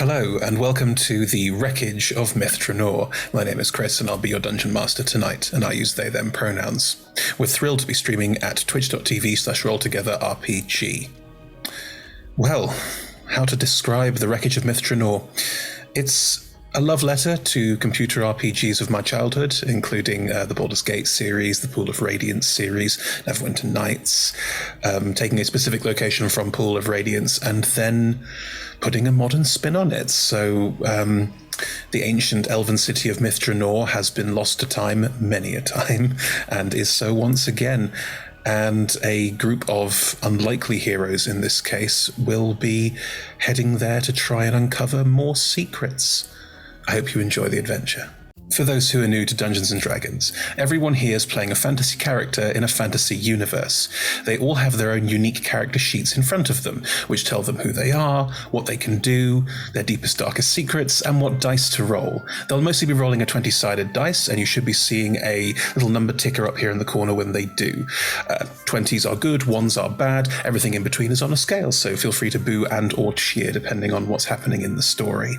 Hello, and welcome to the Wreckage of Myth Drannor. My name is Chris, and I'll be your Dungeon Master tonight, and I use they, them pronouns. We're thrilled to be streaming at twitch.tv/rolltogetherrpg. Well, how to describe the Wreckage of Myth Drannor? It's a love letter to computer RPGs of my childhood, including the Baldur's Gate series, the Pool of Radiance series, Neverwinter Nights, taking a specific location from Pool of Radiance and then putting a modern spin on it. So the ancient elven city of Myth Drannor has been lost to time many a time, and is so once again. And a group of unlikely heroes in this case will be heading there to try and uncover more secrets. I hope you enjoy the adventure. For those who are new to Dungeons & Dragons, everyone here is playing a fantasy character in a fantasy universe. They all have their own unique character sheets in front of them, which tell them who they are, what they can do, their deepest, darkest secrets, and what dice to roll. They'll mostly be rolling a 20-sided dice, and you should be seeing a little number ticker up here in the corner when they do. 20s are good, 1s are bad, everything in between is on a scale, so feel free to boo and or cheer depending on what's happening in the story.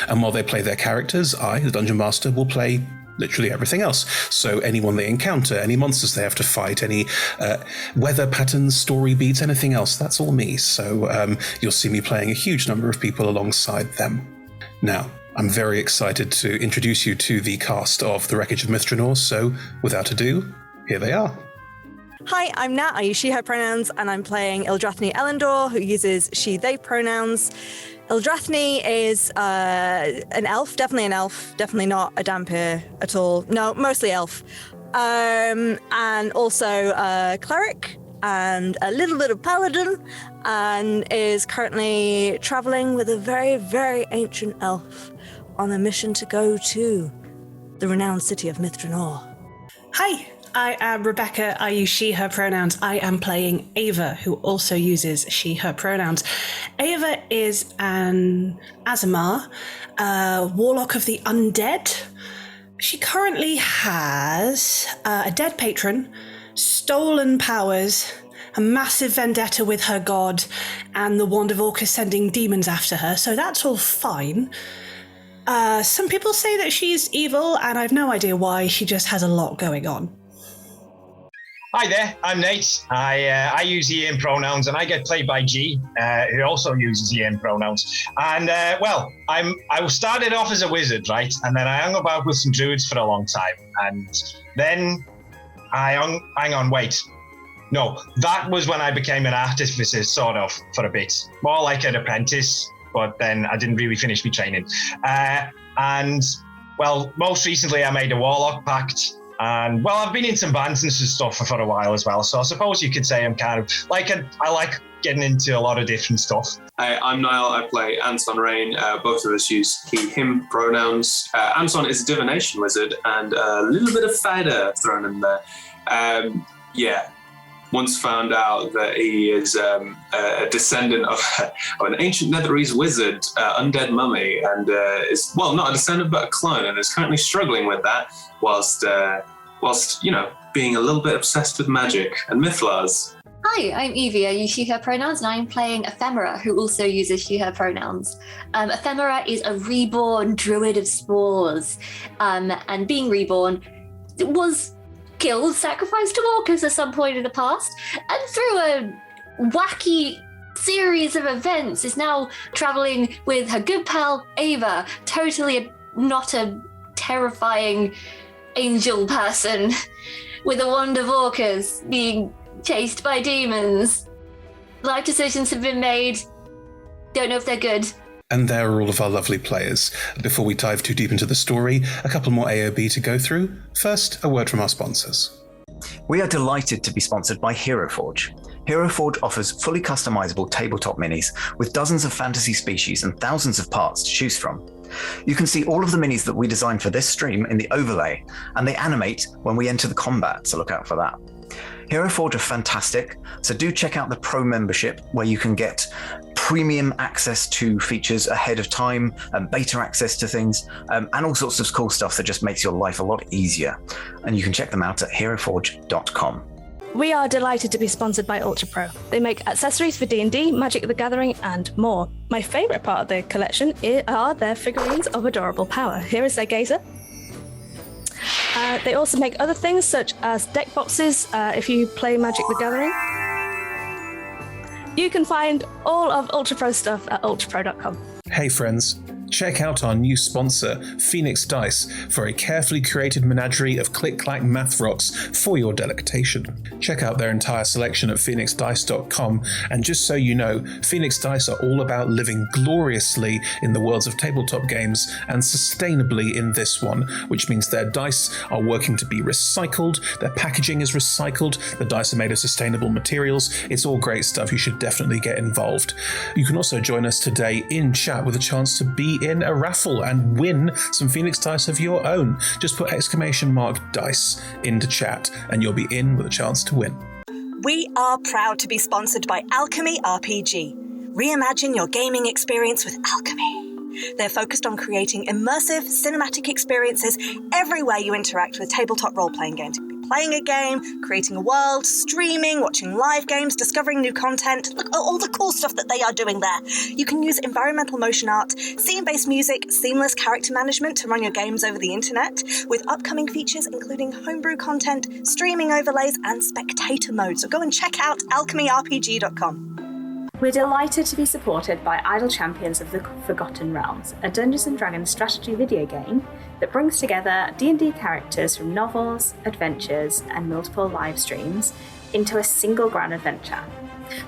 And while they play their characters, I, the Dungeon Master, will play literally everything else. So anyone they encounter, any monsters they have to fight, any weather patterns, story beats, anything else, that's all me. So you'll see me playing a huge number of people alongside them. Now, I'm very excited to introduce you to the cast of The Wreckage of Myth Drannor, so without ado, here they are. Hi, I'm Nat, I use she, her pronouns, and I'm playing Ildrathni Elendor, who uses she, they pronouns. Ildrathni is an elf, definitely not a Dhampir at all. No, mostly elf. And also a cleric and a little bit of paladin, and is currently traveling with a very, very ancient elf on a mission to go to the renowned city of Myth Drannor. Hi, I am Rebecca. I use she, her pronouns. I am playing Ava, who also uses she, her pronouns. Ava is an Azamar, warlock of the undead. She currently has a dead patron, stolen powers, a massive vendetta with her god, and the Wand of Orcus sending demons after her, so that's all fine. Some people say that she's evil, and I've no idea why. She just has a lot going on. Hi there, I'm Nate. I use he, him pronouns, and I get played by G, who also uses he, him pronouns. And, I started off as a wizard, right? And then I hung about with some druids for a long time. And then that was when I became an artificer, sort of, for a bit. More like an apprentice, but then I didn't really finish my training. Most recently I made a warlock pact. And, I've been in some bands and stuff for a while as well. So I suppose you could say I'm kind of I like getting into a lot of different stuff. Hi, I'm Niall. I play Anton Rain. Both of us use he, him pronouns. Anton is a divination wizard and a little bit of fighter thrown in there. Once found out that he is a descendant of an ancient Netherese wizard, undead mummy, and is, not a descendant, but a clone, and is currently struggling with that whilst being a little bit obsessed with magic and mythlars. Hi, I'm Evie. I use she, her pronouns, and I'm playing Ephemera, who also uses she, her pronouns. Ephemera is a reborn druid of spores, and being reborn was killed, sacrificed to orcas at some point in the past, and through a wacky series of events is now traveling with her good pal Ava, totally not a terrifying angel person, with a wand of orcas being chased by demons. Life decisions have been made. Don't know if they're good. And there are all of our lovely players. Before we dive too deep into the story, a couple more AOB to go through. First, a word from our sponsors. We are delighted to be sponsored by HeroForge. HeroForge offers fully customizable tabletop minis with dozens of fantasy species and thousands of parts to choose from. You can see all of the minis that we designed for this stream in the overlay, and they animate when we enter the combat, so look out for that. HeroForge are fantastic, so do check out the Pro membership where you can get premium access to features ahead of time, and beta access to things, and all sorts of cool stuff that just makes your life a lot easier. And you can check them out at heroforge.com. We are delighted to be sponsored by Ultra Pro. They make accessories for D&D, Magic the Gathering, and more. My favourite part of their collection are their figurines of adorable power. Here is their gazer. They also make other things such as deck boxes if you play Magic the Gathering. You can find all of Ultra Pro stuff at ultrapro.com. Hey friends, check out our new sponsor, Phoenix Dice, for a carefully curated menagerie of click-clack math rocks for your delectation. Check out their entire selection at phoenixdice.com, and just so you know, Phoenix Dice are all about living gloriously in the worlds of tabletop games and sustainably in this one, which means their dice are working to be recycled, their packaging is recycled, the dice are made of sustainable materials. It's all great stuff. You should definitely get involved. You can also join us today in chat with a chance to be in a raffle and win some Phoenix Dice of your own. Just put !dice into chat and you'll be in with a chance to win. We are proud to be sponsored by Alchemy RPG. Reimagine your gaming experience with Alchemy. They're focused on creating immersive, cinematic experiences everywhere you interact with tabletop role-playing games. Playing a game, creating a world, streaming, watching live games, discovering new content. Look at all the cool stuff that they are doing there. You can use environmental motion art, scene-based music, seamless character management to run your games over the internet, with upcoming features including homebrew content, streaming overlays, and spectator mode. So go and check out alchemyrpg.com. We're delighted to be supported by Idle Champions of the Forgotten Realms, a Dungeons & Dragons strategy video game that brings together D&D characters from novels, adventures, and multiple live streams into a single grand adventure.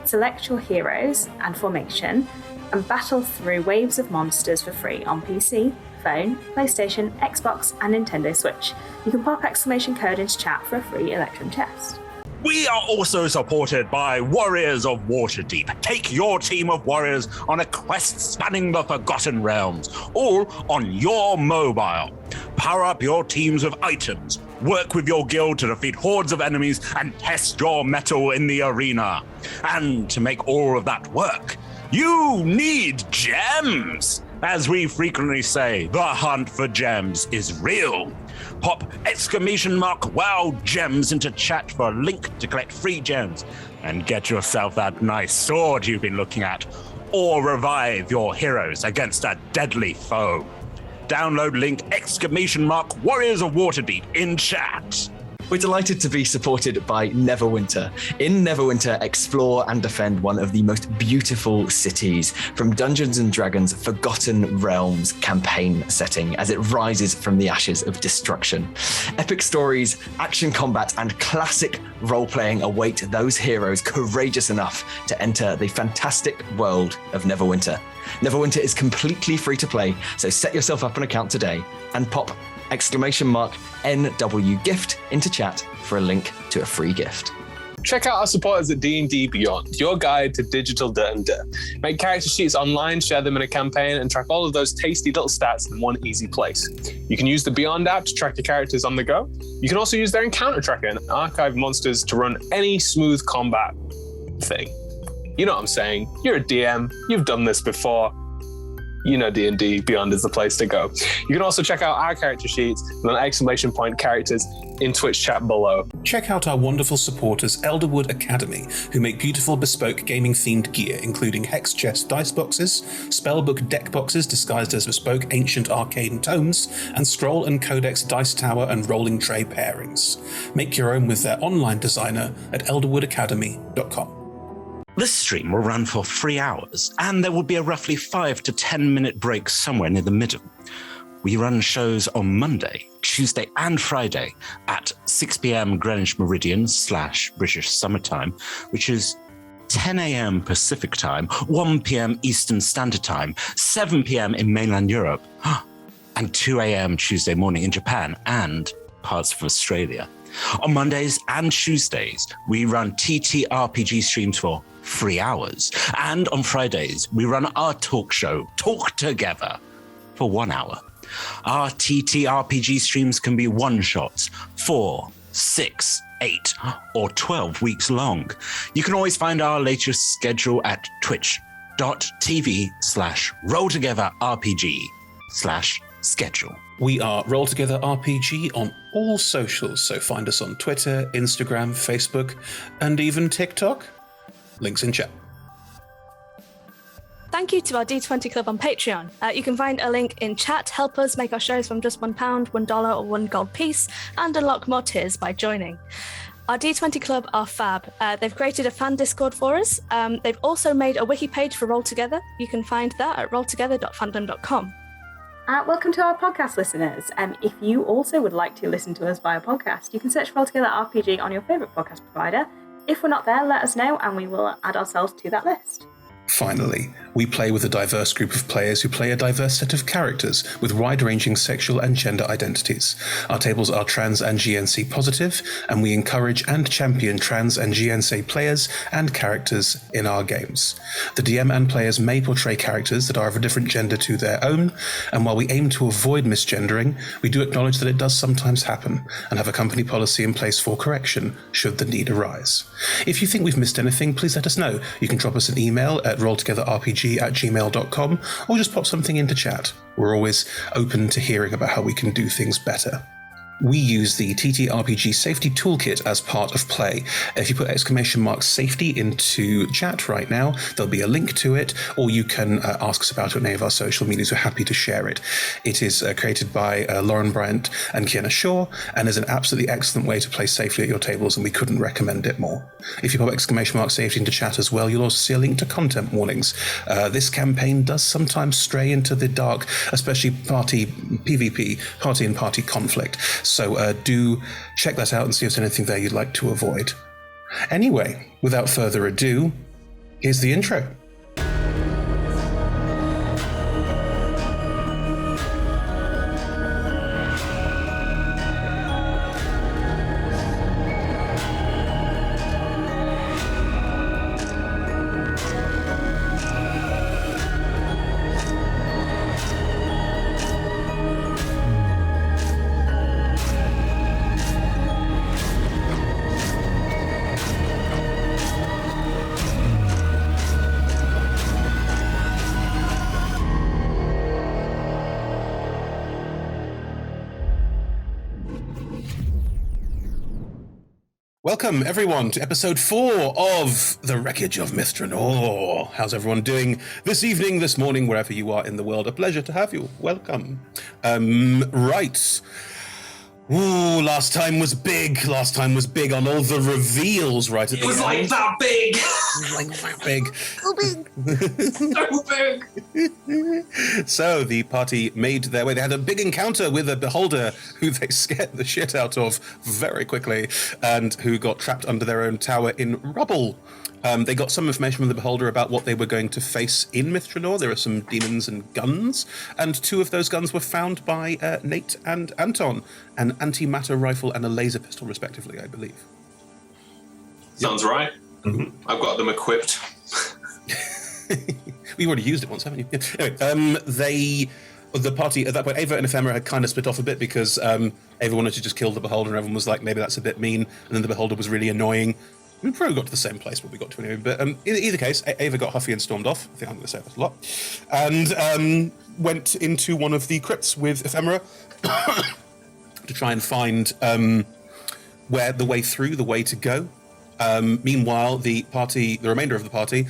Select your heroes and formation and battle through waves of monsters for free on PC, phone, PlayStation, Xbox, and Nintendo Switch. You can pop exclamation code into chat for a free Electrum chest. We are also supported by Warriors of Waterdeep. Take your team of warriors on a quest spanning the Forgotten Realms, all on your mobile. Power up your teams with items, work with your guild to defeat hordes of enemies, and test your mettle in the arena. And to make all of that work, you need gems! As we frequently say, the hunt for gems is real. Pop !wow gems into chat for a link to collect free gems and get yourself that nice sword you've been looking at, or revive your heroes against a deadly foe. Download link !Warriors of Waterdeep in chat. We're delighted to be supported by Neverwinter. In Neverwinter, explore and defend one of the most beautiful cities from Dungeons & Dragons' Forgotten Realms campaign setting as it rises from the ashes of destruction. Epic stories, action combat, and classic role-playing await those heroes courageous enough to enter the fantastic world of Neverwinter. Neverwinter is completely free to play, so set yourself up an account today and pop !NW gift into chat for a link to a free gift. Check out our supporters at D&D Beyond, your guide to digital dirt and dirt. Make character sheets online, share them in a campaign, and track all of those tasty little stats in one easy place. You can use the Beyond app to track your characters on the go. You can also use their encounter tracker and archive monsters to run any smooth combat thing. You know what I'm saying. You're a DM. You've done this before. You know D&D Beyond is the place to go. You can also check out our character sheets with an ! characters in Twitch chat below. Check out our wonderful supporters, Elderwood Academy, who make beautiful bespoke gaming-themed gear, including hex chest dice boxes, spellbook deck boxes disguised as bespoke ancient arcane tomes, and scroll and codex dice tower and rolling tray pairings. Make your own with their online designer at elderwoodacademy.com. This stream will run for 3 hours, and there will be a roughly 5 to 10 minute break somewhere near the middle. We run shows on Monday, Tuesday, and Friday at 6 p.m. Greenwich Meridian / British Summertime, which is 10 a.m. Pacific Time, 1 p.m. Eastern Standard Time, 7 p.m. in mainland Europe, and 2 a.m. Tuesday morning in Japan and parts of Australia. On Mondays and Tuesdays, we run TTRPG streams for 3 hours. And on Fridays, we run our talk show, Talk Together, for 1 hour. Our TTRPG streams can be one-shots, 4, 6, 8, or 12 weeks long. You can always find our latest schedule at twitch.tv/rolltogetherrpg/ schedule. We are Roll Together RPG on all socials, so find us on Twitter, Instagram, Facebook, and even TikTok. Links in chat. Thank you to our D20 Club on Patreon. You can find a link in chat. Help us make our shows from just £1, $1, or $1 gold piece, and unlock more tiers by joining. Our D20 Club are fab. They've created a fan Discord for us. They've also made a wiki page for Roll Together. You can find that at rolltogether.fandom.com. Welcome to our podcast listeners. If you also would like to listen to us via podcast, you can search Roll Together RPG on your favourite podcast provider. If we're not there, let us know and we will add ourselves to that list. Finally, we play with a diverse group of players who play a diverse set of characters with wide-ranging sexual and gender identities. Our tables are trans and GNC positive, and we encourage and champion trans and GNC players and characters in our games. The DM and players may portray characters that are of a different gender to their own, and while we aim to avoid misgendering, we do acknowledge that it does sometimes happen, and have a company policy in place for correction should the need arise. If you think we've missed anything, please let us know. You can drop us an email at rolltogetherrpg@gmail.com or just pop something into chat. We're always open to hearing about how we can do things better. We use the TTRPG Safety Toolkit as part of play. If you put !safety into chat right now, there'll be a link to it, or you can ask us about it on any of our social medias. We're happy to share it. It is created by Lauren Bryant and Kiana Shaw, and is an absolutely excellent way to play safely at your tables, and we couldn't recommend it more. If you pop !safety into chat as well, you'll also see a link to content warnings. This campaign does sometimes stray into the dark, especially party PvP, party and party conflict. So do check that out and see if there's anything there you'd like to avoid. Anyway, without further ado, here's the intro. Welcome, everyone, to episode 4 of The Wreckage of Myth Drannor. How's everyone doing this evening, this morning, wherever you are in the world? A pleasure to have you. Welcome. Right. Ooh, last time was big. Last time was big on all the reveals, right at the end. It was like that big. Like that big. So big. So big. So the party made their way. They had a big encounter with a beholder who they scared the shit out of very quickly, and who got trapped under their own tower in rubble. They got some information from the beholder about what they were going to face in Myth Drannor. There are some demons and guns, and 2 of those guns were found by Nate and Anton, an antimatter rifle and a laser pistol, respectively, I believe. Sounds right. Mm-hmm. I've got them equipped. We've already used it once, haven't you? Yeah. Anyway, the party at that point, Ava and Ephemera had kind of split off a bit because Ava wanted to just kill the beholder, and everyone was like, maybe that's a bit mean. And then the beholder was really annoying. We probably got to the same place, but we got to anyway. But in either case, Ava got huffy and stormed off. I think I'm going to say that a lot. And went into one of the crypts with Ephemera to try and find where the way through, the way to go. Meanwhile, the remainder of the party,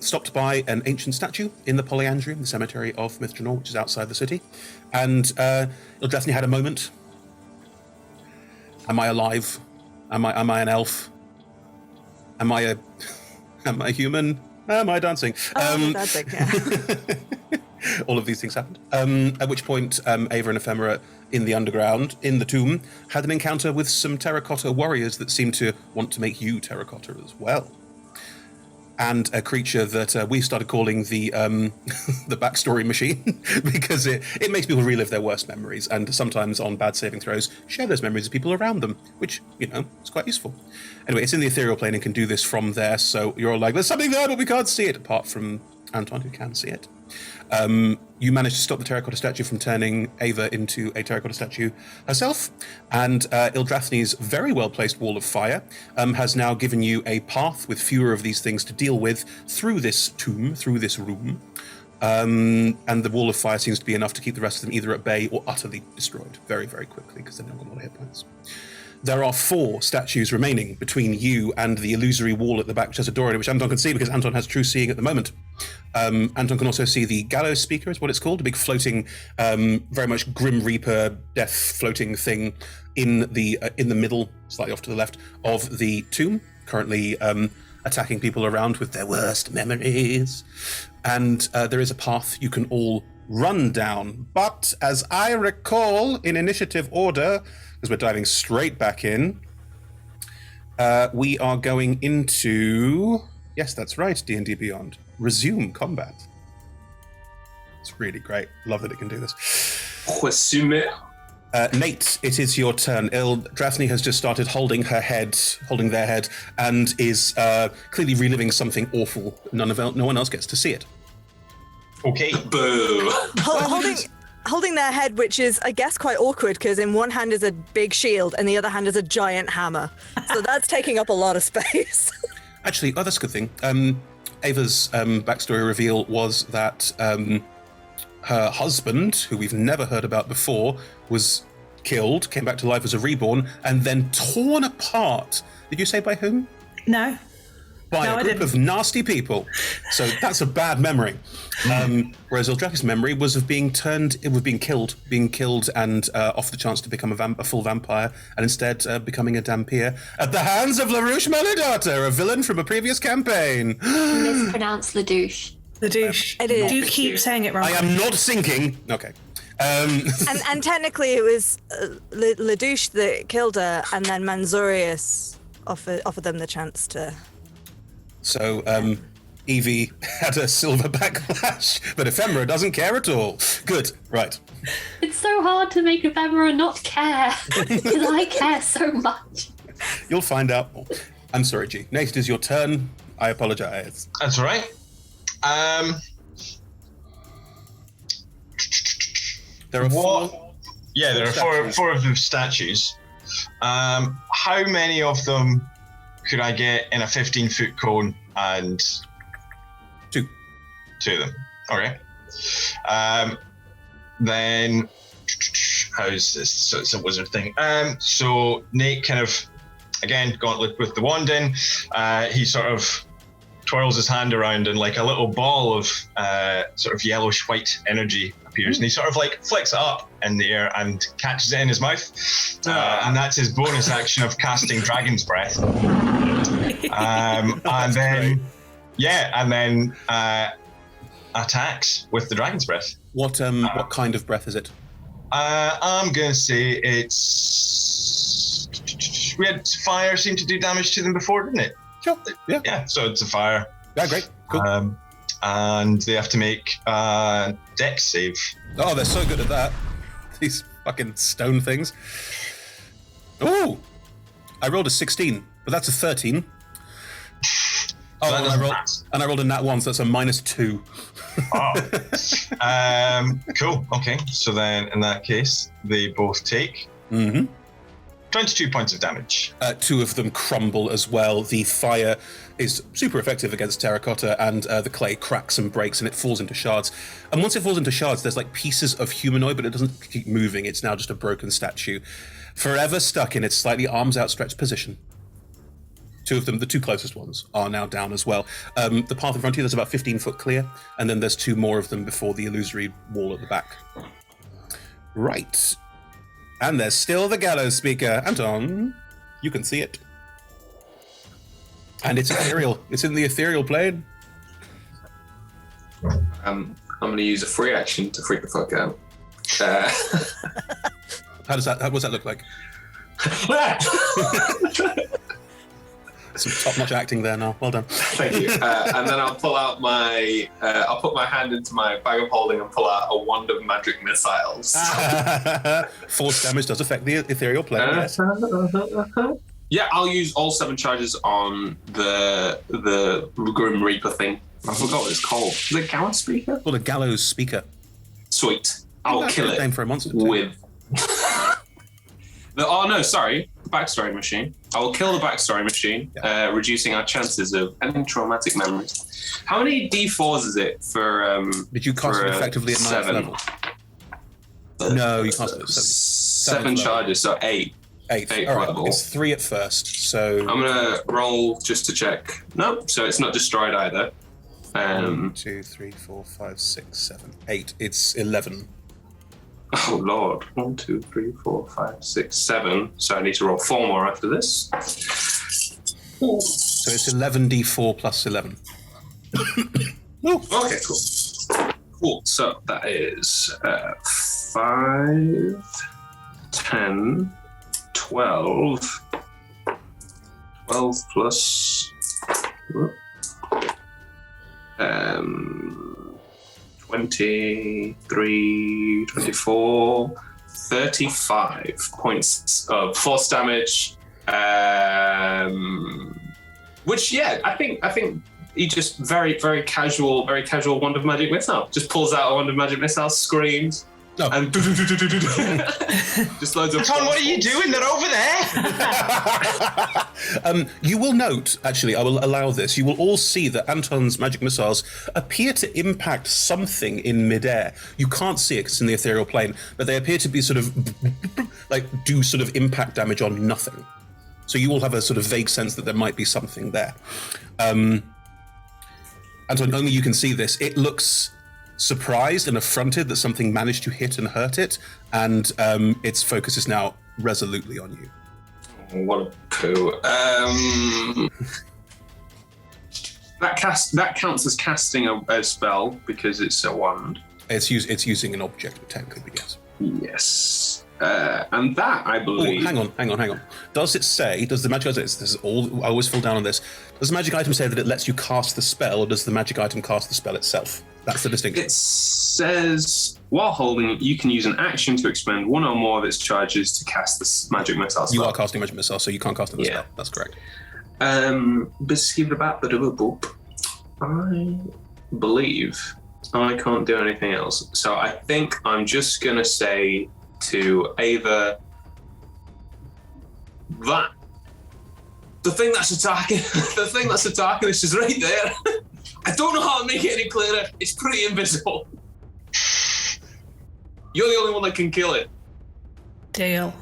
stopped by an ancient statue in the Polyandrium, the cemetery of Myth Drannor, which is outside the city. And Ildrathni had a moment. Am I alive? Am I an elf? Am I human? Am I dancing? Dancing, yeah. All of these things happened. At which point, Ava and Ephemera in the underground, in the tomb, had an encounter with some terracotta warriors that seemed to want to make you terracotta as well. And a creature that we started calling the the backstory machine because it makes people relive their worst memories, and sometimes on bad saving throws share those memories with people around them, which, you know, is quite useful. Anyway, it's in the ethereal plane and can do this from there, so you're all like, there's something there, but we can't see it, apart from Anton, who can see it. You managed to stop the terracotta statue from turning Ava into a terracotta statue herself, and Ildrathni's very well-placed wall of fire has now given you a path with fewer of these things to deal with through this tomb, through this room. And the wall of fire seems to be enough to keep the rest of them either at bay or utterly destroyed very, very quickly, because they've now got a lot of hit points. There are 4 statues remaining between you and the illusory wall at the back, which has a door in it, which Anton can see because Anton has true seeing at the moment. Anton can also see the gallows speaker, is what it's called, a big floating, very much Grim Reaper death floating thing in the middle, slightly off to the left, of the tomb, currently attacking people around with their worst memories. And there is a path you can all run down. But as I recall, in initiative order, because we're diving straight back in, we are going into, yes, that's right, D&D Beyond, resume combat. It's really great. Love that it can do this. Resume. Nate, it is your turn. Drafne has just started holding their head, and is clearly reliving something awful. No one else gets to see it. Okay. Boo. Holding their head, which is, I guess, quite awkward, because in one hand is a big shield and the other hand is a giant hammer. So that's taking up a lot of space. Actually, that's a good thing. Ava's backstory reveal was that her husband, who we've never heard about before, was killed, came back to life as a reborn, and then torn apart. Did you say by whom? No. By a group of nasty people. So that's a bad memory. Whereas Eldrath's memory was of being killed and off the chance to become a full vampire, and instead becoming a Dhampir at the hands of LaRouche Melodata, a villain from a previous campaign. Mispronounced Ladouche. Ladouche. It is. Do keep saying it wrong. I am not sinking. Okay. And technically it was Ladouche that killed her, and then Manzurius offered them the chance to... So, Evie had a silver backlash, but Ephemera doesn't care at all. Good, right. It's so hard to make Ephemera not care, because I care so much. You'll find out. I'm sorry, G. Nate, it is your turn. I apologize. That's all right. There are 4. Yeah, there are four of the statues. How many of them could I get in a 15-foot cone? And 2. 2 of them. Okay. Then how's this? So it's a wizard thing. So Nate kind of, again, gauntlet with the wand in. He sort of twirls his hand around, and like a little ball of sort of yellowish white energy appears, and he sort of like flicks it up in the air and catches it in his mouth, and that's his bonus action of casting Dragon's Breath. And then attacks with the Dragon's Breath. What kind of breath is it? I'm gonna say it's. We had fire seem to do damage to them before, didn't it? Sure. Yeah. Yeah. So it's a fire. Yeah, great. Cool. And they have to make a dex save. Oh, they're so good at that. These fucking stone things. Oh, I rolled a 16, but that's a 13. Oh, and I rolled a nat 1, so that's a -2. Cool. Okay. So then, in that case, they both take 22 points of damage. 2 of them crumble as well. The fire is super effective against terracotta, and the clay cracks and breaks, and it falls into shards. And once it falls into shards, there's like pieces of humanoid, but it doesn't keep moving. It's now just a broken statue, forever stuck in its slightly arms outstretched position. 2 of them, the 2 closest ones, are now down as well. The path in front of you, there's about 15 foot clear, and then there's 2 more of them before the illusory wall at the back. Right. And there's still the gallows speaker. Anton, you can see it. And it's ethereal. It's in the ethereal plane. I'm going to use a free action to freak the fuck out. How does that look like? Some top-notch acting there now. Well done. Thank you. And then I'll pull out I'll put my hand into my bag of holding and pull out a wand of magic missiles. Force damage does affect the ethereal plane. Yes. Yeah, I'll use all 7 charges on the Grim Reaper thing. I forgot what it's called. Is it Gallows Speaker? Called a Gallows Speaker. Sweet. I'll kill it name for a monster with... The backstory machine. I will kill the backstory machine, reducing our chances of any traumatic memories. How many D4s is it for? Did you cast it effectively at 9th 7? level? No, you cast it at 7 charges, so 8. 8th. All right, level. it's 3 at first, so... I'm going to roll just to check. Nope, so it's not destroyed either. 1, 2, 3, 4, 5, 6, 7, 8. It's 11. Oh, Lord. 1, 2, 3, 4, 5, 6, 7. So I need to roll 4 more after this. So it's 11d4 plus 11. Okay, cool. Cool. So that is 5, 10, 12. 12 plus 23, 24, 35 points of force damage. Which, I think he just very casual wand of magic missile. Just pulls out a wand of magic missile, screams, and just loads of. Anton, what are you doing? They're over there. You will note, actually, I will allow this. You will all see that Anton's magic missiles appear to impact something in midair. You can't see it because it's in the ethereal plane, but they appear to be sort of do sort of impact damage on nothing. So you all have a sort of vague sense that there might be something there. Anton, only you can see this. It looks surprised and affronted that something managed to hit and hurt it, and its focus is now resolutely on you. What a poo. That counts as casting a spell because it's a wand. It's using an object, technically, yes. Yes. And that, I believe... Oh, hang on. Does the magic item... This is all... I always fall down on this. Does the magic item say that it lets you cast the spell, or does the magic item cast the spell itself? That's the distinction. It says, while holding it, you can use an action to expend one or more of its charges to cast the magic missile spell. You are casting magic missile, so you can't cast the spell. That's correct. I believe I can't do anything else. So I think I'm just going to say to Ava that the thing that's attacking this is right there. I don't know how to make it any clearer. It's pretty invisible. You're the only one that can kill it. Deal.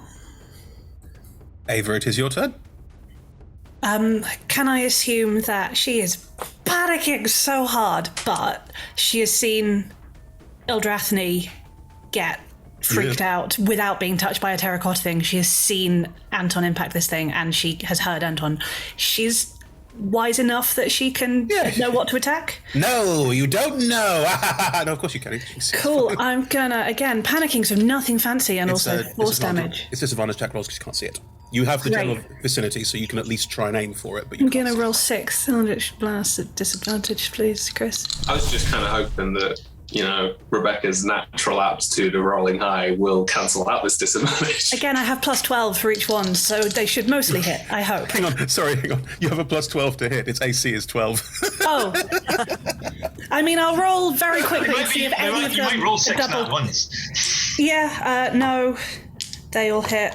Ava, it is your turn. Can I assume that she is panicking so hard, but she has seen Eldrathni get freaked out without being touched by a terracotta thing? She has seen Anton impact this thing, and she has heard Anton. She's wise enough that she can know what to attack? No, you don't know. No, of course you can. Cool. I'm gonna, again, panicking, so nothing fancy, and also force damage. It's disadvantage attack rolls because you can't see it. You have the general vicinity, so you can at least try and aim for it. But you I'm gonna roll 6 Eldritch Blast at disadvantage, please, Chris. I was just kind of hoping that, Rebecca's natural aptitude of rolling high will cancel out this disadvantage. Again, I have plus 12 for each one, so they should mostly hit, I hope. Hang on. You have a plus 12 to hit. Its AC is 12. Oh. I mean, I'll roll very quickly and see if any of them... You might roll 6 double... at once. Yeah, no. They all hit.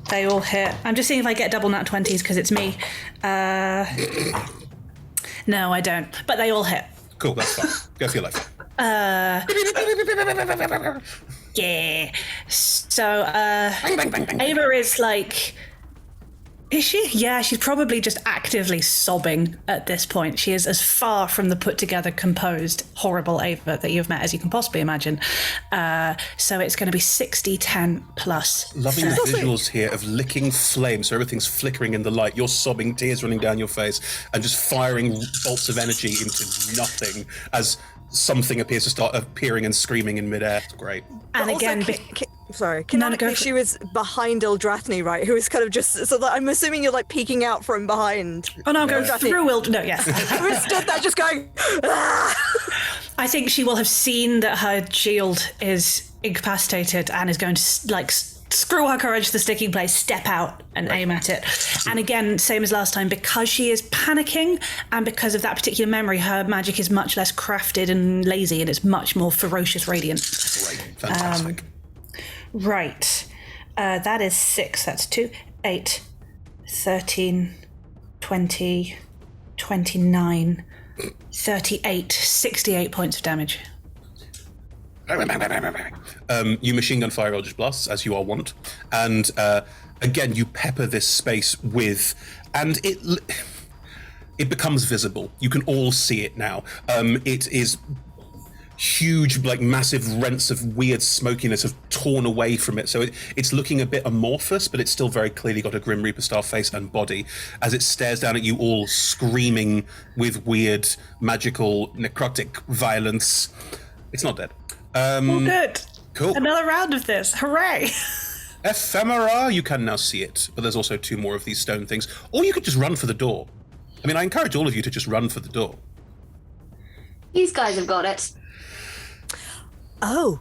I'm just seeing if I get double nat 20s because it's me. No, I don't. But they all hit. Cool, that's fine. Go for your life. Yeah. So, Ava is like... Is she? Yeah, she's probably just actively sobbing at this point. She is as far from the put-together, composed, horrible Ava that you've met as you can possibly imagine. So it's going to be 60, 10 plus. Loving the visuals here of licking flames, so everything's flickering in the light. You're sobbing, tears running down your face, and just firing bolts of energy into nothing as something appears to start appearing and screaming in midair. It's great. And but again... Canonically, she was behind Eldrathni, right? Who was kind of just... So I'm assuming you're, peeking out from behind. Oh, no, I'm going through No, yes. Who stood there just going... I think she will have seen that her shield is incapacitated and is going to, screw her courage to the sticking place, step out and aim at it. And again, same as last time, because she is panicking and because of that particular memory, her magic is much less crafted and lazy, and it's much more ferocious radiant. Great. Fantastic. Right. That is 6. That's 2, 8, 13, 20, 29, 38, 68 points of damage. You machine gun fire Eldritch Blasts, as you are wont. And again, you pepper this space with... And it becomes visible. You can all see it now. It is... huge, like massive rents of weird smokiness have torn away from it. So it's looking a bit amorphous, but it's still very clearly got a Grim Reaper style face and body as it stares down at you all, screaming with weird, magical, necrotic violence. It's not dead. Good. Cool. Another round of this. Hooray. Ephemera, you can now see it, but there's also 2 more of these stone things. Or you could just run for the door. I mean, I encourage all of you to just run for the door. These guys have got it. Oh,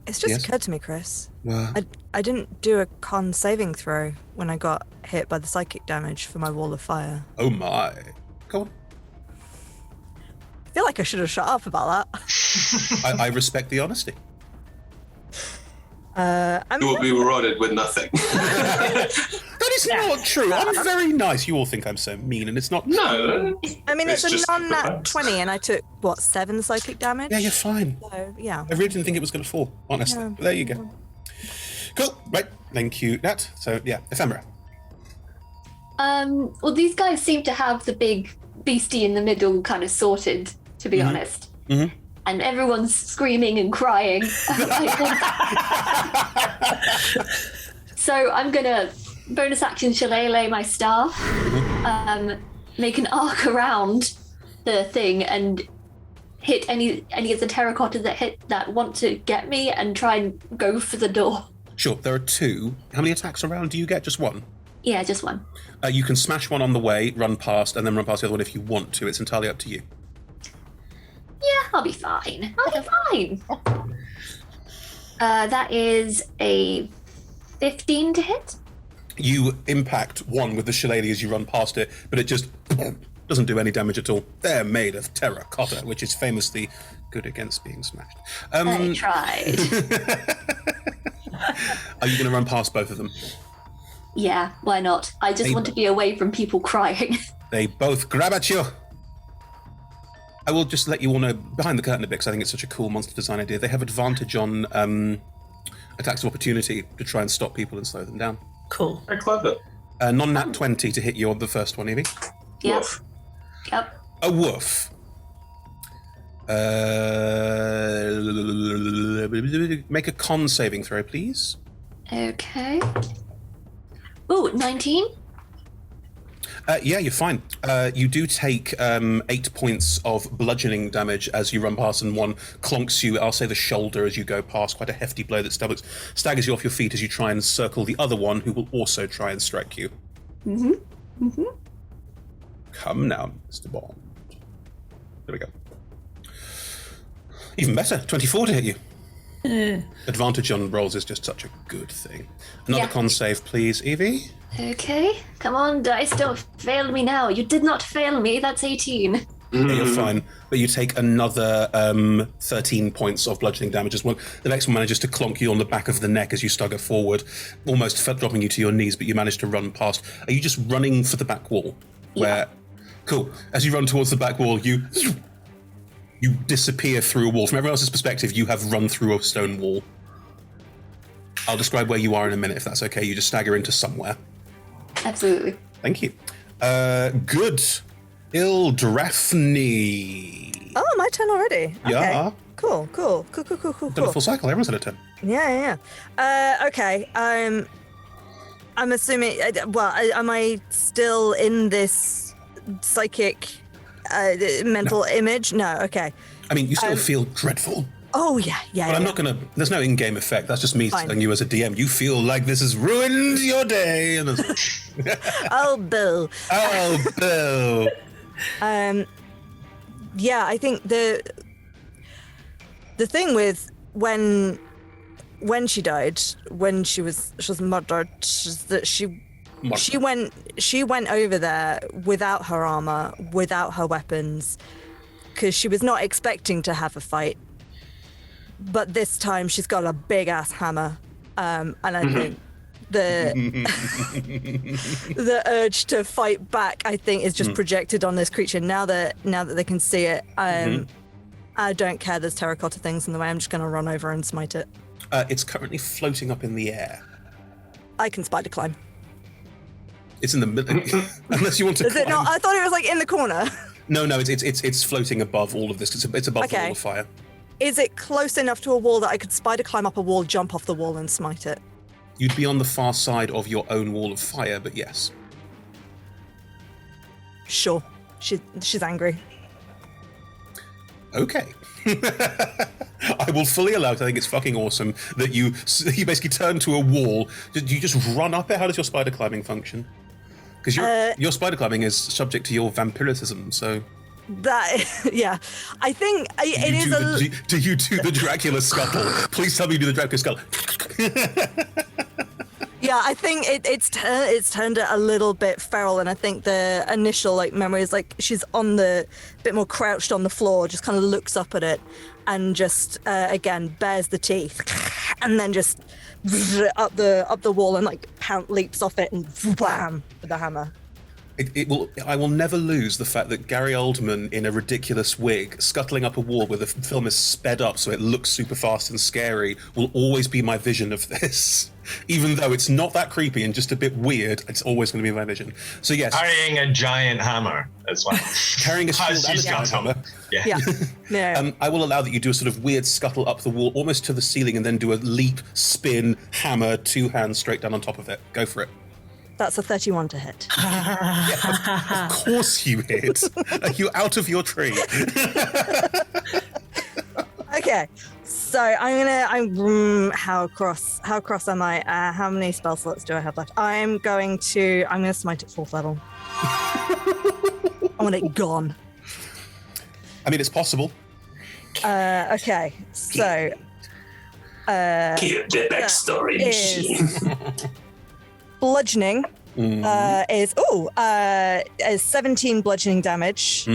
it's just Yes? occurred to me, Chris. Well, I didn't do a con saving throw when I got hit by the psychic damage for my wall of fire. oh my. Go on. I feel like I should have shut up about that. I respect the honesty. You will be rewarded with nothing. That is not true. I'm very nice. You all think I'm so mean, and it's not. No. I mean, it's a just non-nat prepared. 20, and I took, 7 psychic damage? Yeah, you're fine. So, yeah. I really didn't think it was going to fall, honestly. Yeah. But there you go. Cool. Right. Thank you, Nat. So, yeah, Ephemera. Well, these guys seem to have the big beastie in the middle kind of sorted, to be honest. Mm-hmm. And everyone's screaming and crying. So I'm gonna bonus action shillelagh my staff, make an arc around the thing and hit any of the terracotta that want to get me and try and go for the door. Sure, there are 2. How many attacks around do you get? Just 1? Yeah, just one. You can smash one on the way, run past, and then run past the other one if you want to. It's entirely up to you. Yeah, I'll be fine. I'll be fine. That is a 15 to hit. You impact one with the shillelagh as you run past it, but it just doesn't do any damage at all. They're made of terracotta, which is famously good against being smashed. I tried. Are you going to run past both of them? Yeah, why not? I just want to be away from people crying. They both grab at you. I will just let you all know behind the curtain a bit because I think it's such a cool monster design idea. They have advantage on attacks of opportunity to try and stop people and slow them down. Cool. Very clever. Non-nat 20 to hit you on the first one, Evie. Yep. Woof. Yep. A woof. Make a con saving throw, please. Okay. Ooh, 19? Yeah, you're fine. You do take 8 points of bludgeoning damage as you run past, and one clonks you, I'll say the shoulder as you go past, quite a hefty blow that staggers you off your feet as you try and circle the other one, who will also try and strike you. Mm-hmm. Mm-hmm. Come now, Mr. Bond. There we go. Even better, 24 to hit you. Advantage on rolls is just such a good thing. Another con save, please, Evie. Okay. Come on, dice, don't fail me now. You did not fail me. That's 18. Yeah, you're fine. But you take another 13 points of bludgeoning damage as well. The next one manages to clonk you on the back of the neck as you stagger forward, almost dropping you to your knees, but you manage to run past. Are you just running for the back wall? Where, cool. As you run towards the back wall, you disappear through a wall. From everyone else's perspective, you have run through a stone wall. I'll describe where you are in a minute, if that's okay. You just stagger into somewhere. Absolutely. Thank you. Good. Ildrathni. Oh, my turn already. Yeah. Okay. Cool. Done a full cycle. Everyone's had a turn. Yeah. Okay. I'm assuming. Well, am I still in this psychic mental image? No. Okay. I mean, you still feel dreadful. Oh yeah. But I'm not gonna. There's no in-game effect. That's just me telling you as a DM. You feel like this has ruined your day. And Oh, boo. Oh, boo. Yeah, I think the thing with when she died, when she was murdered, is that she went over there without her armor, without her weapons, because she was not expecting to have a fight. But this time she's got a big ass hammer, and I think the urge to fight back, I think, is just projected on this creature. Now that they can see it, I don't care. There's terracotta things in the way. I'm just going to run over and smite it. It's currently floating up in the air. I can spider climb. It's in the middle, unless you want to. Is it not? I thought it was like in the corner. No, it's floating above all of this. It's above the wall of fire. Is it close enough to a wall that I could spider climb up a wall, jump off the wall, and smite it? You'd be on the far side of your own wall of fire, but yes. Sure. She's angry. Okay. I will fully allow it. I think it's fucking awesome that you basically turn to a wall. You just run up it. How does your spider climbing function? Because your spider climbing is subject to your vampiricism, so... That, yeah. I think it is do you do the Dracula scuttle? Please tell me you do the Dracula scuttle. Yeah, I think it's turned it a little bit feral, and I think the initial memory is she's on the bit more crouched on the floor, just kind of looks up at it, and just again bares the teeth, and then just up the wall and leaps off it and bam with the hammer. I will never lose the fact that Gary Oldman in a ridiculous wig scuttling up a wall where the film is sped up so it looks super fast and scary will always be my vision of this. Even though it's not that creepy and just a bit weird, it's always going to be my vision. So yes. Carrying a giant hammer as well. Carrying a shield and a giant hammer. Yeah. I will allow that you do a sort of weird scuttle up the wall, almost to the ceiling, and then do a leap, spin, hammer, two hands straight down on top of it. Go for it. That's a 31 to hit. Of course you hit. Are you out of your tree? Okay, so I'm how cross am I? How many spell slots do I have left? I'm gonna smite at 4th level. I want it gone. I mean, it's possible. Okay, so Keep the backstory machine. Bludgeoning is 17 bludgeoning damage,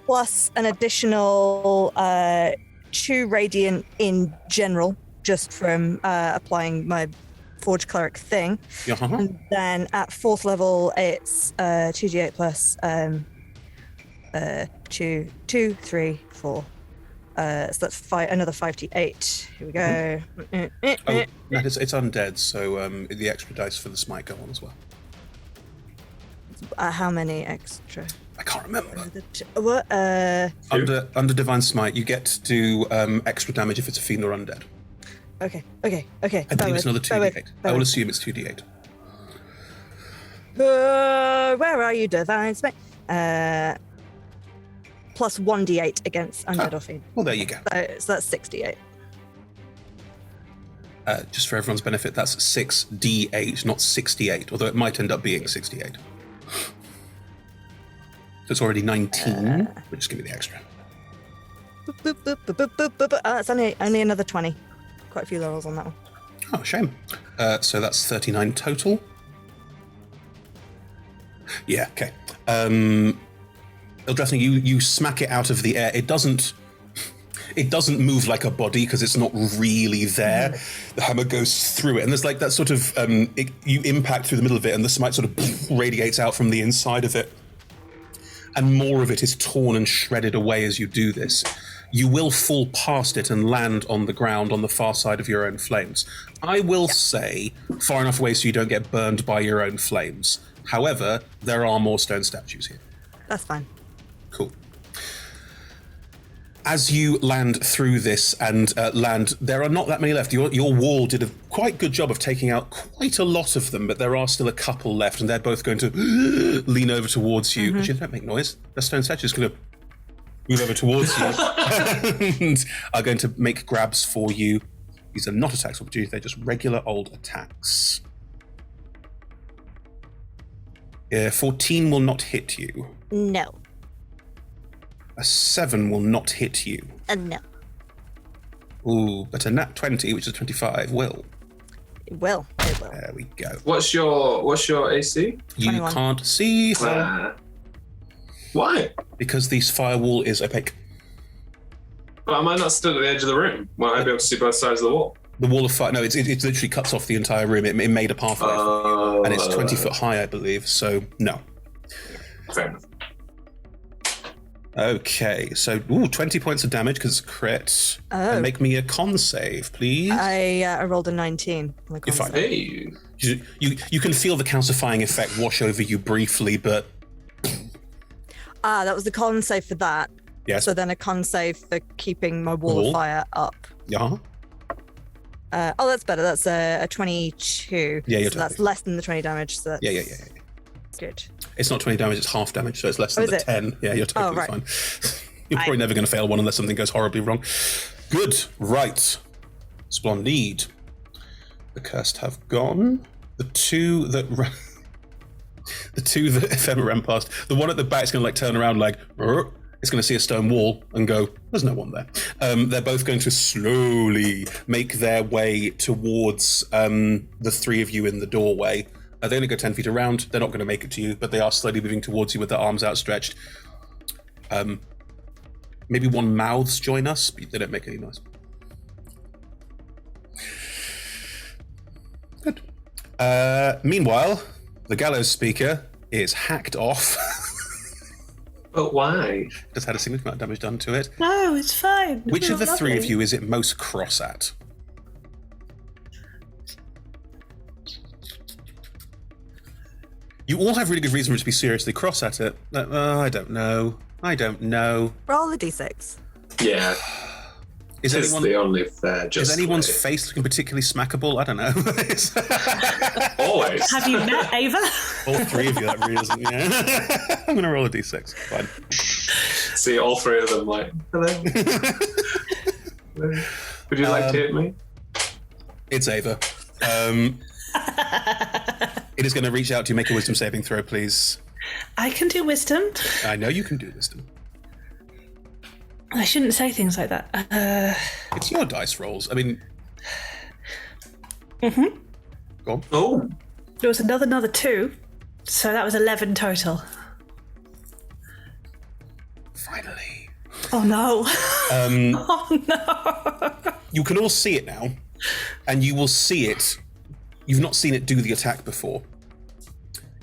plus an additional 2 radiant in general, just from applying my Forge Cleric thing. And then at 4th level, it's 2d8 plus 2, 3, 4. So that's another 5d8. Here we go. It's undead, so the extra dice for the smite go on as well. How many extra? I can't remember. What? Under Divine Smite, you get to do extra damage if it's a fiend or undead. Okay. I believe it's another 2d8. I will assume it's 2d8. Where are you, Divine Smite? Plus 1d8 against undead or fiend. Well, there you go. So that's 68. Just for everyone's benefit, that's 6d8, not 68, although it might end up being 68. So it's already 19, but just give me the extra. It's only another 20. Quite a few levels on that one. Oh, shame. So that's 39 total. Yeah, okay. Eldrathni, you smack it out of the air. It doesn't move like a body because it's not really there. The hammer goes through it, and there's that sort of you impact through the middle of it, and the smite sort of radiates out from the inside of it, and more of it is torn and shredded away as you do this. You will fall past it and land on the ground on the far side of your own flames. I will say far enough away so you don't get burned by your own flames. However, there are more stone statues here. That's fine. Cool. As you land through this and land, there are not that many left. Your wall did a quite good job of taking out quite a lot of them, but there are still a couple left, and they're both going to lean over towards you. Actually, don't make noise. The stone statue is going to move over towards you and are going to make grabs for you. These are not attacks of opportunity, they're just regular old attacks. 14 will not hit you. No. A 7 will not hit you. No. Ooh, but a nat 20, which is 25, will. It will. There we go. What's your AC? You 21. can't see. Why? Because this firewall is opaque. But am I not stood at the edge of the room? Won't I be able to see both sides of the wall? The wall of fire. No, it literally cuts off the entire room. It made a pathway, and it's 20 foot high, I believe. So no. Fair enough. Okay, so 20 points of damage because it's crit. And make me a con save, please. I rolled a 19. On the You're fine. Hey. You can feel the calcifying effect wash over you briefly, but that was the con save for that. Yes. So then a con save for keeping my wall of fire up. Yeah. That's better. That's a 22. Yeah, so that's less than the 20 damage. So that's Yeah. good. It's not 20 damage, it's half damage, so it's less than the 10. Yeah, you're totally fine. You're probably never going to fail one unless something goes horribly wrong. Good. Right. Splendid. The cursed have gone. The two that Ephemera ran past, the one at the back is going to turn around it's going to see a stone wall and go, there's no one there. They're both going to slowly make their way towards the three of you in the doorway. They only go 10 feet around. They're not going to make it to you, but they are slowly moving towards you with their arms outstretched. Maybe one mouths join us, but they don't make any noise. Good. Meanwhile, the gallows speaker is hacked off. But why? Just had a significant amount of damage done to it. No, it's fine. Which of the Lovely. three of you is it most cross at? You all have really good reason to be seriously cross at it. I don't know. Roll the d6. Yeah. Is it's anyone, the only fair just is anyone's way. face looking particularly smackable? I don't know. Always. Have you met Ava? All three of you, that really isn't. Yeah. I'm going to roll a d6. Fine. See all three of them hello. Hello. Would you like to hit me? It's Ava. It is going to reach out to you. Make a wisdom saving throw, please. I can do wisdom. I know you can do wisdom. I shouldn't say things like that. It's your dice rolls. I mean... Mm-hmm. Go on. Oh. There was another 2, so that was 11 total. Finally. Oh no. Oh no. You can all see it now, and you will see it. You've not seen it do the attack before.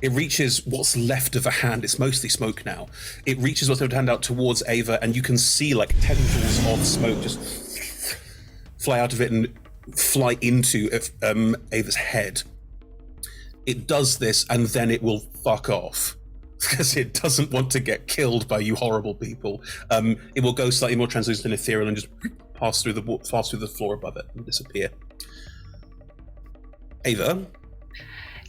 It reaches what's left of a hand. It's mostly smoke now. It reaches what's left of a hand out towards Ava, and you can see tendrils of smoke just fly out of it and fly into Ava's head. It does this, and then it will fuck off because it doesn't want to get killed by you horrible people. It will go slightly more translucent and ethereal and just pass through the floor above it and disappear. Ava.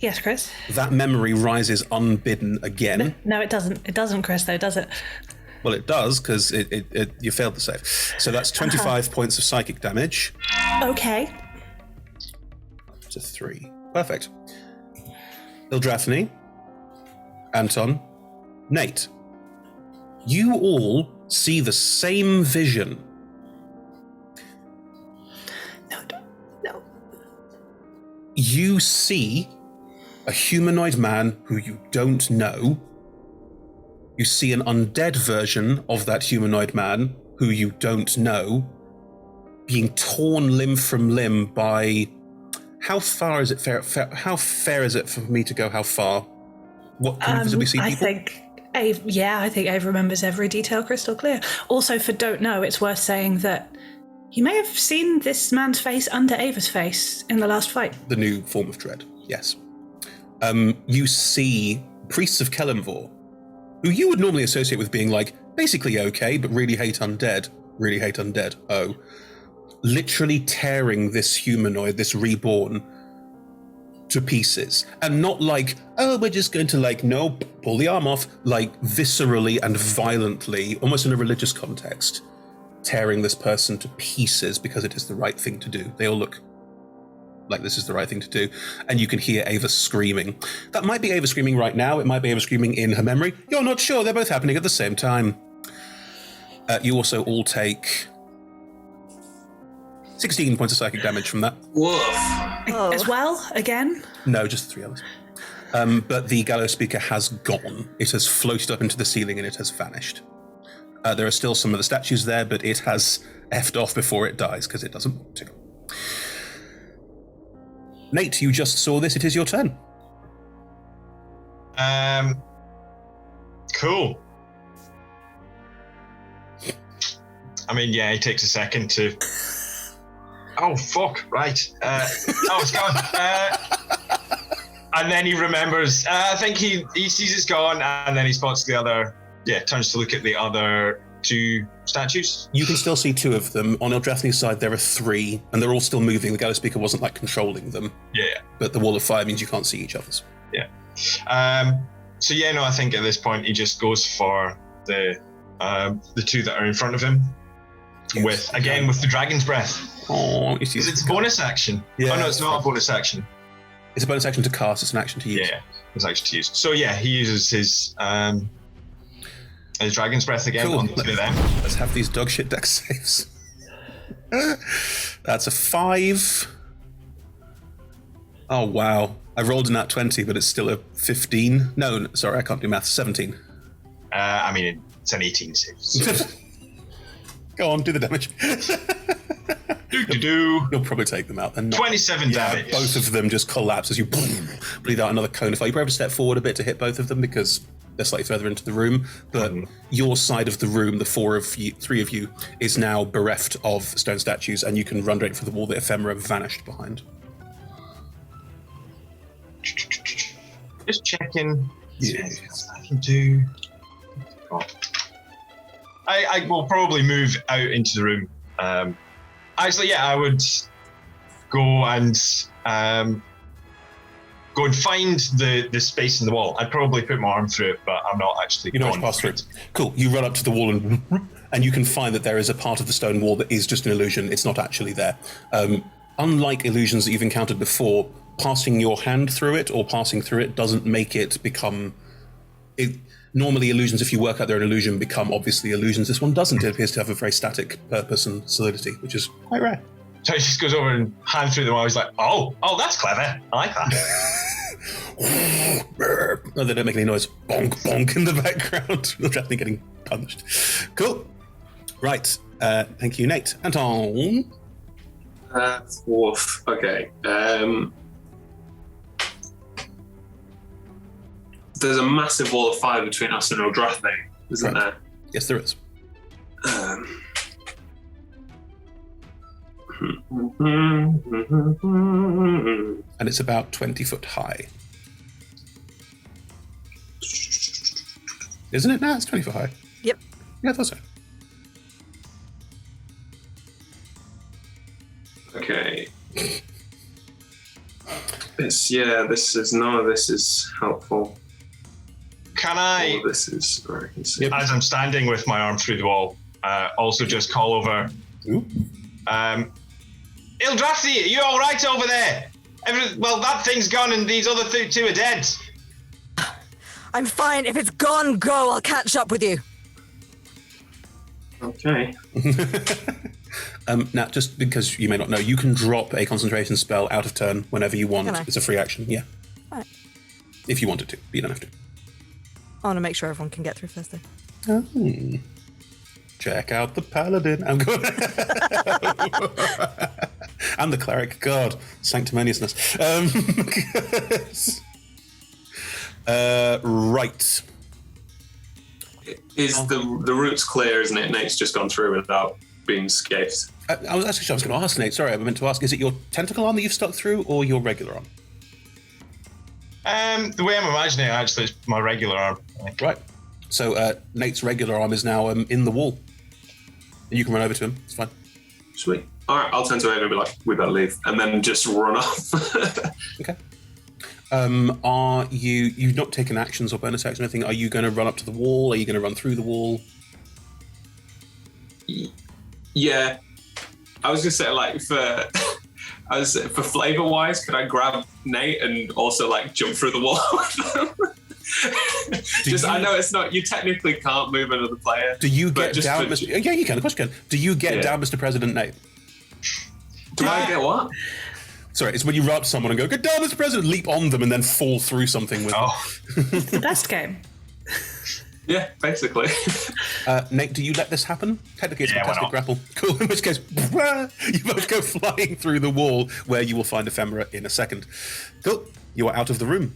Yes, Chris? That memory rises unbidden again. No, it doesn't. It doesn't, Chris, though, does it? Well, it does, because you failed the save. So that's 25 points of psychic damage. Okay. To 3. Perfect. Ildrathni, Anton, Nate. You all see the same vision. No. You see a humanoid man who you don't know. You see an undead version of that humanoid man who you don't know being torn limb from limb by... How far is it fair? How fair is it for me to go? How far? What can you visibly see people? I think Ava remembers every detail crystal clear. Also, for don't know, it's worth saying that you may have seen this man's face under Ava's face in the last fight. The new form of dread, yes. You see priests of Kelemvor, who you would normally associate with being basically okay, but really hate undead. Literally tearing this humanoid, this reborn, to pieces. And not we're just going to nope, pull the arm off, viscerally and violently, almost in a religious context, tearing this person to pieces because it is the right thing to do. They all look like this is the right thing to do. And you can hear Ava screaming. That might be Ava screaming right now. It might be Ava screaming in her memory. You're not sure. They're both happening at the same time. You also all take 16 points of psychic damage from that. Woof. As well, again? No, just 3 others. But the gallows speaker has gone. It has floated up into the ceiling and it has vanished. There are still some of the statues there, but it has effed off before it dies because it doesn't want to. Nate, you just saw this. It is your turn. Cool. I mean, yeah, it takes a second to... Oh, fuck, right. It's gone. And then he remembers. I think he sees it's gone, and then he spots the other... Yeah, turns to look at the other 2 statues. You can still see 2 of them. On Eldrathni's side, there are 3, and they're all still moving. The Gallows Speaker wasn't, controlling them. Yeah. But the Wall of Fire means you can't see each other's. Yeah. So, yeah, no, I think at this point he just goes for the 2 that are in front of him. Yes. With the Dragon's Breath. Oh, it's a bonus action. Yeah, oh, no, it's not a bonus action. It's a bonus action to cast, it's an action to use. Yeah, it's an action to use. So, yeah, he uses his Dragon's Breath again on the 2 of them. Let's have these dog shit dex saves. That's a 5. Oh, wow. I rolled a nat 20, but it's still a 15. No, sorry, I can't do math. 17. I mean, it's an 18 save. So. Go on, do the damage. You'll probably take them out then. 27 damage. Both of them just collapse as you breathe out another cone of fire. You probably have to step forward a bit to hit both of them because they're slightly further into the room. But your side of the room, the 3 of you, is now bereft of stone statues, and you can run straight for the wall that Ephemera vanished behind. Just checking. Yeah. I can do. Oh. I will probably move out into the room. Actually, yeah, I would go and find the space in the wall. I'd probably put my arm through it, but I'm not actually. You know how to pass through it. Cool. You run up to the wall and you can find that there is a part of the stone wall that is just an illusion. It's not actually there. Unlike illusions that you've encountered before, passing your hand through it or passing through it doesn't make it become... Normally illusions, if you work out they're an illusion, become obviously illusions. This one doesn't. It appears to have a very static purpose and solidity, which is quite rare. So he just goes over and hand through the wall. He's like, oh, that's clever. I like that. No, they don't make any noise. Bonk, bonk in the background. Definitely getting punched. Cool. Right. Thank you, Nate. Anton. Woof. Okay. There's a massive wall of fire between us and Eldrathni, isn't there? Yes, there is. And it's about 20 foot high. Isn't it now? It's 20 foot high. Yep. Yeah, I thought so. Okay. This is helpful. Can I? Oh, this is right. As I'm standing with my arm through the wall, also just call over. Eldrathni, are you all right over there? Well, that thing's gone, and these other 2 are dead. I'm fine. If it's gone, go. I'll catch up with you. Okay. Now, just because you may not know, you can drop a concentration spell out of turn whenever you want. It's a free action, yeah. Right. If you wanted to, but you don't have to. I want to make sure everyone can get through first, though. Oh. Check out the paladin. I'm going. And the cleric. God, sanctimoniousness. Right. Is the route's clear, isn't it? Nate's just gone through without being scathed. I was going to ask Nate. Sorry, I meant to ask. Is it your tentacle arm that you've stuck through, or your regular arm? The way I'm imagining it, actually, is my regular arm. Right. So Nate's regular arm is now in the wall. And you can run over to him. It's fine. Sweet. All right, I'll turn to Ava and be like, we better leave. And then just run off. Okay. Are you've not taken actions or bonus actions or anything? Are you going to run up to the wall? Are you going to run through the wall? Yeah. I was going to say, like, for flavor-wise, could I grab Nate and also, like, jump through the wall with them? I know it's not, you technically can't move another player. Do you get down, Mr. Yeah, you can, of course you can. Do you get down, Mr. President, Nate? Do I get what? Sorry, it's when you run up to someone and go, "Get down, Mr. President," leap on them and then fall through something with them. It's the best game. Yeah, basically. Nate, do you let this happen? Technically, it's Yeah, why contested not? grapple. Cool. In which case, you both go flying through the wall, where you will find Ephemera in a second. Cool. You are out of the room.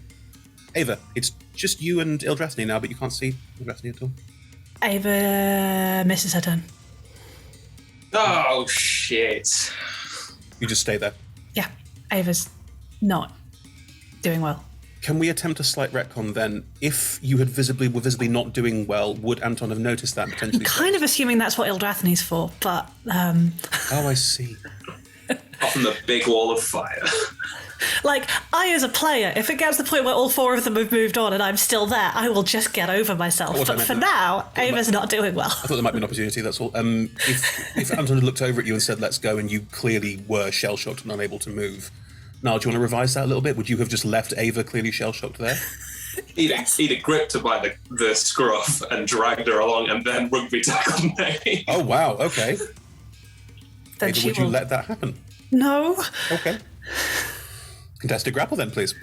Ava, it's just you and Ildrathni now, but you can't see Ildrathni at all. Ava misses her turn. Oh, shit. You just stay there. Yeah, Ava's not doing well. Can we attempt a slight retcon then? If you were visibly not doing well, would Anton have noticed that and potentially? Kind of assuming that's what Ildrathni's for, but Oh, I see. On the big wall of fire. like, I as a player, if it gets to the point where all four of them have moved on and I'm still there, I will just get over myself. What I But meant for was- now, Ava's not doing well. I thought there might be an opportunity, that's all. If Anton had looked over at you and said, let's go, and you clearly were shell-shocked and unable to move, Niall, do you want to revise that a little bit? Would you have just left Ava clearly shell-shocked there? He'd have gripped her by the scruff and dragged her along and then rugby tackled me. Oh, wow, okay. Then Ava, she would you will- let that happen? No. Okay. Contested grapple then, please.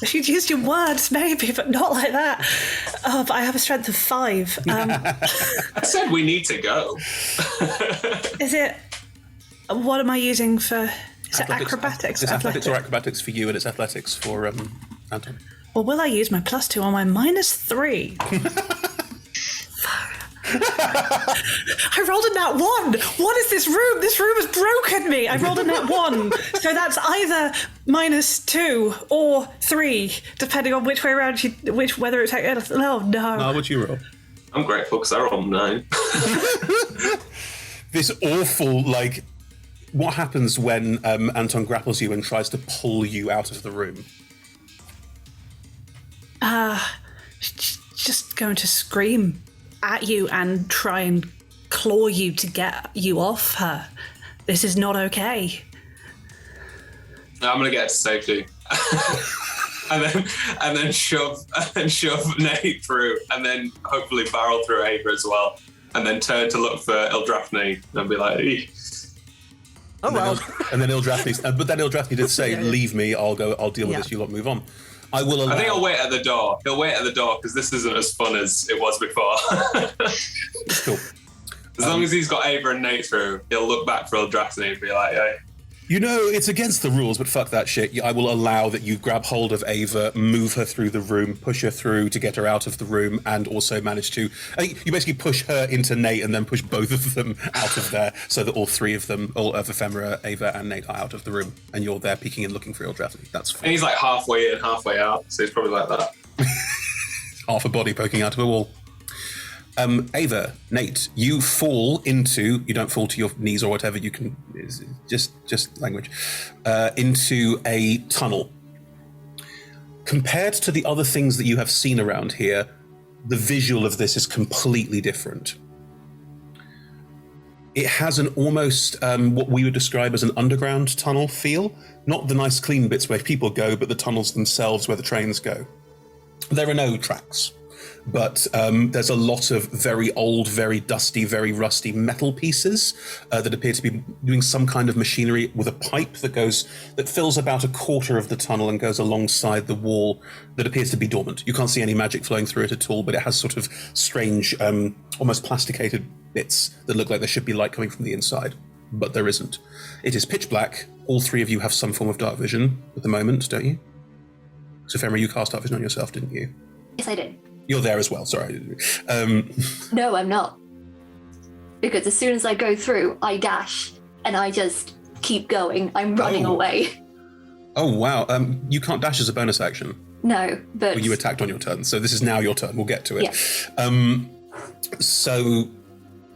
If you'd used your words, maybe, but not like that. Oh, but I have a strength of 5. I said we need to go. Is it... What am I using for... Is it acrobatics? It's athletics or acrobatics for you, and it's athletics for Anton. Well, will I use my +2 on my -3? I rolled a nat 1. What is this room? This room has broken me. I rolled a nat 1. So that's either -2 or 3, depending on which way around whether it's... Oh, no. Now, what'd you roll? I'm grateful because I rolled 9. This awful, like... What happens when Anton grapples you and tries to pull you out of the room? Just going to scream at you and try and claw you to get you off her. This is not okay. I'm gonna get to safety. and then shove Nate through, and then hopefully barrel through Ava as well, and then turn to look for Ildrathni and be like, "Eeh." Oh well. And then Ildrathni did say, "Leave me. I'll deal with this. You lot move on." I will allow. I think I'll wait at the door. He'll wait at the door because this isn't as fun as it was before. Cool. As long as he's got Ava and Nate through, he'll look back for Ildrathni and be like, "Hey." You know, it's against the rules, but fuck that shit. I will allow that you grab hold of Ava, move her through the room, push her through to get her out of the room, and also manage to... you basically push her into Nate and then push both of them out of there so that all three of them, all of Ephemera, Ava, and Nate are out of the room, and you're there peeking and looking for Ildrathni. That's fine. And he's like halfway in, halfway out, so he's probably like that. Half a body poking out of a wall. Ava, Nate, you fall into... You don't fall to your knees or whatever. You can... Just language. Into a tunnel. Compared to the other things that you have seen around here, the visual of this is completely different. It has an almost what we would describe as an underground tunnel feel. Not the nice clean bits where people go, but the tunnels themselves where the trains go. There are no tracks. But there's a lot of very old, very dusty, very rusty metal pieces that appear to be doing some kind of machinery with a pipe that fills about a quarter of the tunnel and goes alongside the wall that appears to be dormant. You can't see any magic flowing through it at all, but it has sort of strange, almost plasticated bits that look like there should be light coming from the inside, but there isn't. It is pitch black. All three of you have some form of dark vision at the moment, don't you? So, Ephemera, you cast dark vision on yourself, didn't you? Yes, I did. You're there as well, sorry. No, I'm not. Because as soon as I go through, I dash and I just keep going. I'm running away. Oh, wow. You can't dash as a bonus action. No, but... Well, you attacked on your turn, so this is now your turn. We'll get to it. Yeah. So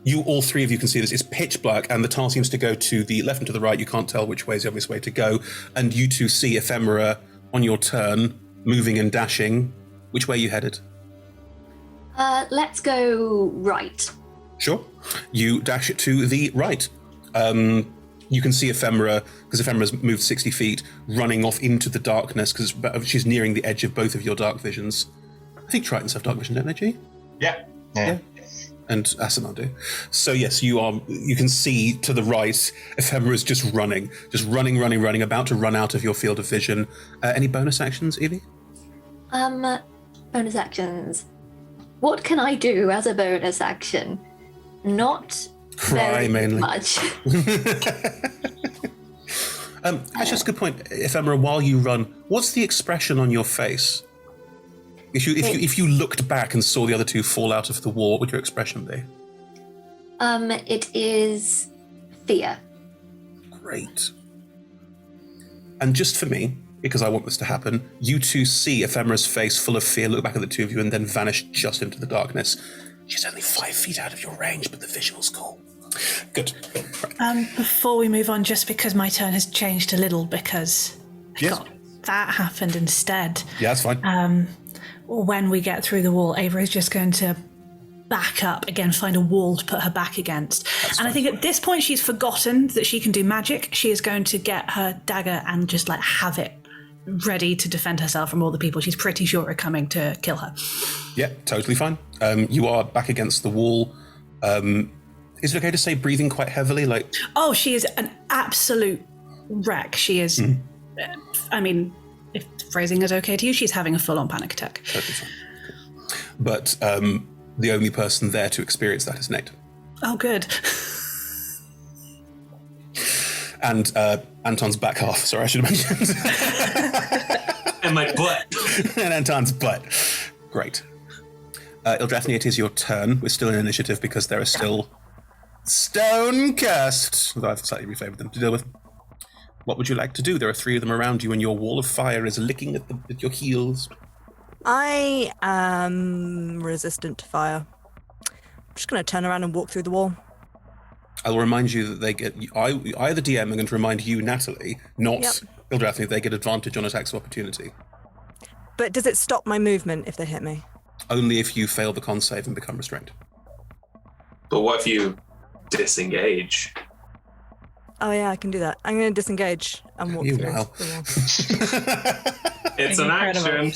you, all three of you can see this. It's pitch black, and the tunnel seems to go to the left and to the right. You can't tell which way is the obvious way to go. And you two see Ephemera on your turn, moving and dashing. Which way are you headed? Let's go right. Sure. You dash it to the right. You can see Ephemera, because Ephemera's moved 60 feet, running off into the darkness, because she's nearing the edge of both of your dark visions. I think Tritons have dark vision, don't they, G? Yeah. And Asimar do. So yes, you can see to the right, Ephemera's just running, about to run out of your field of vision. Any bonus actions, Evie? Bonus actions. What can I do as a bonus action? Not Cry, very mainly. much. Actually, that's a good point. Ephemera, while you run, what's the expression on your face? If you looked back and saw the other two fall out of the wall, what would your expression be? It is fear. Great. And just for me, because I want this to happen, you two see Ephemera's face full of fear, look back at the two of you, and then vanish just into the darkness. She's only 5 feet out of your range, but the visual's cool. Good. Before we move on, just because my turn has changed a little, because that happened instead. Yeah, that's fine. When we get through the wall, Ava is just going to back up again, find a wall to put her back against. I think at this point she's forgotten that she can do magic. She is going to get her dagger and just like have it ready to defend herself from all the people she's pretty sure are coming to kill her. Yeah, totally fine. You are back against the wall. Is it okay to say breathing quite heavily? Oh, she is an absolute wreck. She is, I mean, if phrasing is okay to you, she's having a full-on panic attack. Totally fine. But the only person there to experience that is Nate. Oh, good. And Anton's back half. Sorry, I should have mentioned. And my butt. And Anton's butt. Great. Ildrathni, it is your turn. We're still in initiative because there are still stone cursed, although I've slightly refavored them, to deal with. What would you like to do? There are 3 of them around you and your wall of fire is licking at your heels. I am resistant to fire. I'm just going to turn around and walk through the wall. I'll remind you that they get... I, the DM, am going to remind you, Natalie, not Ildrathni, they get advantage on attacks of opportunity. But does it stop my movement if they hit me? Only if you fail the con save and become restrained. But what if you disengage? Oh yeah, I can do that. I'm going to disengage and walk through the wall. It's an action.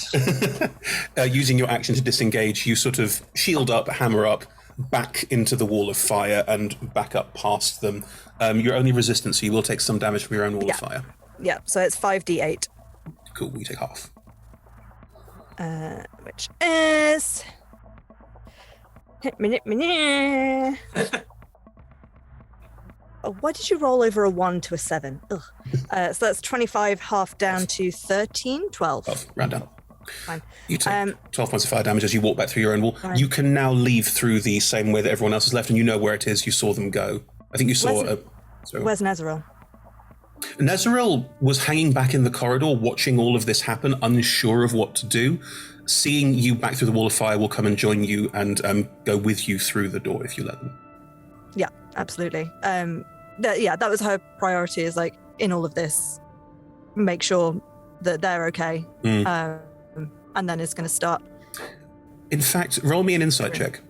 Using your action to disengage, you sort of shield up, hammer up, back into the wall of fire and back up past them. You're only resistant, so you will take some damage from your own wall of fire. Yeah, so it's 5d8. Cool, you take half. Which is... Oh, why did you roll over a 1 to a 7? Ugh. So that's 25, half down to 13, 12. 12, round down. Fine. You take 12 points of fire damage as you walk back through your own wall. Right. You can now leave through the same way that everyone else has left, and you know where it is. You saw them go. I think you saw... Where's Nezeril? Nezeril was hanging back in the corridor, watching all of this happen, unsure of what to do. Seeing you back through the wall of fire will come and join you and go with you through the door if you let them. Yeah, absolutely. That was her priority, is like, in all of this, make sure that they're okay. And then it's going to start. In fact, roll me an insight check.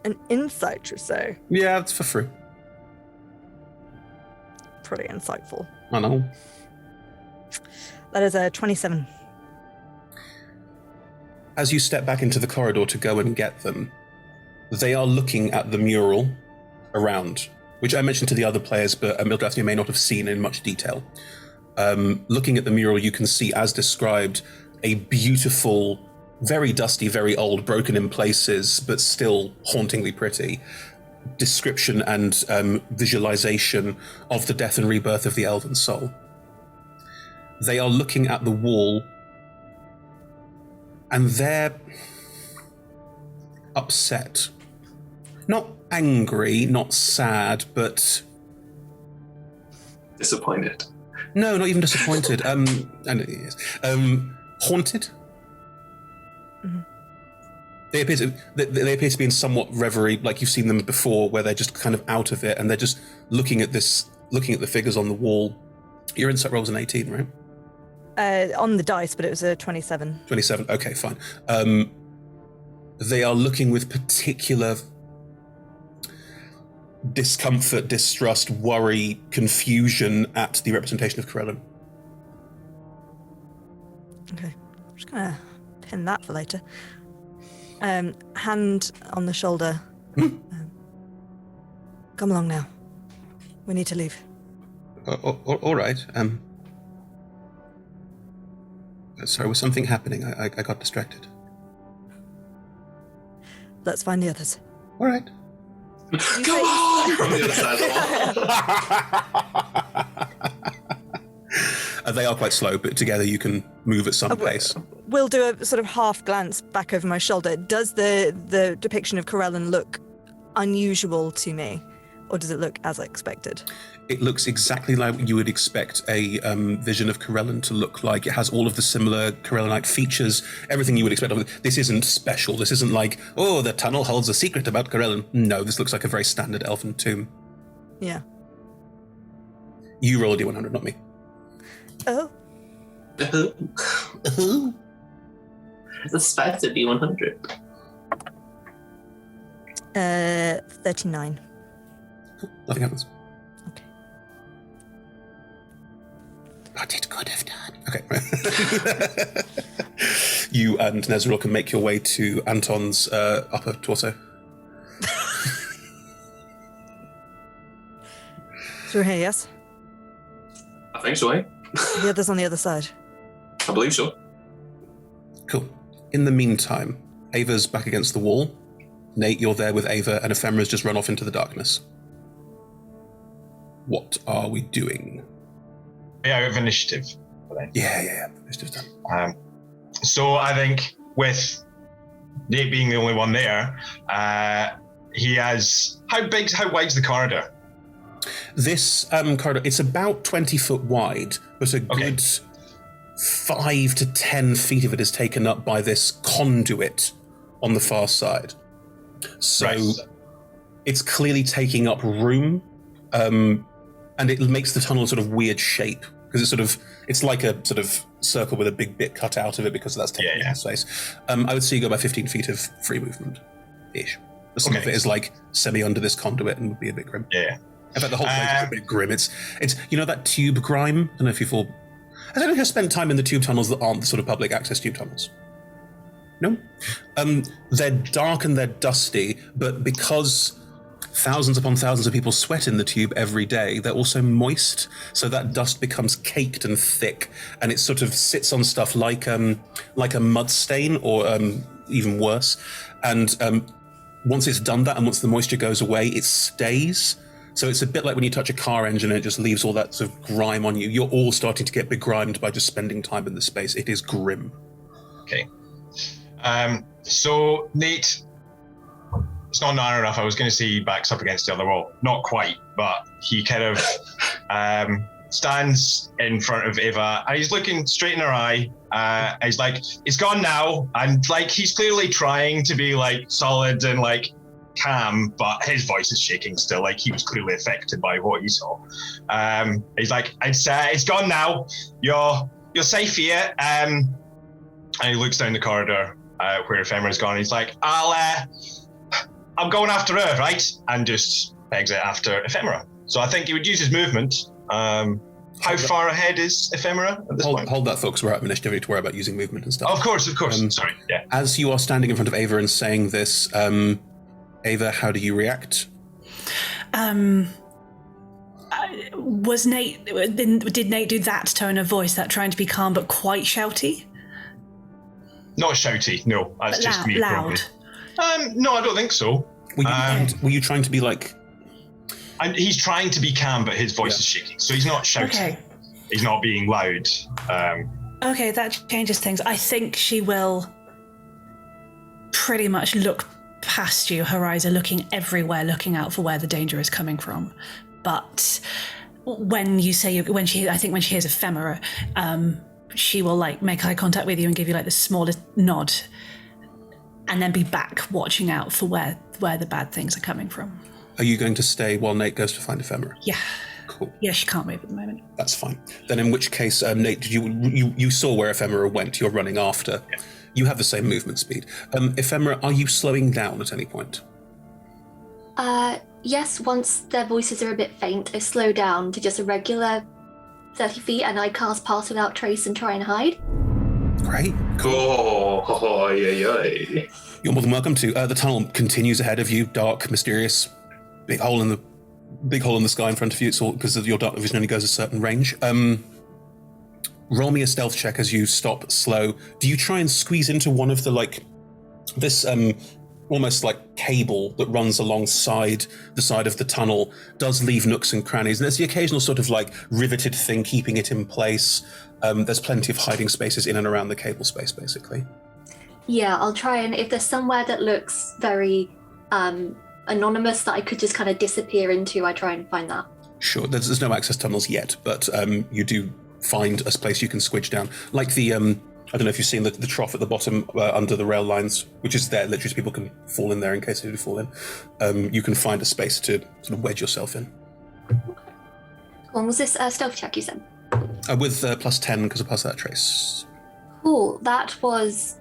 An insight, you say? Yeah, it's for free. Pretty insightful. I know. That is a 27. As you step back into the corridor to go and get them, they are looking at the mural around, which I mentioned to the other players, but Ildrathni may not have seen in much detail. Looking at the mural, you can see, as described, a beautiful, very dusty, very old, broken in places, but still hauntingly pretty, description and visualization of the death and rebirth of the elven soul. They are looking at the wall, and they're upset. Not angry, not sad, but... disappointed. No, not even disappointed. Haunted. Mm-hmm. They appear to be in somewhat reverie, like you've seen them before, where they're just kind of out of it, and they're just looking at the figures on the wall. Your insight roll's an 18, right? On the dice, but it was a 27. 27, okay, fine. They are looking with particular discomfort, distrust, worry, confusion at the representation of Corellin. Okay, I'm just gonna pin that for later. Hand on the shoulder. Come along now. We need to leave. All right. Sorry, was something happening? I got distracted. let's find the others. All right. Come on! From the other side of the wall. They are quite slow, but together you can move at some pace. We'll do a sort of half glance back over my shoulder. Does the depiction of Corellin look unusual to me, or does it look as expected? It looks exactly like you would expect a vision of Corellin to look like. It has all of the similar Corellinite features, everything you would expect of it. This isn't special. This isn't like, oh, the tunnel holds a secret about Corellin. No, this looks like a very standard elfin tomb. Yeah. You roll a D100, not me. Oh. The spec to be 100. 39. Nothing happens. Okay. But it could have done. Okay. You and Nezril can make your way to Anton's upper torso. Through here, yes? I think so, eh? The others on the other side. I believe so. Cool. In the meantime, Ava's back against the wall. Nate, you're there with Ava, and Ephemera's just run off into the darkness. What are we doing? Yeah, we have initiative. Yeah. Initiative's done. So I think with Nate being the only one there, he has... How wide's the corridor? This corridor, it's about 20 foot wide, but a good 5 to 10 feet of it is taken up by this conduit on the far side. So it's clearly taking up room, and it makes the tunnel a sort of weird shape, because it's like a sort of circle with a big bit cut out of it, because that's taking up space. I would say you go by 15 feet of free movement-ish. Some of it is like semi under this conduit and would be a bit grim. Yeah. In fact, the whole place is a bit grim. It's you know that tube grime? I don't know if you've all... I don't know if you've spent time in the tube tunnels that aren't the sort of public access tube tunnels. No? They're dark and they're dusty, but because thousands upon thousands of people sweat in the tube every day, they're also moist, so that dust becomes caked and thick, and it sort of sits on stuff like a mud stain, or even worse. And once it's done that, and once the moisture goes away, it stays. So it's a bit like when you touch a car engine and it just leaves all that sort of grime on you. You're all starting to get begrimed by just spending time in the space. It is grim. Okay. So Nate, it's not narrow enough. I was going to say he backs up against the other wall. Not quite, but he kind of stands in front of Ava and he's looking straight in her eye. He's like, it's gone now. And like, he's clearly trying to be like solid and like calm, but his voice is shaking still. Like he was clearly affected by what he saw. He's like, it's gone now. You're safe here. And he looks down the corridor where Ephemera's gone. He's like, I'm going after her, right? And just pegs it after Ephemera. So I think he would use his movement. How far ahead is Ephemera at this point? Hold that, folks. We're out of initiative to worry about using movement and stuff. Of course. Sorry. Yeah. As you are standing in front of Ava and saying this, Ava, how do you react? Was Nate? Did Nate do that tone of voice, that trying to be calm but quite shouty? Not shouty. No, that's just me. Loud. No, I don't think so. Were you trying to be like? He's trying to be calm, but his voice is shaking, so he's not shouting. Okay. He's not being loud. Okay, that changes things. I think she will pretty much look past you. Her eyes are looking everywhere, looking out for where the danger is coming from. But when you say when she hears Ephemera, she will like make eye contact with you and give you like the smallest nod, and then be back watching out for where the bad things are coming from. Are you going to stay while Nate goes to find Ephemera? Yeah. Cool. Yeah, she can't move at the moment. That's fine. Then in which case, Nate, did you saw where Ephemera went? You're running after. Yeah. You have the same movement speed. Ephemera, are you slowing down at any point? Yes, once their voices are a bit faint, I slow down to just a regular 30 feet and I cast Pass Without Trace and try and hide. Great. Cool. Oh, yeah. You're more than welcome to. The tunnel continues ahead of you, dark, mysterious, big hole in the sky in front of you. It's all because your dark vision only goes a certain range. Roll me a stealth check as you stop slow. Do you try and squeeze into one of the this almost like cable that runs alongside the side of the tunnel does leave nooks and crannies. And there's the occasional sort of like riveted thing keeping it in place. There's plenty of hiding spaces in and around the cable space, basically. Yeah, I'll try, and if there's somewhere that looks very anonymous that I could just kind of disappear into, I try and find that. Sure, there's no access tunnels yet, but you do find a place you can squidge down. Like the, I don't know if you've seen the trough at the bottom under the rail lines, which is there literally so people can fall in there in case they do fall in. You can find a space to sort of wedge yourself in. And was this a stealth check you said? With plus 10 because I passed that trace. Cool, that was...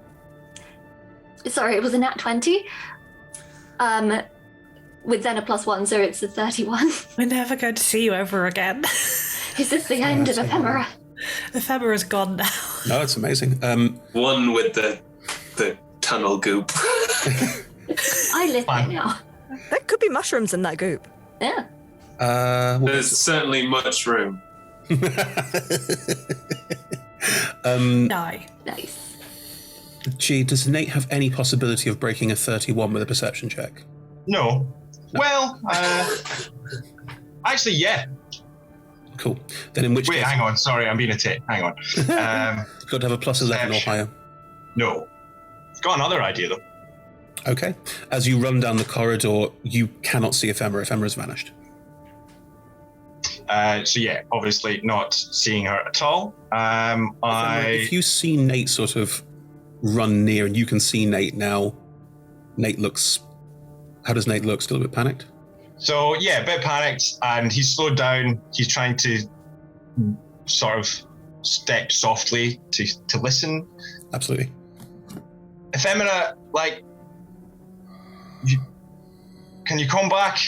Sorry, it was a nat 20. With then a +1, so it's a 31. We're never going to see you ever again. Is this the end of Ephemera? Ephemera's gone now. No, it's amazing. One with the tunnel goop. I live it now. There could be mushrooms in that goop. Yeah. There's certainly much room. Nice. Gee, does Nate have any possibility of breaking a 31 with a perception check? No. Well, actually, yeah. Cool. Then in which case... Wait, hang on. Sorry, I'm being a tit. Hang on. You've got to have a plus 11 or higher. No. I've got another idea, though. Okay. As you run down the corridor, you cannot see Ephemera. Ephemera's vanished. So yeah, obviously not seeing her at all. If you see Nate sort of run near, and you can see Nate now, Nate looks... How does Nate look? Still a bit panicked? So yeah, a bit panicked, and he's slowed down. He's trying to sort of step softly to listen. Absolutely. Ephemera, like, can you come back?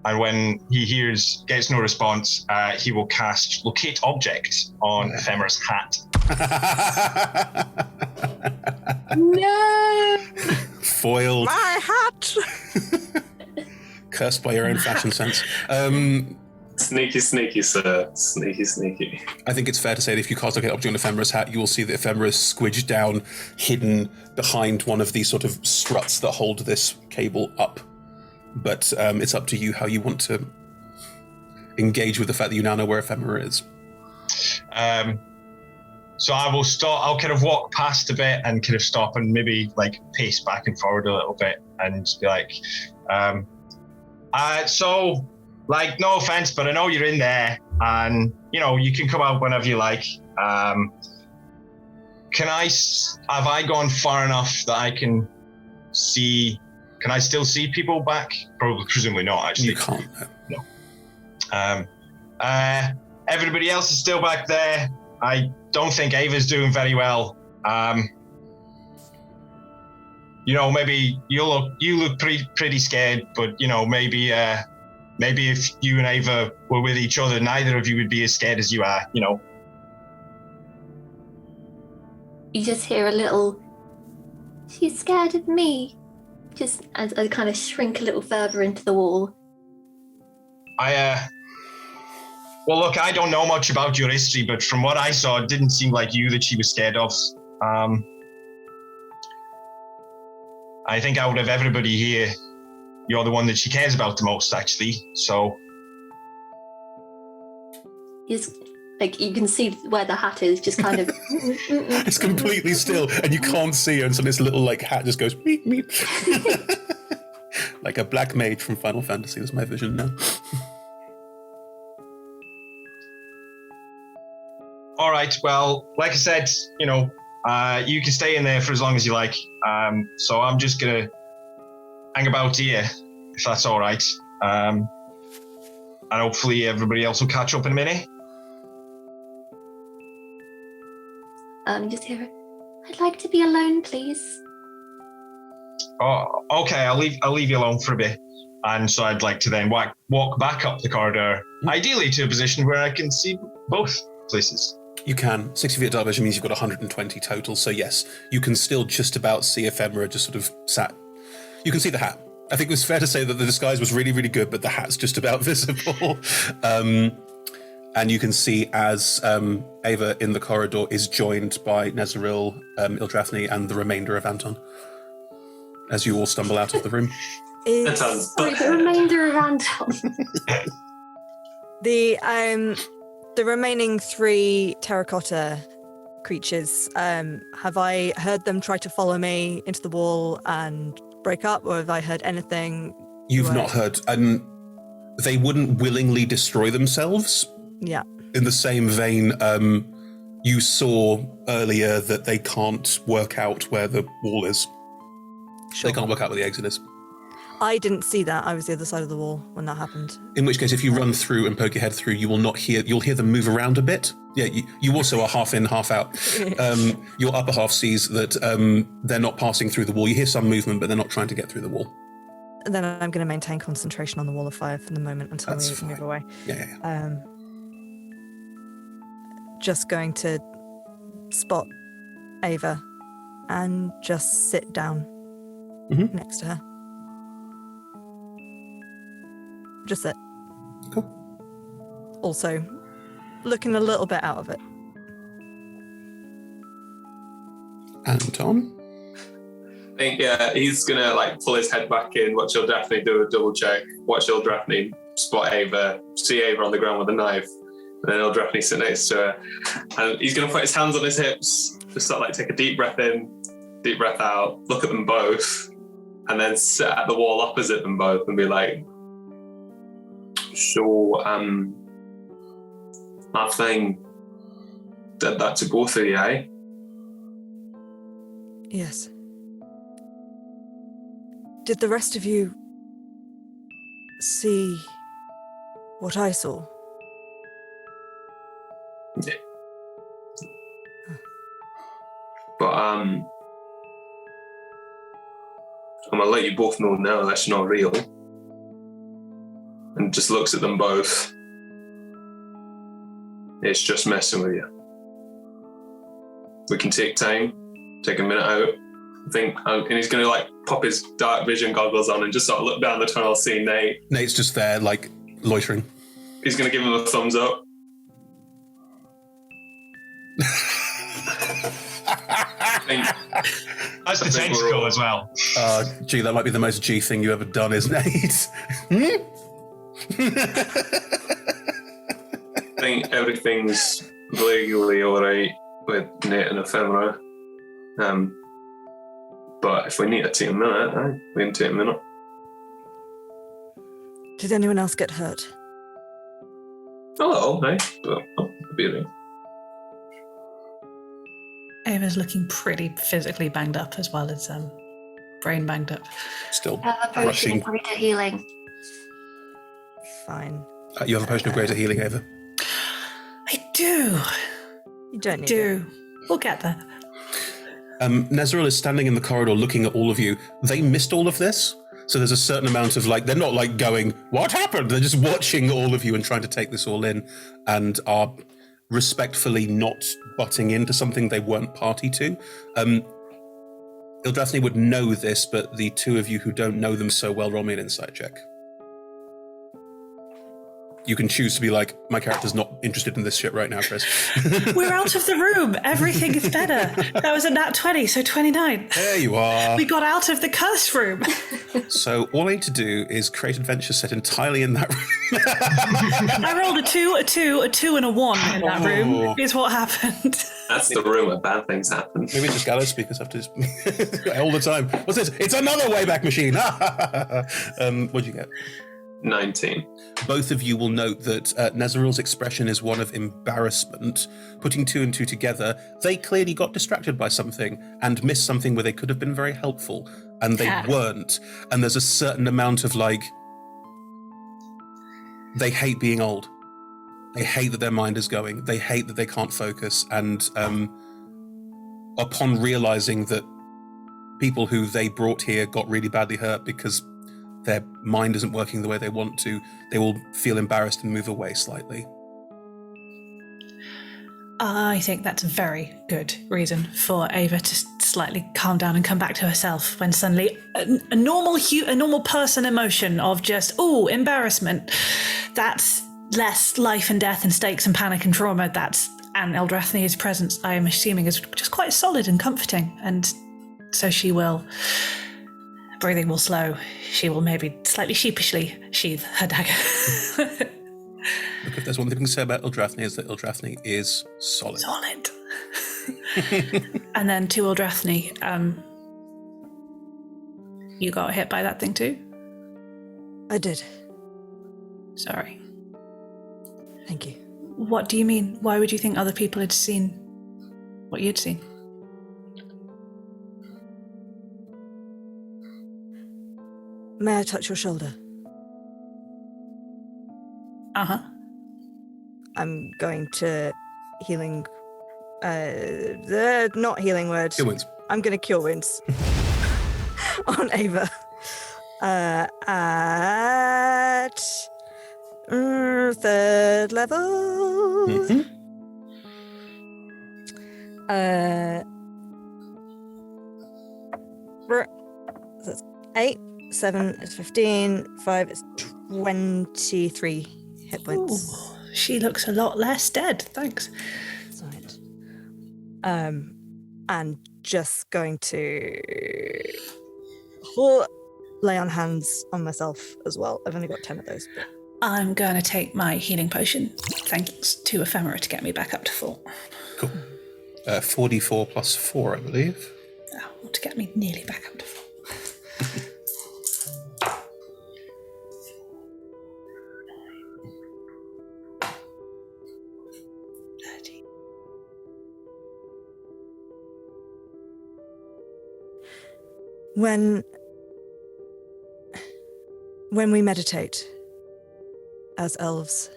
And when he gets no response, he will cast Locate Object on Ephemera's hat. No! Foiled. My hat! Cursed by your own fashion sense. Sneaky, sir. Sneaky. I think it's fair to say that if you cast Locate Object on Ephemera's hat, you will see that Ephemera is squidged down, hidden behind one of these sort of struts that hold this cable up. But it's up to you how you want to engage with the fact that you now know where Ephemera is. So I will stop. I'll kind of walk past a bit and kind of stop and maybe like pace back and forward a little bit and be like, so like, no offense, but I know you're in there and you know, you can come out whenever you like. Have I gone far enough that I can see? Can I still see people back? Presumably not, actually. You can't, no. Everybody else is still back there. I don't think Ava's doing very well. You know, maybe you look pretty scared, but you know, maybe if you and Ava were with each other, neither of you would be as scared as you are, you know. You just hear a little, she's scared of me. Just as I kind of shrink a little further into the wall. Well, look, I don't know much about your history, but from what I saw, it didn't seem like you that she was scared of. I think out of everybody here, you're the one that she cares about the most, actually. So, It's like you can see where the hat is, just kind of. It's completely still, and you can't see her, and so this little like hat just goes meep meep, like a black mage from Final Fantasy. That's my vision now. all right. Well, like I said, you know, you can stay in there for as long as you like. So I'm just gonna hang about here, if that's all right. And hopefully everybody else will catch up in a minute. Just hear it. I'd like to be alone, please. Oh, okay. I'll leave you alone for a bit. And so I'd like to then walk back up the corridor, ideally to a position where I can see both places. You can. 60 feet of dark vision means you've got 120 total. So yes, you can still just about see Ephemera just sort of sat. You can see the hat. I think it was fair to say that the disguise was really, really good, but the hat's just about visible. And you can see as Ava in the corridor is joined by Nezaril, Ildrathni, and the remainder of Anton. as you all stumble out of the room. Sorry, the remainder of Anton. The remaining 3 terracotta creatures, have I heard them try to follow me into the wall and break up, or have I heard anything? You've not heard. They wouldn't willingly destroy themselves. Yeah. In the same vein, you saw earlier that they can't work out where the wall is. Sure. They can't work out where the exit is. I didn't see that. I was the other side of the wall when that happened. In which case, if you run through and poke your head through, you'll hear them move around a bit. Yeah, you also are half in, half out. Your upper half sees that they're not passing through the wall. You hear some movement, but they're not trying to get through the wall. And then I'm going to maintain concentration on the wall of fire for the moment until we move away. Yeah. Just going to spot Ava and just sit down next to her. Just sit. Cool. Also, looking a little bit out of it. Anton? I think, he's gonna pull his head back in, watch Eldrathni do a double check, watch Eldrathni spot Ava, see Ava on the ground with a knife, and then Eldrathni sit next to her. And he's gonna put his hands on his hips, just sort of take a deep breath in, deep breath out, look at them both, and then sit at the wall opposite them both and be like, so, I think did that to both of you, eh? Yes. Did the rest of you see what I saw? Yeah. But I'm gonna let you both know now that's not real. And just looks at them both. It's just messing with you. We can take time, take a minute out. I think, and he's going to pop his dark vision goggles on and just sort of look down the tunnel, see Nate. Nate's just there, loitering. He's going to give him a thumbs up. That's the tentacle as well. Gee, that might be the most G thing you ever done, isn't it? I think everything's legally alright with Nate and Ephemera. But if we need to take a minute, we can take a minute. Did anyone else get hurt? Hello, hey. Beauty. Ava's looking pretty physically banged up as well as brain banged up. Still potion of greater healing. Fine. You have a potion of greater healing, Ava? I do. You don't need it. We'll get there. Nezeril is standing in the corridor looking at all of you. They missed all of this, so there's a certain amount of they're not going, what happened? They're just watching all of you and trying to take this all in and are respectfully not butting into something they weren't party to. Eldrathni would know this, but the two of you who don't know them so well, roll me an insight check. You can choose to be my character's not interested in this shit right now, Chris. We're out of the room. Everything is better. That was a nat 20, so 29. There you are. We got out of the curse room. So all I need to do is create adventure set entirely in that room. I rolled a 2, a 2, a 2, and a 1 in that room, is what happened. That's the room where bad things happen. Maybe just gallows speakers have to all the time. What's this? It's another Wayback Machine. What'd you get? 19. Both of you will note that Nezeril's expression is one of embarrassment. Putting 2 and 2 together, they clearly got distracted by something and missed something where they could have been very helpful, and they weren't. And there's a certain amount of they hate being old. They hate that their mind is going. They hate that they can't focus. And upon realizing that people who they brought here got really badly hurt because their mind isn't working the way they want to, they will feel embarrassed and move away slightly. I think that's a very good reason for Ava to slightly calm down and come back to herself when suddenly a normal person emotion of just, embarrassment, that's less life and death and stakes and panic and trauma. And Eldrathni's presence, I am assuming, is just quite solid and comforting. And so she will Breathing will slow. She will maybe slightly sheepishly sheathe her dagger. Look, if there's one thing to say about Eldrathni is that Eldrathni is solid. Solid. And then to Eldrathni, you got hit by that thing too? I did. Sorry. Thank you. What do you mean? Why would you think other people had seen what you'd seen? May I touch your shoulder? Uh-huh. I'm going to healing... not healing word. Cure wounds. I'm going to cure wounds on Ava. At... third level. Mm-hmm. That's 8, 7 is 15, 5 is 23 hit points. Ooh, she looks a lot less dead, thanks. Right. And just going to lay on hands on myself as well. I've only got 10 of those. But... I'm going to take my healing potion, thanks to Ephemera, to get me back up to full. Cool. 44 plus 4, I believe. Oh, to get me nearly back up to full. When we meditate as elves,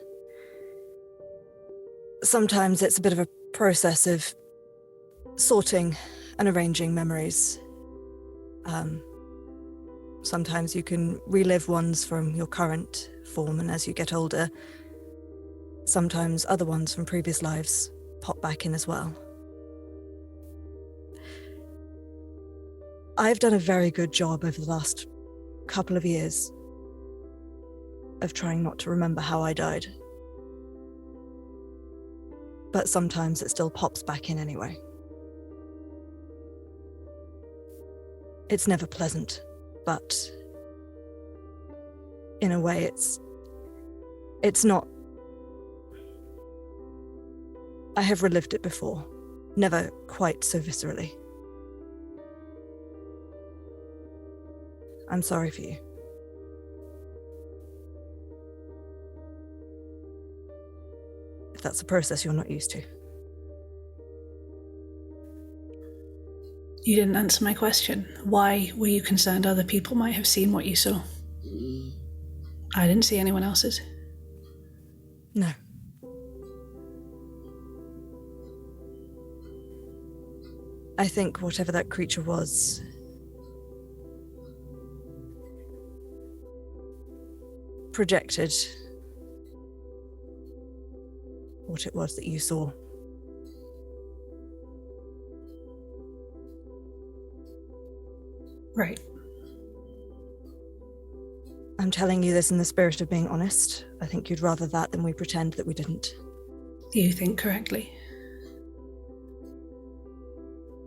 sometimes it's a bit of a process of sorting and arranging memories. Sometimes you can relive ones from your current form, and as you get older, sometimes other ones from previous lives pop back in as well. I've done a very good job over the last couple of years of trying not to remember how I died. But sometimes it still pops back in anyway. It's never pleasant, but in a way it's not. I have relived it before, never quite so viscerally. I'm sorry for you. If that's a process you're not used to. You didn't answer my question. Why were you concerned other people might have seen what you saw? I didn't see anyone else's. No. I think whatever that creature was projected what it was that you saw. Right. I'm telling you this in the spirit of being honest. I think you'd rather that than we pretend that we didn't. You think correctly.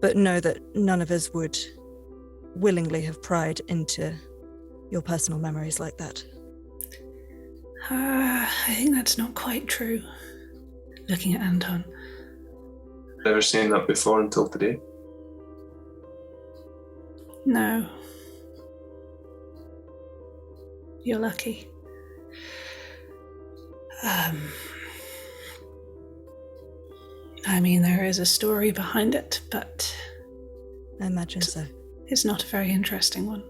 But know that none of us would willingly have pried into your personal memories like that. I think that's not quite true. Looking at Anton. Never seen that before until today. No. You're lucky. I mean, there is a story behind it, but... I imagine so. It's not a very interesting one.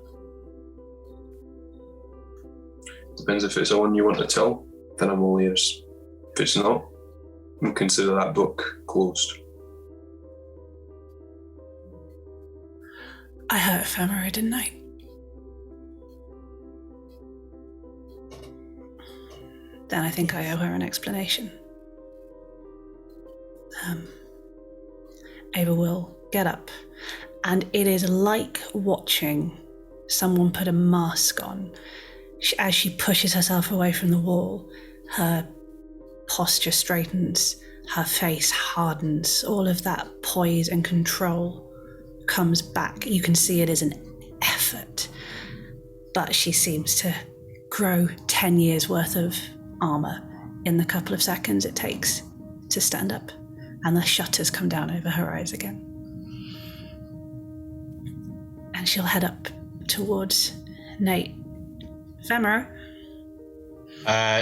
Depends if it's the one you want to tell, then I'm all ears. If it's not, we'll consider that book closed. I hurt Ephemera, didn't I? Then I think I owe her an explanation. Ava will get up, and it is like watching someone put a mask on. As she pushes herself away from the wall, her posture straightens, her face hardens, all of that poise and control comes back. You can see it is an effort, but she seems to grow 10 years worth of armor in the couple of seconds it takes to stand up, and the shutters come down over her eyes again. And she'll head up towards Nate. Ephemera.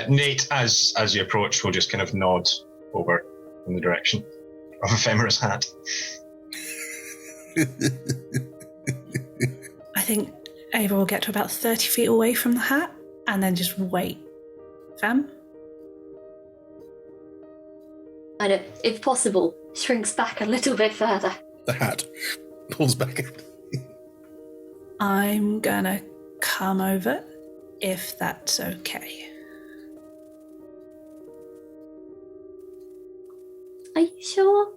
Nate, as you approach, will just kind of nod over in the direction of Ephemera's hat. I think Ava will get to about 30 feet away from the hat and then just wait. Fem? And if possible, shrinks back a little bit further. The hat pulls back. I'm gonna come over, if that's okay. Are you sure?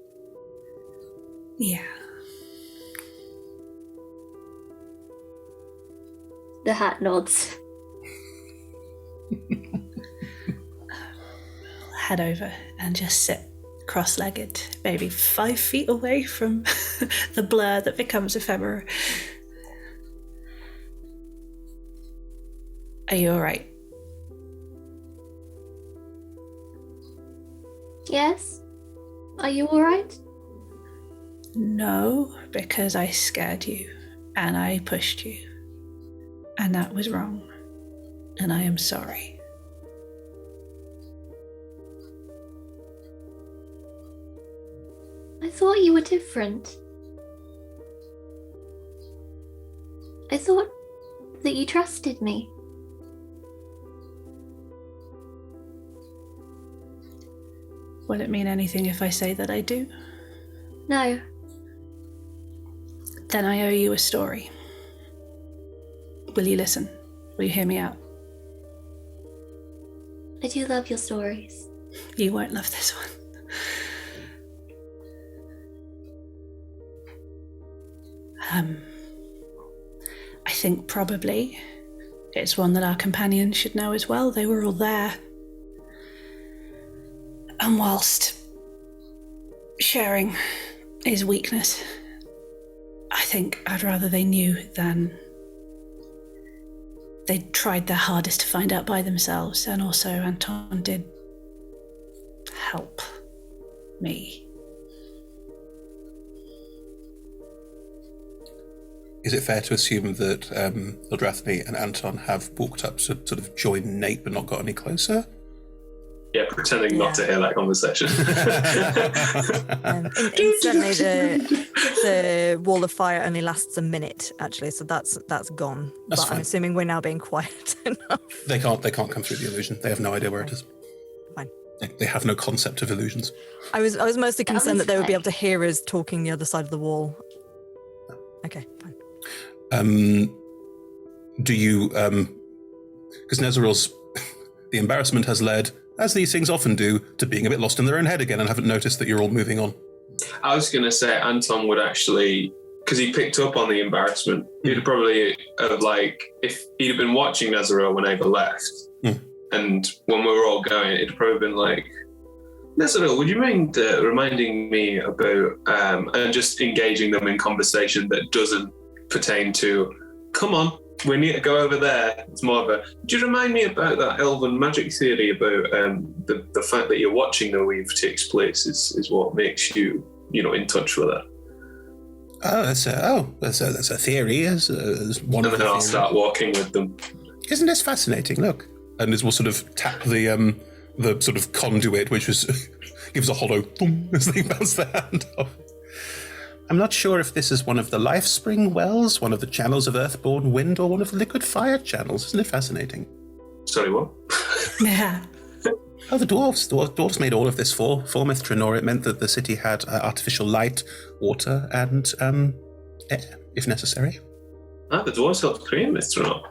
Yeah. The hat nods. Head over and just sit cross-legged, maybe 5 feet away from the blur that becomes Ephemera. Are you alright? Yes? Are you alright? No, because I scared you and I pushed you. And that was wrong. And I am sorry. I thought you were different. I thought that you trusted me. Will it mean anything if I say that I do? No. Then I owe you a story. Will you listen? Will you hear me out? I do love your stories. You won't love this one. I think probably it's one that our companions should know as well. They were all there. And whilst sharing is weakness, I think I'd rather they knew than they tried their hardest to find out by themselves. And also Anton did help me. Is it fair to assume that Eldrathni and Anton have walked up to sort of join Nate but not got any closer? Yeah, pretending not to hear that conversation. Instantly, the wall of fire only lasts a minute, actually, so that's gone. That's but fine. I'm assuming we're now being quiet enough. They can't come through the illusion. They have no idea where it is. Fine. They have no concept of illusions. I was mostly concerned that they would be able to hear us talking the other side of the wall. Okay, fine. Do you, because Nezeral's, the embarrassment has led, as these things often do, to being a bit lost in their own head again and haven't noticed that you're all moving on. I was going to say Anton would actually, because he picked up on the embarrassment, he'd probably have if he'd have been watching Nezeral when Ava left, and when we were all going, it'd probably been like, Nezeral, would you mind reminding me about, and just engaging them in conversation that doesn't pertain to, come on, we need to go over there. It's more of a, do you remind me about that elven magic theory about the fact that you're watching the weave takes place is what makes you, in touch with it. That's a theory. It's one and then I'll start walking with them. Isn't this fascinating? Look. And we'll sort of tap the sort of conduit, which was gives a hollow boom as they bounce their hand off. I'm not sure if this is one of the life spring wells, one of the channels of earthborn wind, or one of the liquid fire channels. Isn't it fascinating? Sorry, what? Yeah. Oh, the dwarves. The dwarves made all of this for Myth Drannor. It meant that the city had artificial light, water, and air, if necessary. The dwarves helped create Myth Drannor.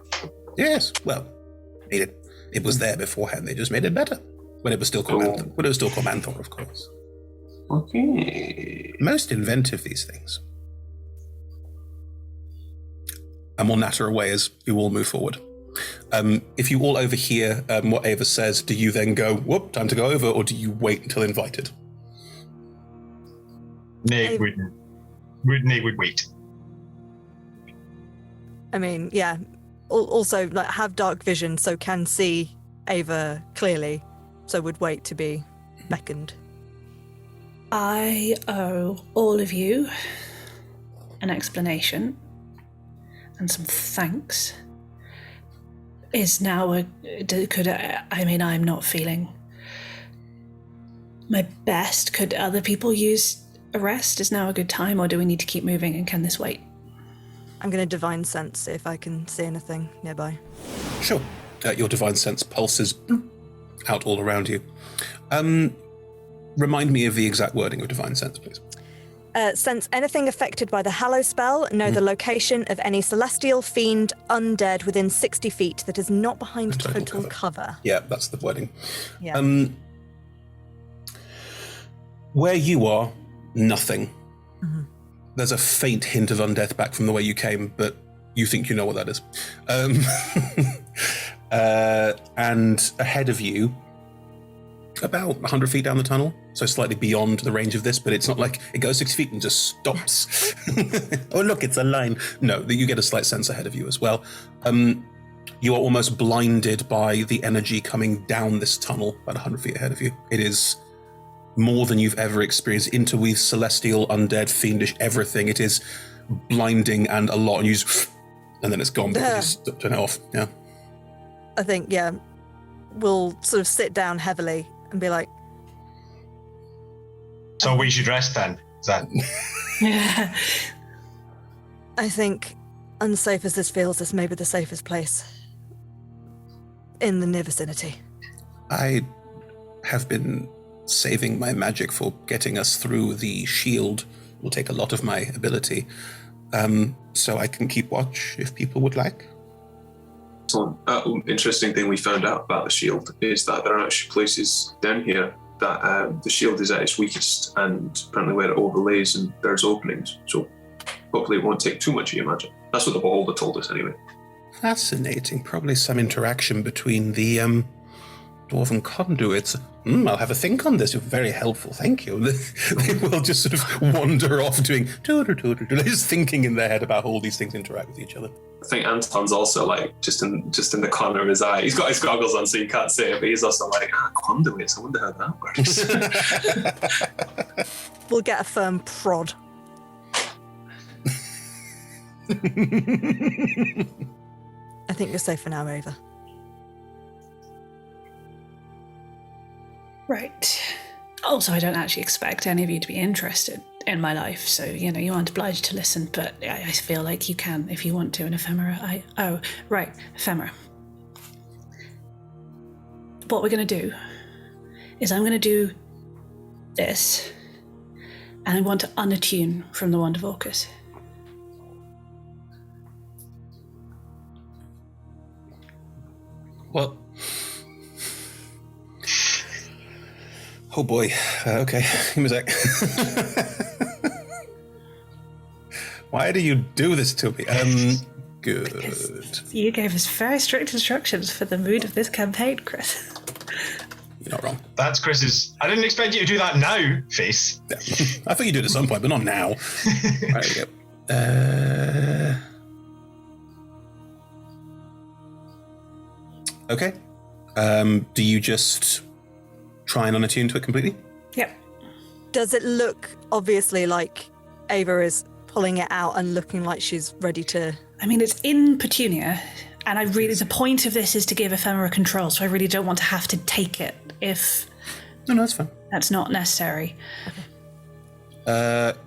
Yes, well, it was there beforehand. They just made it better. When it was still called Manthor, of course. Okay. Most inventive, these things. And we'll natter away as you all move forward. If you all overhear what Ava says, do you then go, whoop, time to go over, or do you wait until invited? Nate would wait. I mean, yeah. also like have dark vision, so can see Ava clearly, so would wait to be beckoned. I owe all of you an explanation and some thanks. I'm not feeling my best. Could other people use a rest? Is now a good time, or do we need to keep moving, and can this wait? I'm going to divine sense, see if I can see anything nearby. Sure. Your divine sense pulses out all around you. Remind me of the exact wording of divine sense, please. Sense anything affected by the Hallow spell, know the location of any celestial, fiend, undead within 60 feet that is not behind total cover. Yeah, that's the wording. Yeah. Where you are, nothing. Mm-hmm. There's a faint hint of undeath back from the way you came, but you think you know what that is. And ahead of you, about 100 feet down the tunnel, so slightly beyond the range of this, but it's not like it goes 6 feet and just stops. Oh, look, it's a line. No, you get a slight sense ahead of you as well. You are almost blinded by the energy coming down this tunnel about 100 feet ahead of you. It is more than you've ever experienced. Interweave, celestial, undead, fiendish, everything. It is blinding and a lot, and you just, and then it's gone because you turn it off. Yeah. I think, we'll sort of sit down heavily and be like, so we should rest then? Is that? Yeah. I think, unsafe as this feels, this may be the safest place in the near vicinity. I have been saving my magic for getting us through the shield. Will take a lot of my ability, so I can keep watch if people would like. So, interesting thing we found out about the shield is that there are actually places down here that the shield is at its weakest, and apparently where it overlays and there's openings. So hopefully it won't take too much of your magic. That's what the beholder told us anyway. Fascinating. Probably some interaction between the dwarven conduits. I'll have a think on this. You're very helpful. Thank you. They will just sort of wander off doing just thinking in their head about how all these things interact with each other. I think Anton's also like just in the corner of his eye. He's got his goggles on, so you can't see it, but he's also like, conduits. I wonder how that works. We'll get a firm prod. I think you're safe for now, Ava. Right. Also, I don't actually expect any of you to be interested in my life, so, you aren't obliged to listen, but I feel like you can if you want to. And Ephemera, Ephemera. What we're going to do is I'm going to do this, and I want to unattune from the Wand of Orcus. What? Oh boy. Okay, give me a sec. Why do you do this to me? Good. Because you gave us very strict instructions for the mood of this campaign, Chris. You're not wrong. That's Chris's. I didn't expect you to do that now, face. Yeah. I thought you did at some point, but not now. Right, there we go. Okay. Do you just try and unattune to it completely? Yep. Does it look obviously like Ava is pulling it out and looking like she's ready to... I mean, it's in Petunia, and the point of this is to give Ephemera control, so I really don't want to have to take it if... No, that's fine. That's not necessary. Okay.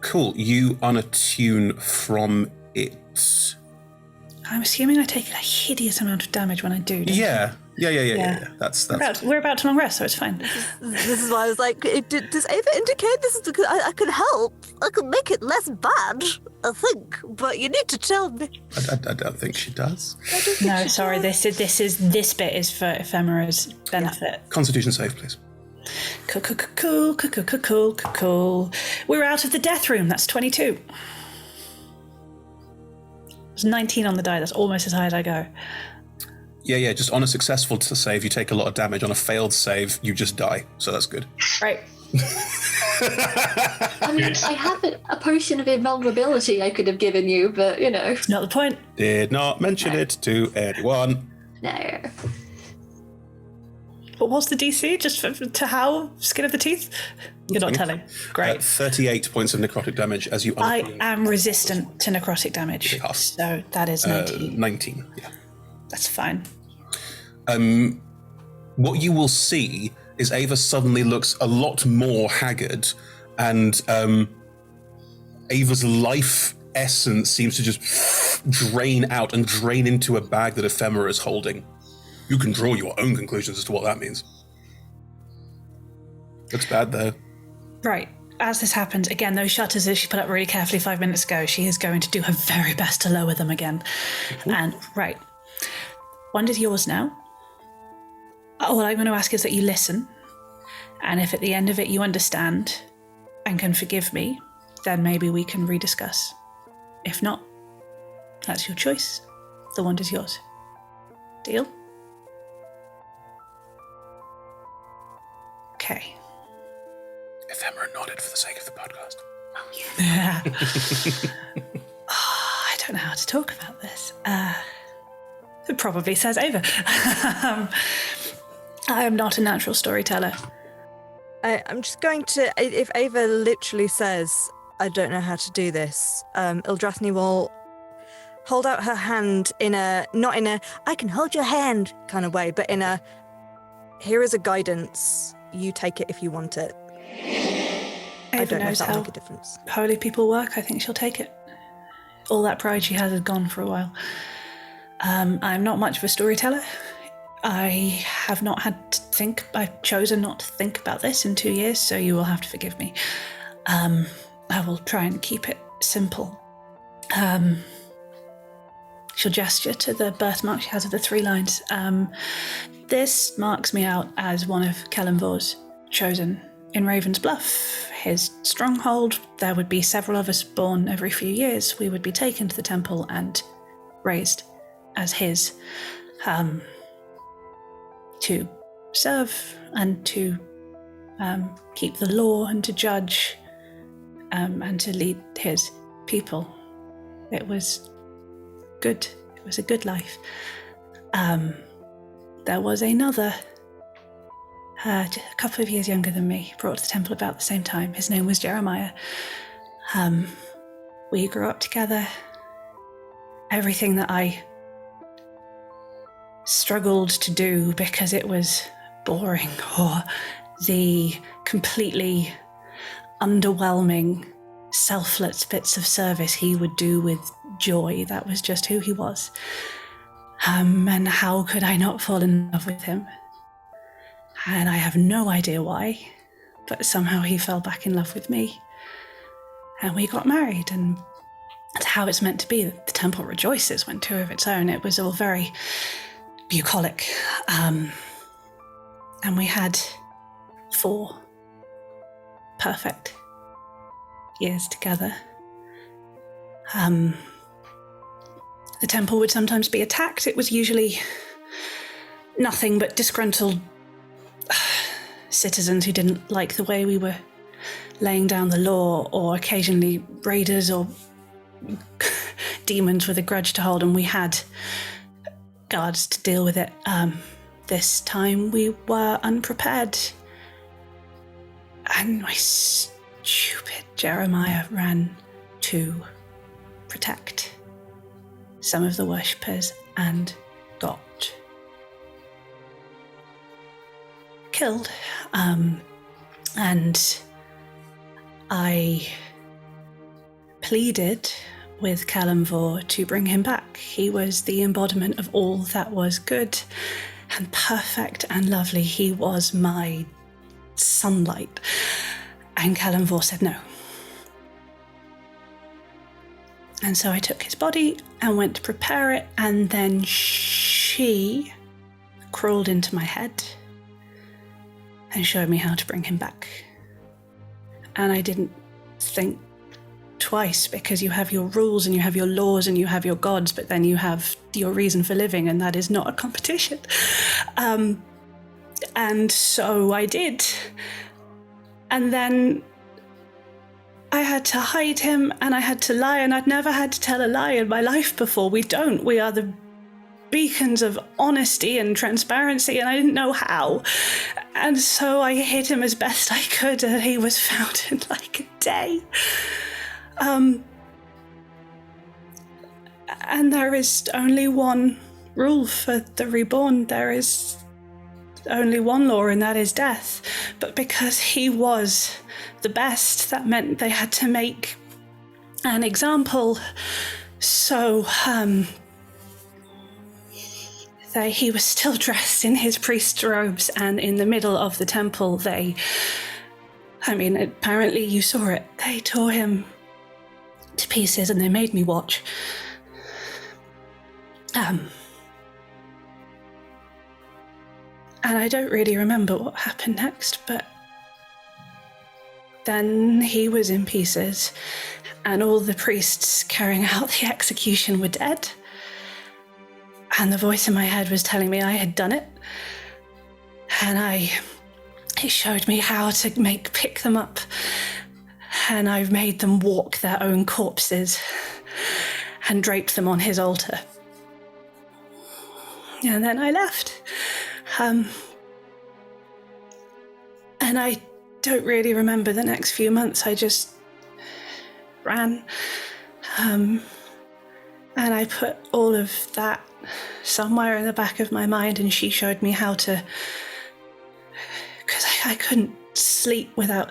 Cool. You unattune from it. I'm assuming I take a hideous amount of damage when I do. Yeah. That's We're about to long rest, so it's fine. This is why I was like, does Ava indicate this is because I can help? I can make it less bad, I think. But you need to tell me. I don't think she does. No, sorry. This bit is for Ephemera's benefit. Constitution save, please. Cool. We're out of the death room. That's 22. There's 19 on the die. That's almost as high as I go. Yeah. Just on a successful save, you take a lot of damage. On a failed save, you just die. So that's good. Right. I mean, I have a potion of invulnerability I could have given you, but, you know. Not the point. Did not mention it to anyone. No. But what's the DC? Just to how? Skin of the teeth? You're not telling. Great. 38 points of necrotic damage as you... I am resistant to necrotic damage. So that is 19. 19, yeah. That's fine. What you will see is Ava suddenly looks a lot more haggard, and Ava's life essence seems to just drain out and drain into a bag that Ephemera is holding. You can draw your own conclusions as to what that means. Looks bad there. Right. As this happens, again, those shutters that she put up really carefully 5 minutes ago, she is going to do her very best to lower them again. And, right. One is yours now. All I'm going to ask is that you listen. And if at the end of it you understand and can forgive me, then maybe we can rediscuss. If not, that's your choice. The wand is yours. Deal? Okay. Ephemera nodded for the sake of the podcast. Yeah. I don't know how to talk about this. It probably says Ava. I am not a natural storyteller. I'm just going to... If Ava literally says, I don't know how to do this, Ildrathni will hold out her hand in a... Not in a, I can hold your hand kind of way, but in a, here is a guidance. You take it if you want it. I don't know if that'll make a difference. Holy people work. I think she'll take it. All that pride she has gone for a while. I'm not much of a storyteller. I have not had to think. I've chosen not to think about this in 2 years, so you will have to forgive me. I will try and keep it simple. She'll gesture to the birthmark she has of the 3 lines. This marks me out as one of Kelenvor's chosen. In Raven's Bluff, his stronghold, there would be several of us born every few years. We would be taken to the temple and raised as his, to serve and to keep the law and to judge and to lead his people. It was good. It was a good life. There was another, a couple of years younger than me, brought to the temple about the same time. His name was Jeremiah. We grew up together. Everything that I struggled to do because it was boring, or the completely underwhelming, selfless bits of service he would do with joy. That was just who he was. And how could I not fall in love with him? And I have no idea why, but somehow he fell back in love with me. And we got married, and that's how it's meant to be. The temple rejoices when 2 of its own. It was all very bucolic. And we had 4 perfect years together. The temple would sometimes be attacked. It was usually nothing but disgruntled citizens who didn't like the way we were laying down the law, or occasionally raiders or demons with a grudge to hold, and we had guards to deal with it. This time we were unprepared, and my stupid Jeremiah ran to protect some of the worshippers and got killed. And I pleaded with Kelenvor to bring him back. He was the embodiment of all that was good and perfect and lovely. He was my sunlight. And Kelenvor said no. And so I took his body and went to prepare it, and then she crawled into my head and showed me how to bring him back. And I didn't think twice, because you have your rules and you have your laws and you have your gods, but then you have your reason for living, and that is not a competition. And so I did. And then I had to hide him and I had to lie, and I'd never had to tell a lie in my life before. We don't. We are the beacons of honesty and transparency, and I didn't know how. And so I hid him as best I could, and he was found in like a day. And there is only one rule for the reborn. There is only one law, and that is death. But because he was the best, that meant they had to make an example. So, he was still dressed in his priest's robes, and in the middle of the temple, apparently you saw it. They tore him to pieces, and they made me watch. And I don't really remember what happened next, but then he was in pieces, and all the priests carrying out the execution were dead. And the voice in my head was telling me I had done it. And it showed me how to pick them up. And I made them walk their own corpses and draped them on his altar. And then I left. And I don't really remember the next few months. I just ran. And I put all of that somewhere in the back of my mind, and she showed me how to, because I couldn't sleep without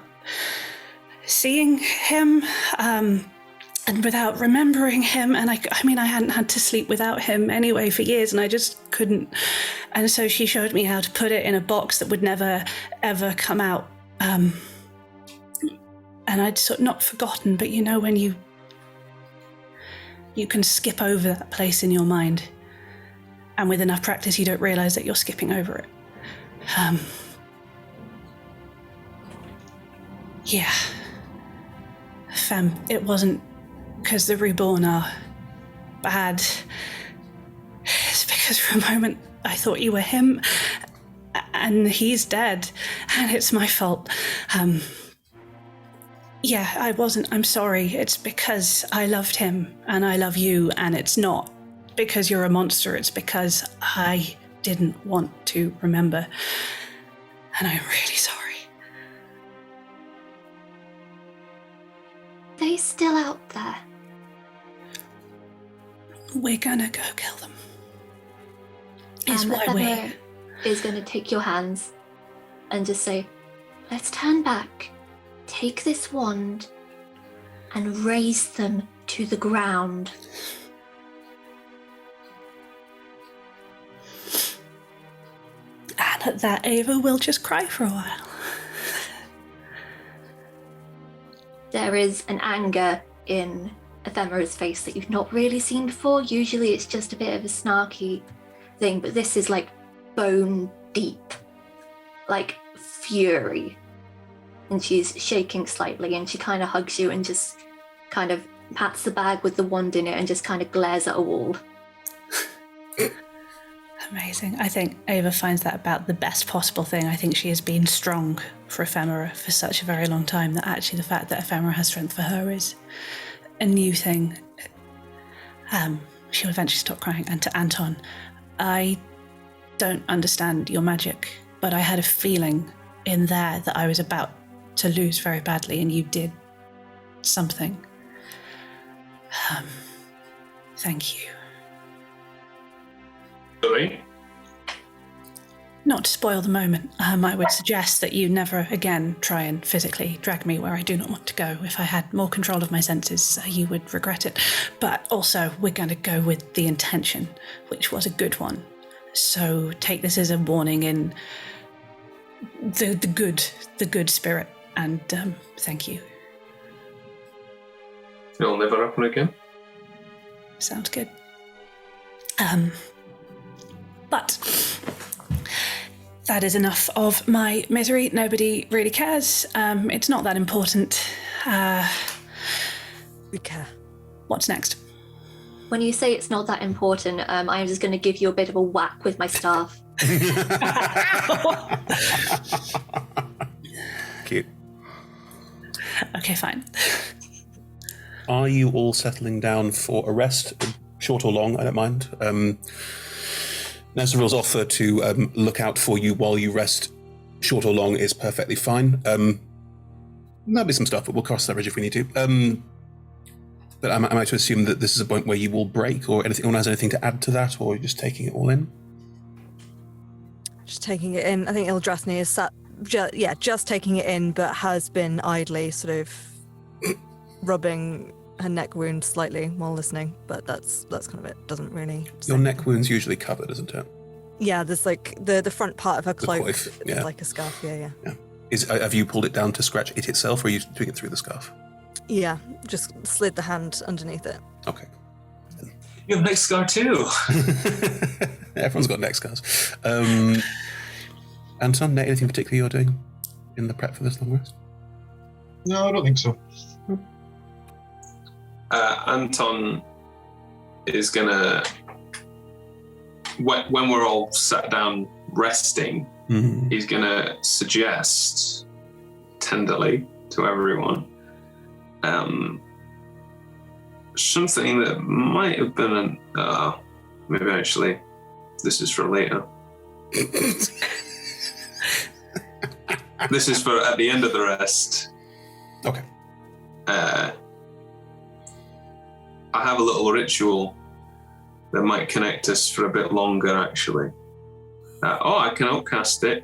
seeing him, and without remembering him. And I hadn't had to sleep without him anyway for years, and I just couldn't. And so she showed me how to put it in a box that would never, ever come out. And I'd sort of not forgotten, but when you can skip over that place in your mind, and with enough practice you don't realise that you're skipping over it. It wasn't because the reborn are bad. It's because for a moment I thought you were him, and he's dead, and it's my fault. I wasn't. I'm sorry. It's because I loved him and I love you, and it's not because you're a monster. It's because I didn't want to remember, and I'm really sorry. They still out there? We're gonna go kill them. Is why Ephemera is going to take your hands and just say, let's turn back, take this wand, and raise them to the ground. And at that, Ava will just cry for a while. There is an anger in Ephemera's face that you've not really seen before. Usually it's just a bit of a snarky thing, but this is like bone deep, like fury. And she's shaking slightly, and she kind of hugs you and just kind of pats the bag with the wand in it and just kind of glares at a wall. Amazing. I think Ava finds that about the best possible thing. I think she has been strong for Ephemera for such a very long time that actually the fact that Ephemera has strength for her is a new thing. She'll eventually stop crying. And to Anton, I don't understand your magic, but I had a feeling in there that I was about to lose very badly, and you did something. Thank you. Really? Not to spoil the moment, I would suggest that you never again try and physically drag me where I do not want to go. If I had more control of my senses, you would regret it. But also, we're going to go with the intention, which was a good one. So take this as a warning in the good spirit, and thank you. It'll never happen again. Sounds good. But that is enough of my misery. Nobody really cares. It's not that important. We care. What's next? When you say it's not that important, I'm just going to give you a bit of a whack with my staff. Cute. Okay, fine. Are you all settling down for a rest, short or long? I don't mind. Nezeryl's offer to look out for you while you rest, short or long, is perfectly fine. There'll be some stuff, but we'll cross that bridge if we need to. But am I to assume that this is a point where you will break, or anyone has anything to add to that, or just taking it all in? Just taking it in. I think Ildrathni is just taking it in, but has been idly sort of rubbing her neck wound slightly while listening. But that's kind of it. Doesn't really. Your neck wound's usually covered, isn't it? Yeah, there's like the front part of her cloak. Yeah. Like a scarf. Yeah. Have you pulled it down to scratch it itself, or are you doing it through the scarf? Yeah, just slid the hand underneath it. Okay. You have neck scar too. Everyone's got neck scars. Anton, Nate, anything particular you're doing in the prep for this long rest? No, I don't think so. Anton is gonna, when we're all sat down resting, he's gonna suggest tenderly to everyone something that might have been maybe actually this is for later. This is for at the end of the rest. Okay. I have a little ritual that might connect us for a bit longer, actually. I can outcast it.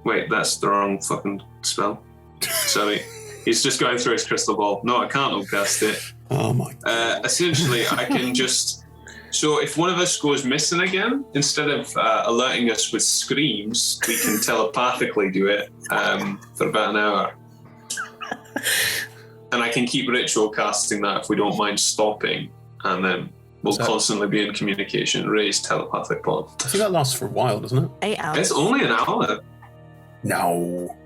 Wait, that's the wrong fucking spell. Sorry. He's just going through his crystal ball. No, I can't outcast it. Oh my God. Essentially, I can just... So if one of us goes missing again, instead of alerting us with screams, we can telepathically do it for about an hour. And I can keep ritual casting that if we don't mind stopping, and then we'll constantly be in communication, raise telepathic bond. I think that lasts for a while, doesn't it? 8 hours. It's only an hour. No.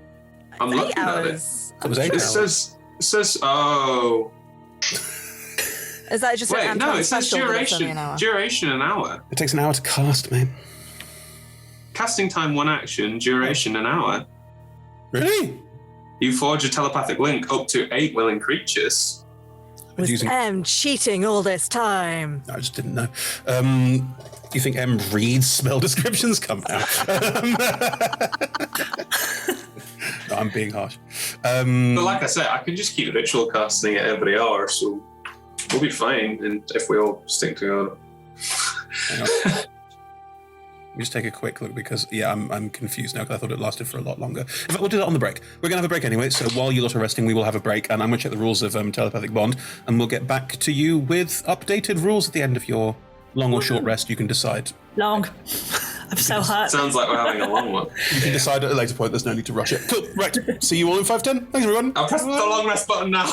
I'm looking at it. It was 8 hours. It says, oh. Is that just Wait, no, it says duration. Duration an hour. It takes an hour to cast, mate. Casting time 1 action, duration an hour. Really? You forge a telepathic link up to 8 willing creatures. Was M cheating all this time? I just didn't know. You think M reads spell descriptions? Come out. No, I'm being harsh. But like I said, I can just keep ritual casting it every hour, so we'll be fine. And if we all stick together. Let me just take a quick look because, I'm confused now because I thought it lasted for a lot longer. In fact, we'll do that on the break. We're going to have a break anyway, so while you lot are resting, we will have a break, and I'm going to check the rules of telepathic bond, and we'll get back to you with updated rules at the end of your long or short rest. You can decide. Long. I'm so hurt. Sounds like we're having a long one. You can decide at a later point. There's no need to rush it. Cool. Right. See you all in 5:10. Thanks, everyone. I'll press the long rest button now.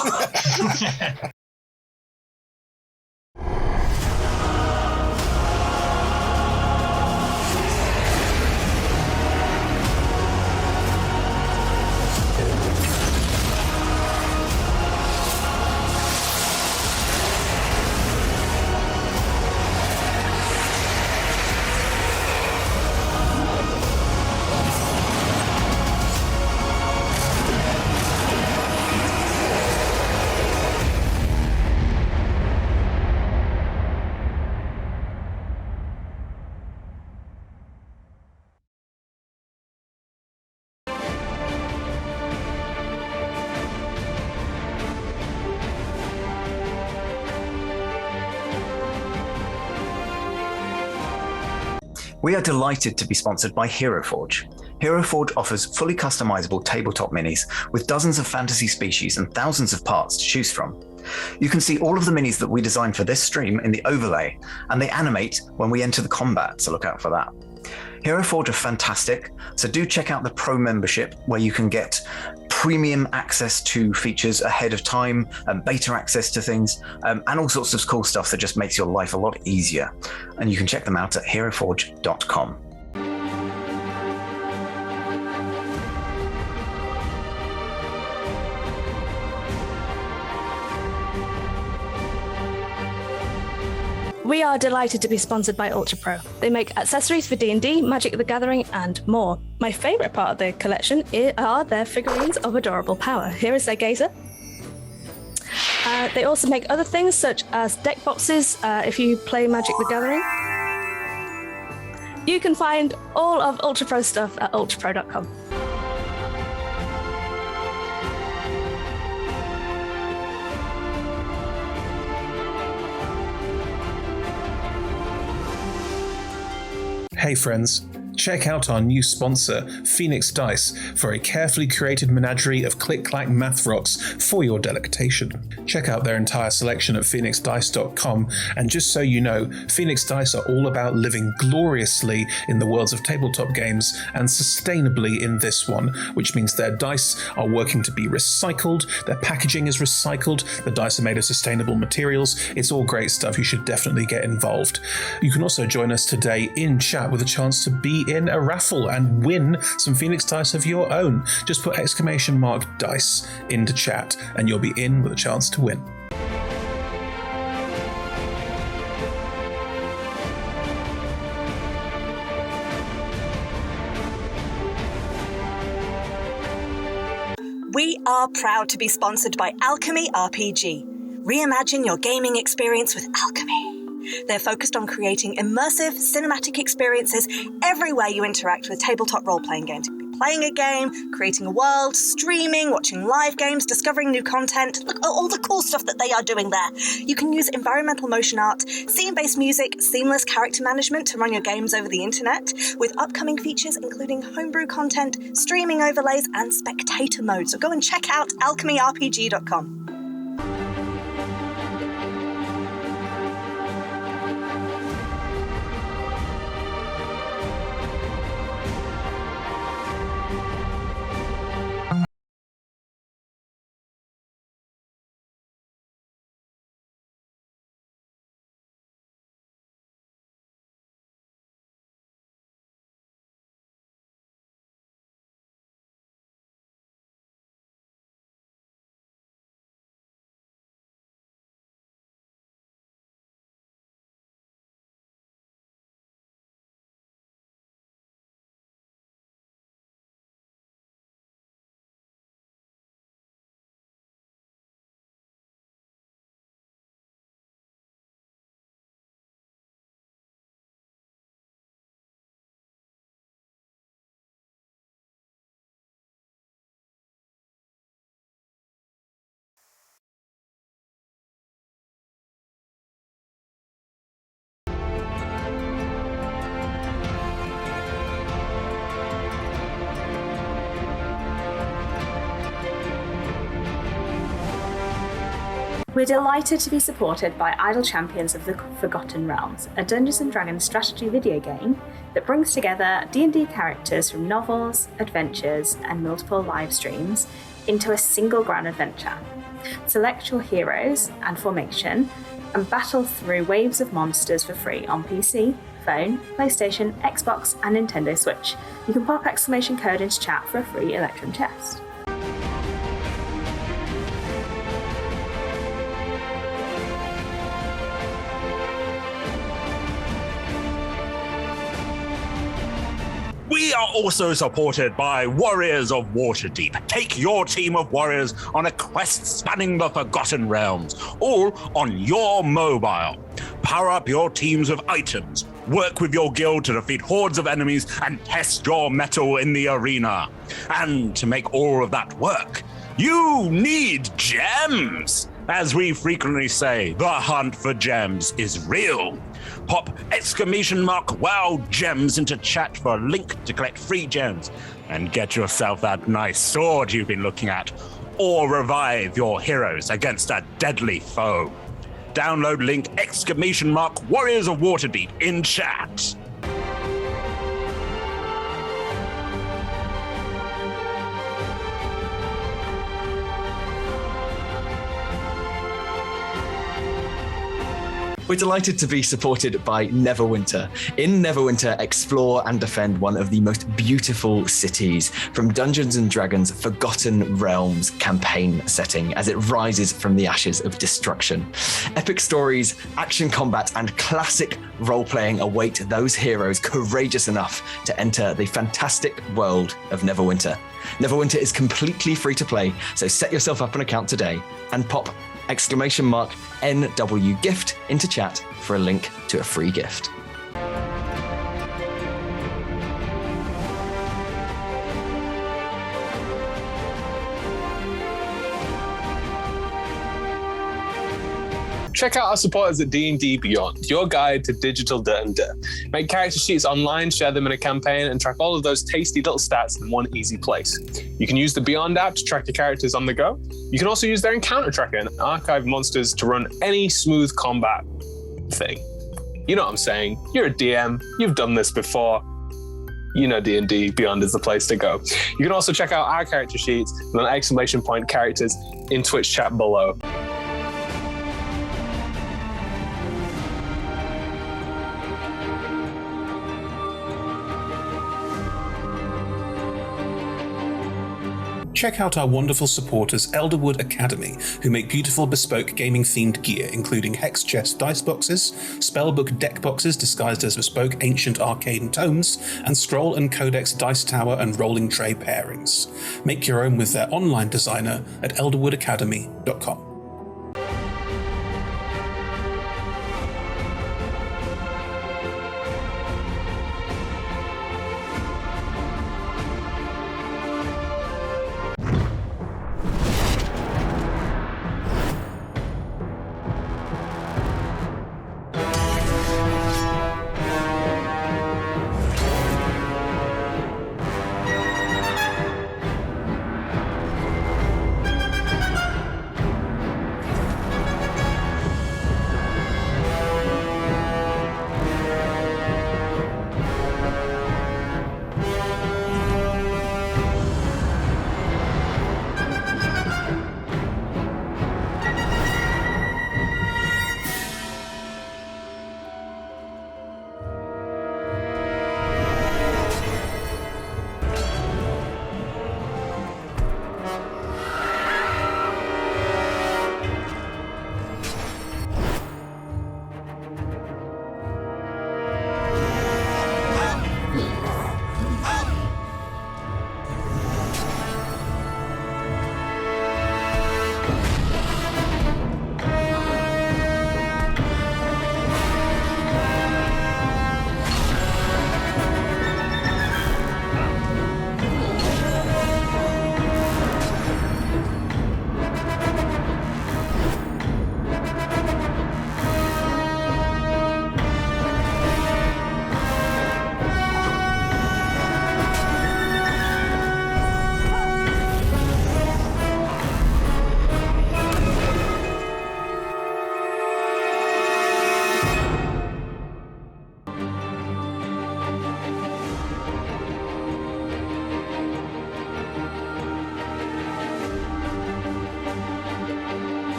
We are delighted to be sponsored by HeroForge. HeroForge offers fully customizable tabletop minis with dozens of fantasy species and thousands of parts to choose from. You can see all of the minis that we designed for this stream in the overlay, and they animate when we enter the combat, so look out for that. HeroForge are fantastic, so do check out the Pro membership where you can get premium access to features ahead of time, and beta access to things, and all sorts of cool stuff that just makes your life a lot easier. And you can check them out at heroforge.com. We are delighted to be sponsored by Ultra Pro. They make accessories for D&D, Magic the Gathering, and more. My favourite part of their collection are their figurines of adorable power. Here is their gazer. They also make other things such as deck boxes if you play Magic the Gathering. You can find all of Ultra Pro stuff at ultrapro.com. Hey friends, check out our new sponsor, Phoenix Dice, for a carefully curated menagerie of click-clack math rocks for your delectation. Check out their entire selection at phoenixdice.com, and just so you know, Phoenix Dice are all about living gloriously in the worlds of tabletop games and sustainably in this one, which means their dice are working to be recycled, their packaging is recycled, the dice are made of sustainable materials. It's all great stuff. You should definitely get involved. You can also join us today in chat with a chance to be in a raffle and win some Phoenix Dice of your own. Just put !dice into chat and you'll be in with a chance to win. We are proud to be sponsored by Alchemy RPG. Reimagine your gaming experience with Alchemy. They're focused on creating immersive, cinematic experiences everywhere you interact with tabletop role-playing games. You could be playing a game, creating a world, streaming, watching live games, discovering new content. Look at all the cool stuff that they are doing there. You can use environmental motion art, scene-based music, seamless character management to run your games over the internet, with upcoming features including homebrew content, streaming overlays, and spectator mode. So go and check out alchemyrpg.com. We're delighted to be supported by Idle Champions of the Forgotten Realms, a Dungeons & Dragons strategy video game that brings together D&D characters from novels, adventures, and multiple live streams into a single grand adventure. Select your heroes and formation and battle through waves of monsters for free on PC, phone, PlayStation, Xbox, and Nintendo Switch. You can pop exclamation code into chat for a free Electrum test. We are also supported by Warriors of Waterdeep. Take your team of warriors on a quest spanning the Forgotten Realms, all on your mobile. Power up your teams with items, work with your guild to defeat hordes of enemies, and test your mettle in the arena. And to make all of that work, you need gems! As we frequently say, the hunt for gems is real. Pop !WOW gems into chat for a link to collect free gems and get yourself that nice sword you've been looking at, or revive your heroes against a deadly foe. Download link !Warriors of Waterdeep in chat. We're delighted to be supported by Neverwinter. In Neverwinter, explore and defend one of the most beautiful cities from Dungeons & Dragons' Forgotten Realms campaign setting as it rises from the ashes of destruction. Epic stories, action combat, and classic role-playing await those heroes courageous enough to enter the fantastic world of Neverwinter. Neverwinter is completely free to play, so set yourself up an account today and pop !NW gift into chat for a link to a free gift. Check out our supporters at D&D Beyond, your guide to digital D&D. Make character sheets online, share them in a campaign, and track all of those tasty little stats in one easy place. You can use the Beyond app to track your characters on the go. You can also use their encounter tracker and archive monsters to run any smooth combat thing. You know what I'm saying? You're a DM, you've done this before. You know D&D Beyond is the place to go. You can also check out our character sheets with an ! characters in Twitch chat below. Check out our wonderful supporters Elderwood Academy, who make beautiful bespoke gaming-themed gear, including Hex Chest dice boxes, Spellbook deck boxes disguised as bespoke ancient arcane tomes, and Scroll and Codex dice tower and rolling tray pairings. Make your own with their online designer at elderwoodacademy.com.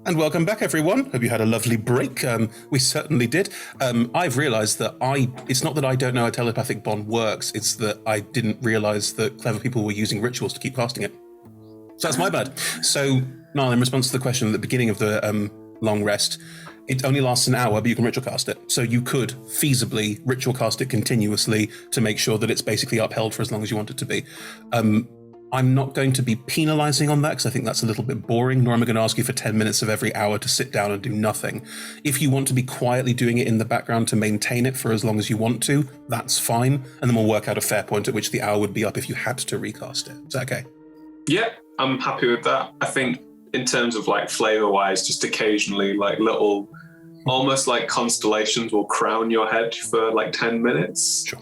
And welcome back, everyone. Hope you had a lovely break. We certainly did. I've realised that it's not that I don't know how telepathic bond works, it's that I didn't realise that clever people were using rituals to keep casting it. So that's my bad. So, Niall, in response to the question at the beginning of the long rest, it only lasts an hour, but you can ritual cast it. So you could feasibly ritual cast it continuously to make sure that it's basically upheld for as long as you want it to be. I'm not going to be penalising on that because I think that's a little bit boring, nor am I going to ask you for 10 minutes of every hour to sit down and do nothing. If you want to be quietly doing it in the background to maintain it for as long as you want to, that's fine, and then we'll work out a fair point at which the hour would be up if you had to recast it. Is that okay? Yeah, I'm happy with that. I think in terms of like flavour-wise, just occasionally like little, almost like constellations will crown your head for like 10 minutes. Sure.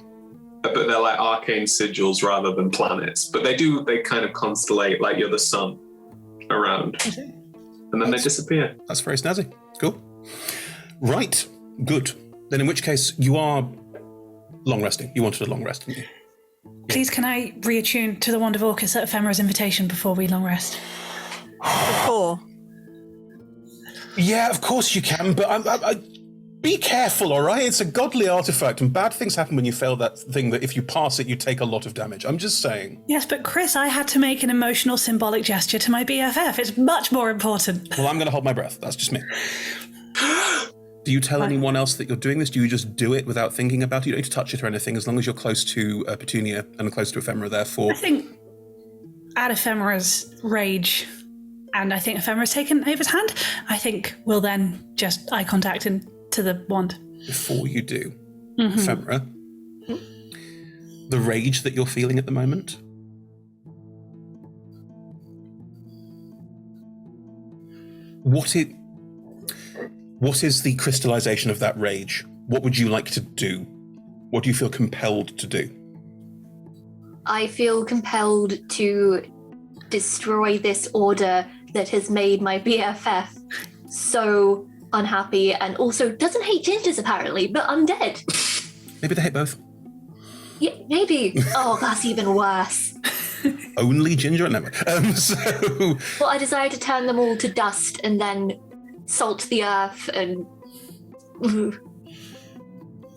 But they're like arcane sigils rather than planets. But they kind of constellate like you're the sun around. Okay. And then they disappear. That's very snazzy. Cool. Right. Good. Then in which case you are long resting. You wanted a long rest, didn't you? Please, can I reattune to the Wand of Orcus at Ephemera's invitation before we long rest? Before. Yeah, of course you can, but I be careful, all right? It's a godly artifact, and bad things happen when you fail that thing that if you pass it, you take a lot of damage. I'm just saying. Yes, but Chris, I had to make an emotional symbolic gesture to my BFF. It's much more important. Well, I'm going to hold my breath. That's just me. Do you tell anyone else that you're doing this? Do you just do it without thinking about it? You don't need to touch it or anything, as long as you're close to Petunia and close to Ephemera, therefore. I think at Ephemera's rage, and I think Ephemera's taken Ava's hand, I think we'll then just eye contact into the wand. Before you do, Ephemera, the rage that you're feeling at the moment, what is the crystallization of that rage? What would you like to do? What do you feel compelled to do? I feel compelled to destroy this order that has made my BFF so unhappy and also doesn't hate gingers apparently, but undead. Maybe they hate both. Yeah, maybe. Oh, that's even worse. Only ginger? No. Well, I desire to turn them all to dust and then salt the earth and...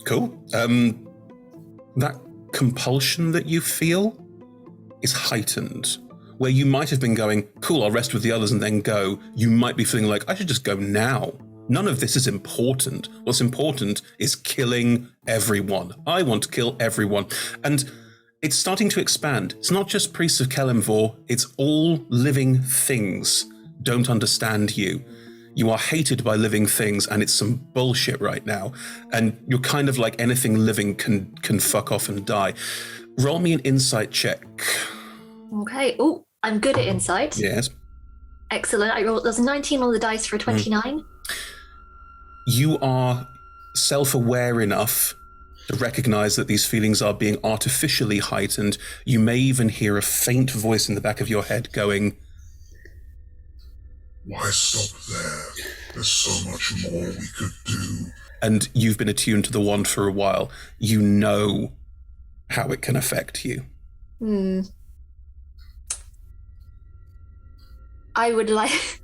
Cool. That compulsion that you feel is heightened. Where you might have been going, cool, I'll rest with the others and then go, you might be feeling like, I should just go now. None of this is important. What's important is killing everyone. I want to kill everyone. And it's starting to expand. It's not just priests of Kelemvor, it's all living things don't understand you. You are hated by living things, and it's some bullshit right now. And you're kind of like anything living can fuck off and die. Roll me an insight check. Okay. Oh, I'm good at insight. Yes. Excellent. There's a 19 on the dice for a 29. You are self-aware enough to recognize that these feelings are being artificially heightened. You may even hear a faint voice in the back of your head going, why stop there? There's so much more we could do. And you've been attuned to the wand for a while. You know how it can affect you. I would like...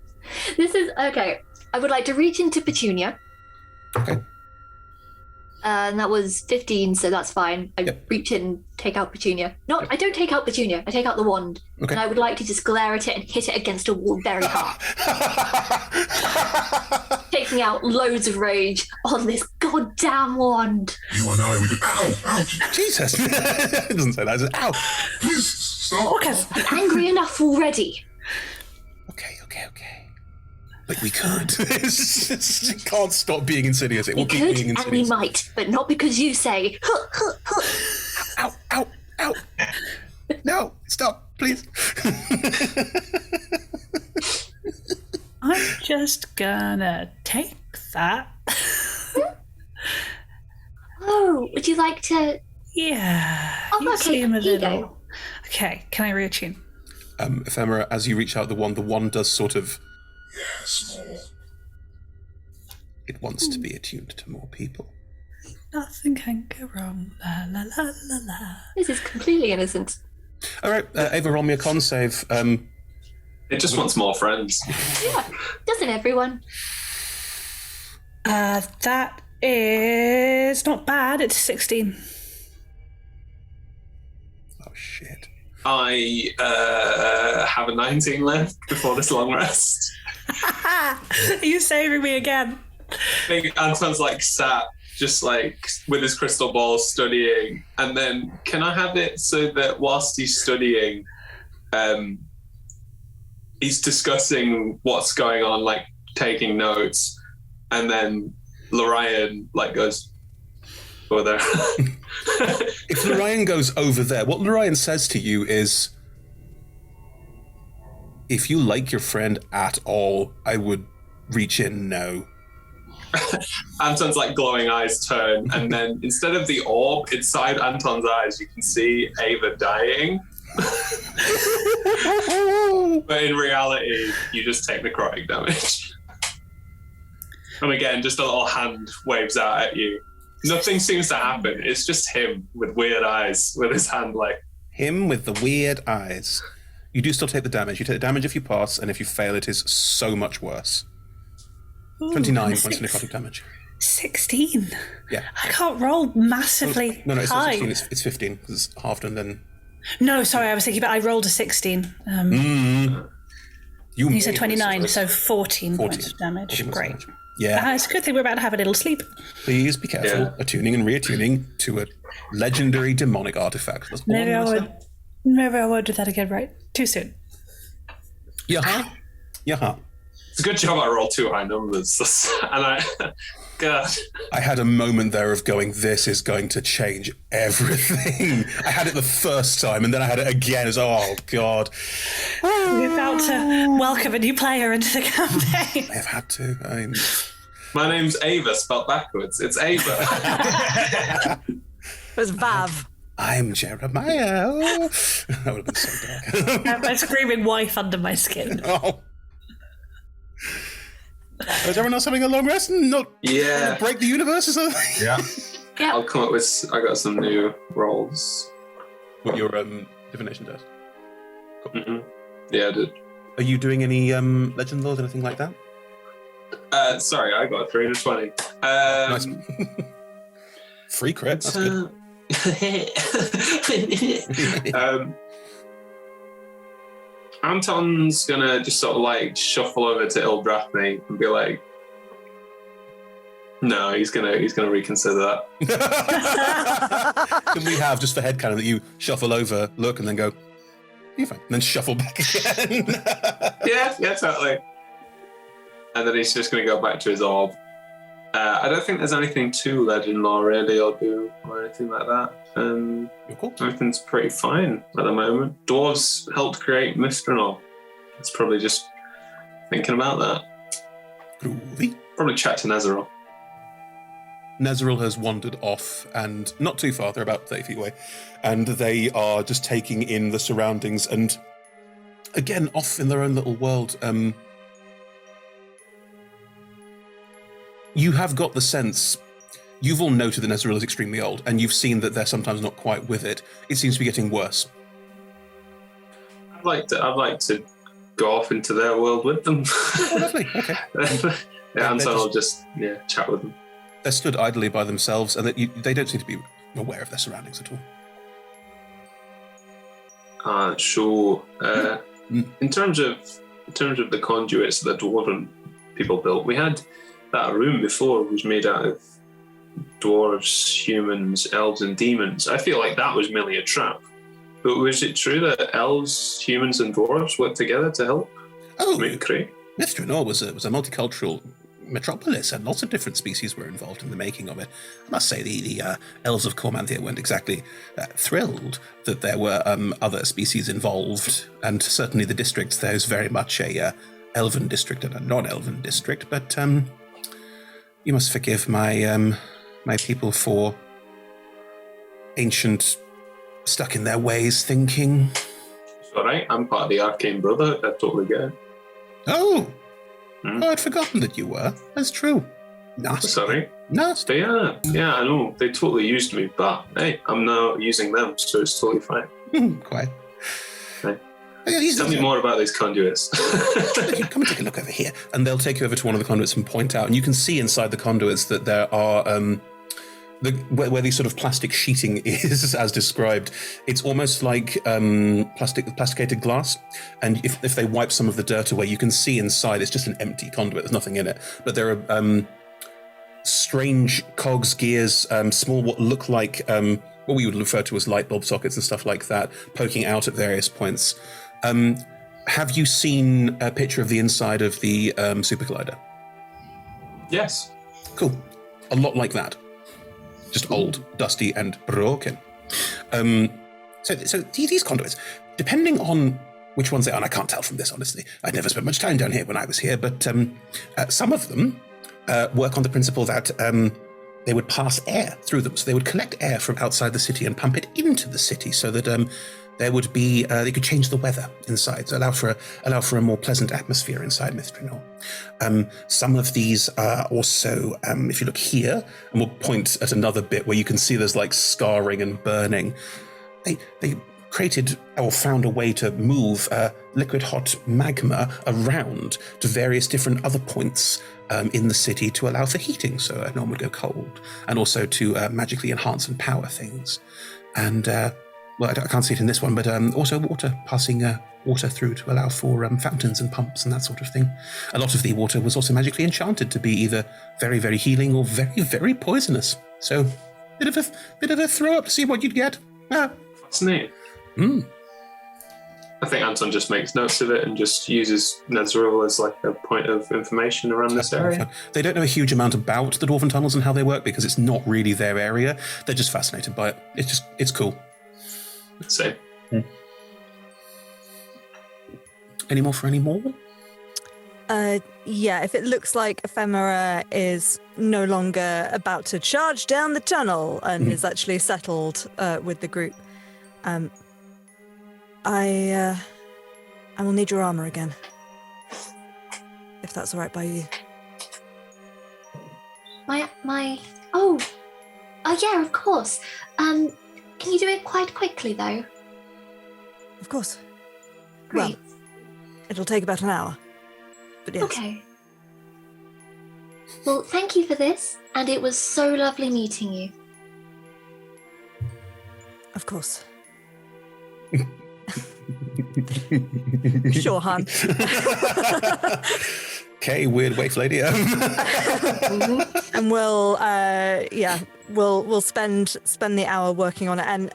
This is... Okay. I would like to reach into Petunia. Okay. And that was 15, so that's fine. I reach in, take out Petunia. No, I don't take out Petunia. I take out the wand. Okay. And I would like to just glare at it and hit it against a wall very hard. Taking out loads of rage on this goddamn wand. You and I, we could... Ow! Jesus! It doesn't say that. It's ow! Please, stop! I'm angry enough already. Okay. But we could. It can't stop being insidious. It will keep being insidious. And we might, but not because you say, Ow! No, stop, please. I'm just gonna take that. Oh, would you like to? Yeah. Oh, you okay, seem a here you little... go. Okay, can I reattune? Ephemera, as you reach out the wand does sort of... Yes, more. It wants to be attuned to more people. Nothing can go wrong. La la la la la. This is completely innocent. All right, Ava, roll me a con save. It just wants more friends. Yeah, doesn't everyone? That is not bad. It's 16. Oh, shit. I have a 19 left before this long rest. Are you saving me again? I think Anton's sat just with his crystal ball studying, and then can I have it so that whilst he's studying, he's discussing what's going on, taking notes, and then Lorian goes over there. If Lorian goes over there, what Lorian says to you is, if you like your friend at all, I would reach in now. Anton's glowing eyes turn, and then instead of the orb inside Anton's eyes, you can see Ava dying. But in reality, you just take necrotic damage. And again, just a little hand waves out at you. Nothing seems to happen. It's just him with weird eyes, with his hand Him with the weird eyes. You do still take the damage. You take the damage if you pass, and if you fail, it is so much worse. 29 points of necrotic damage. 16. Yeah. I can't roll massively No, it's high. not 16, it's 15, because it's halved and then... No, sorry, I was thinking, but I rolled a 16. You said 29, so 14 points of damage. Great. Yeah. It's a good thing we're about to have a little sleep. Please be careful. Attuning and reattuning to a legendary demonic artifact. That's all Maybe I'm I gonna would. say. Maybe I won't do that again. Right? Too soon. Yeah. It's a good job I rolled 2 high numbers. And God. I had a moment there of going, this is going to change everything. I had it the first time, and then I had it again. It's, oh, God. We're about to welcome a new player into the campaign. I have had to. My name's Ava, spelled backwards. It's Ava. It was Vav. I'm Jeremiah. Oh. That would have been so dark. I have my screaming wife under my skin. Oh. Is everyone else having a long rest and not break the universe or something? Yeah. I'll come up with. I got some new rolls. What, your divination test? Cool. Mm-hmm. Yeah, I did. Are you doing any legend lore, anything like that? Sorry, I got a 320. Nice. Free crit. That's good. Anton's gonna just sort of like shuffle over to Ildrathni and be like, no, he's gonna reconsider that. Can we have, just for headcanon, that you shuffle over, look, and then go, you're fine, and then shuffle back again? yeah, totally. And then he's just gonna go back to his orb. I don't think there's anything to legend lore really or do or anything like that. You're cool. Everything's pretty fine at the moment. Dwarves helped create Myth Drannor. It's probably just thinking about that. Groovy. Probably chat to Nezeril. Nezeril has wandered off, and not too far, they're about 30 feet away, and they are just taking in the surroundings, and again, off in their own little world. You have got the sense, you've all noted that Nezeril is extremely old, and you've seen that they're sometimes not quite with it. It seems to be getting worse. I'd like to go off into their world with them. Oh, lovely. Okay. Anton will just chat with them. They're stood idly by themselves, and they don't seem to be aware of their surroundings at all. Sure. In terms of the conduits that the dwarven people built, we had that room before was made out of dwarves, humans, elves, and demons. I feel like that was merely a trap. But was it true that elves, humans, and dwarves worked together to help make Kree? Myth Drannor was a multicultural metropolis, and lots of different species were involved in the making of it. I must say the elves of Cormanthia weren't exactly thrilled that there were other species involved, and certainly the district, there's very much a elven district and a non-elven district, but you must forgive my my people for ancient, stuck in their ways thinking. It's all right. I'm part of the Arcane Brotherhood. I totally get it. Oh, I'd forgotten that you were. That's true. Nasty. Sorry. Nasty. Yeah, I know. They totally used me, but hey, I'm now using them, so it's totally fine. Quite. Okay. Tell me more about these conduits. Come and take a look over here. And they'll take you over to one of the conduits and point out. And you can see inside the conduits that there are, where the sort of plastic sheeting is, as described, it's almost like plasticated glass. And if they wipe some of the dirt away, you can see inside it's just an empty conduit. There's nothing in it. But there are strange cogs, gears, small what look like what we would refer to as light bulb sockets and stuff like that, poking out at various points. Have you seen a picture of the inside of the Super Collider? Yes. Cool. A lot like that. Just old, dusty, and broken. So these conduits, depending on which ones they are, and I can't tell from this, honestly. I'd never spent much time down here when I was here, but some of them work on the principle that they would pass air through them. So they would collect air from outside the city and pump it into the city so that there would be, they could change the weather inside, so allow for a more pleasant atmosphere inside Myth Drannor. Some of these are also, if you look here, and we'll point at another bit where you can see there's like scarring and burning, they created or found a way to move liquid hot magma around to various different other points in the city to allow for heating, so no one would go cold, and also to magically enhance and power things. And, well, I can't see it in this one, but also water, passing water through to allow for fountains and pumps and that sort of thing. A lot of the water was also magically enchanted to be either very, very healing or very, very poisonous. So, bit of a throw up to see what you'd get. Fascinating. I think Anton just makes notes of it and just uses Nezeril as like a point of information around this area. They don't know a huge amount about the Dwarven tunnels and how they work because it's not really their area. They're just fascinated by it. It's cool. Let's see. Any more for any more? Yeah, if it looks like Ephemera is no longer about to charge down the tunnel and is actually settled with the group, I will need your armor again, if that's all right by you. Oh, yeah, of course. Can you do it quite quickly, though? Of course. Great. Well, it'll take about an hour. But yes. Okay. Well, thank you for this, and it was so lovely meeting you. Of course. Sure, Han. Okay, weird waif lady. And we'll spend the hour working on it, and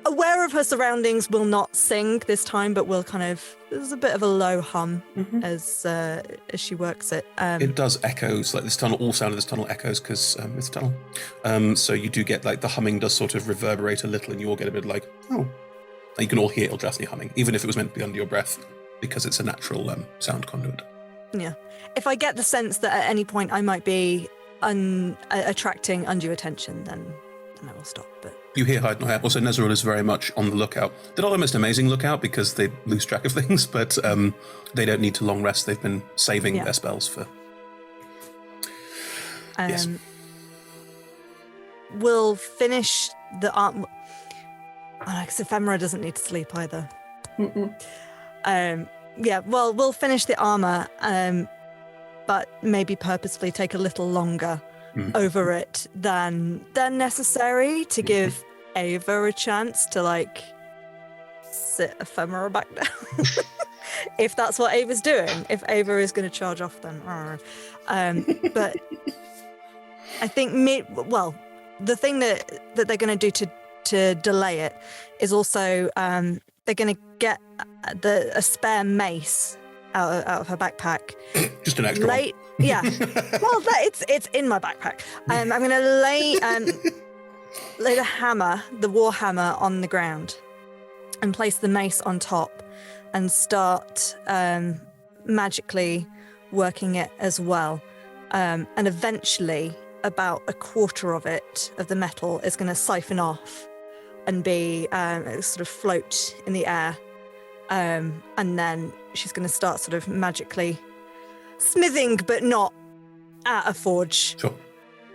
aware of her surroundings, will not sing this time, but will there's a bit of a low hum as she works it. It does echoes, like this tunnel, all sound of this tunnel echoes because it's a tunnel. So you do get like the humming does sort of reverberate a little, and you all get a bit like, oh. You can all hear Eldrathni humming, even if it was meant to be under your breath, because it's a natural sound conduit. Yeah. If I get the sense that at any point I might be attracting undue attention, then I will stop. But you hear hide not hair. Also, Nezeril is very much on the lookout. They're not the most amazing lookout because they lose track of things, but they don't need to long rest. They've been saving their spells for... Yes. We'll finish the art... Because Ephemera doesn't need to sleep either. We'll finish the armor, but maybe purposefully take a little longer over it than necessary to give Ava a chance to sit Ephemera back down. If that's what Ava's doing. If Ava is going to charge off, then but I think the thing that they're going to do to delay it is also they're going to get a spare mace out of her backpack. Just an extra one. Yeah. Well, it's in my backpack. I'm going to lay the war hammer on the ground and place the mace on top and start magically working it as well. And eventually about a quarter of the metal is going to siphon off and be sort of float in the air. And then she's going to start sort of magically smithing, but not at a forge. Sure.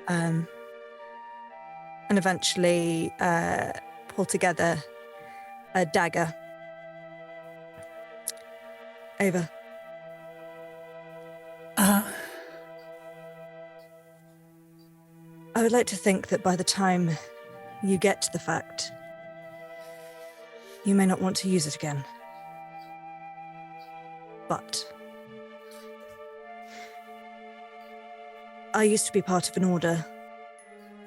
And eventually pull together a dagger. Ava. I would like to think that by the time you get to the fact, you may not want to use it again. But I used to be part of an order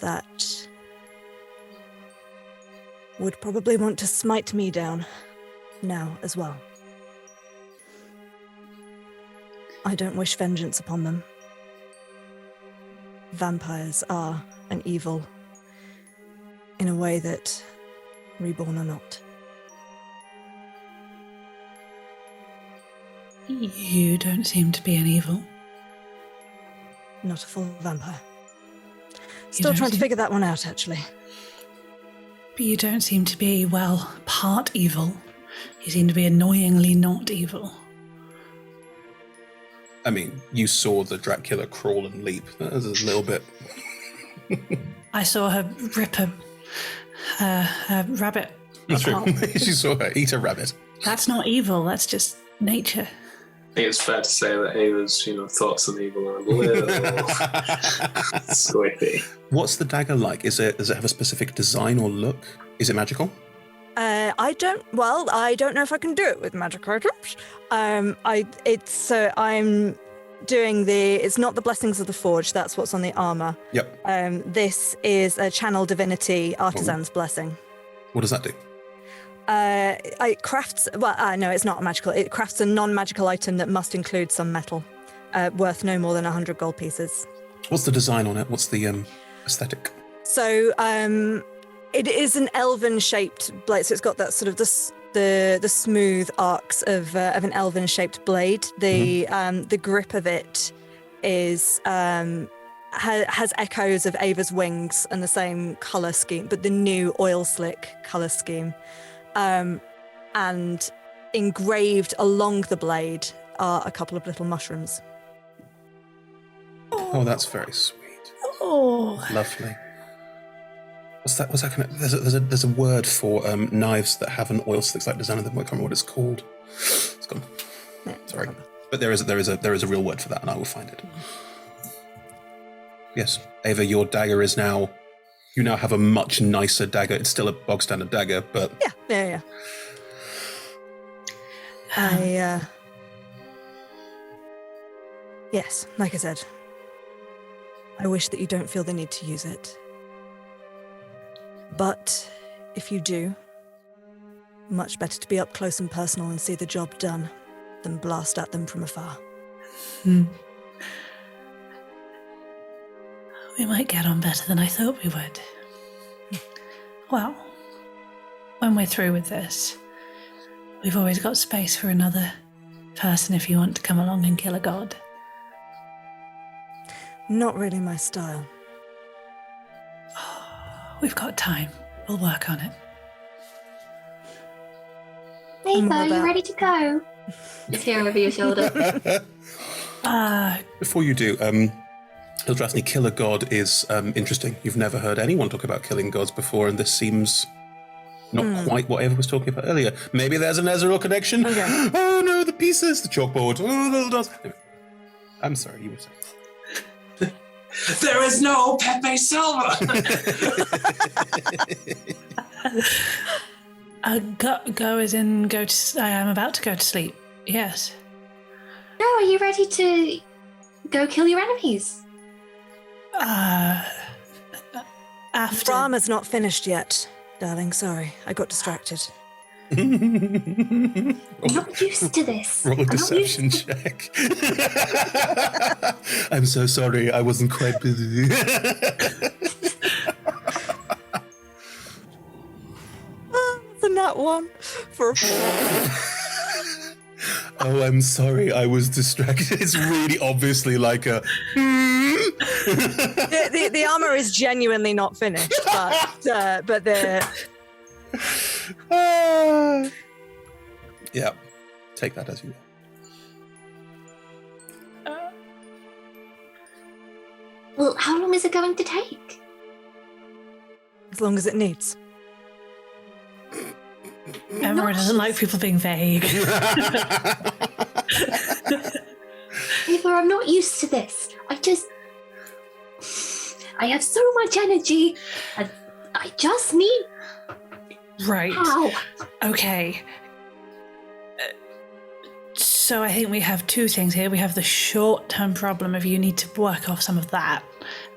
that would probably want to smite me down now as well. I don't wish vengeance upon them. Vampires are an evil in a way that Reborn are not. You don't seem to be an evil. Not a full vampire. Still trying to figure that one out, actually. But you don't seem to be, part evil. You seem to be annoyingly not evil. I mean, you saw the Dracula crawl and leap. That was a little bit... I saw her rip a rabbit That's true. She saw her eat a rabbit. That's not evil. That's just nature. I think it's fair to say that Ava's, thoughts on evil are a little squiffy. What's the dagger like? Does it have a specific design or look? Is it magical? I don't know if I can do it with magic items. I'm doing it's not the Blessings of the Forge, that's what's on the armor. Yep. This is a Channel Divinity Artisan's Blessing. What does that do? It crafts, no, it's not magical. It crafts a non-magical item that must include some metal, worth no more than 100 gold pieces. What's the design on it? What's the aesthetic? So, it is an elven-shaped blade, so it's got that sort of the smooth arcs of an elven-shaped blade. The grip of it is has echoes of Ava's wings and the same color scheme, but the new oil slick color scheme. And engraved along the blade are a couple of little mushrooms. Oh, that's very sweet. Oh, lovely. What's that kind of? There's a word for knives that have an oil slick like design on them. I can't remember what it's called. It's gone. Sorry, but there is a real word for that, and I will find it. Yes, Ava, your dagger is now. You now have a much nicer dagger. It's still a bog standard dagger, but yeah. Yes, like I said, I wish that you don't feel the need to use it. But if you do, much better to be up close and personal and see the job done than blast at them from afar. We might get on better than I thought we would. Well, when we're through with this, we've always got space for another person if you want to come along and kill a god. Not really my style. We've got time. We'll work on it. Ava, are you ready to go? Just here over your shoulder. Before you do, Eldrathni, kill a god is interesting. You've never heard anyone talk about killing gods before, and this seems not quite what Ava was talking about earlier. Maybe there's an Ezreal connection. Okay. Oh no, the pieces, the chalkboard. Oh, little dots. I'm sorry, you were saying. There is no Pepe Silva. Go as in go to. I am about to go to sleep. Yes. No, are you ready to go kill your enemies? After. Drama's not finished yet, darling. Sorry, I got distracted. I'm not used to this. Roll a deception check. I'm so sorry, I wasn't quite busy. The nat one for a 4. Oh, I'm sorry, I was distracted. It's really obviously like a... the armor is genuinely not finished, but the... Yeah, take that as you will. Well, how long is it going to take? As long as it needs. Emma doesn't like people being vague. Ava, I'm not used to this. I have so much energy, and I just need... Right. How? Okay. So I think we have two things here. We have the short-term problem of you need to work off some of that,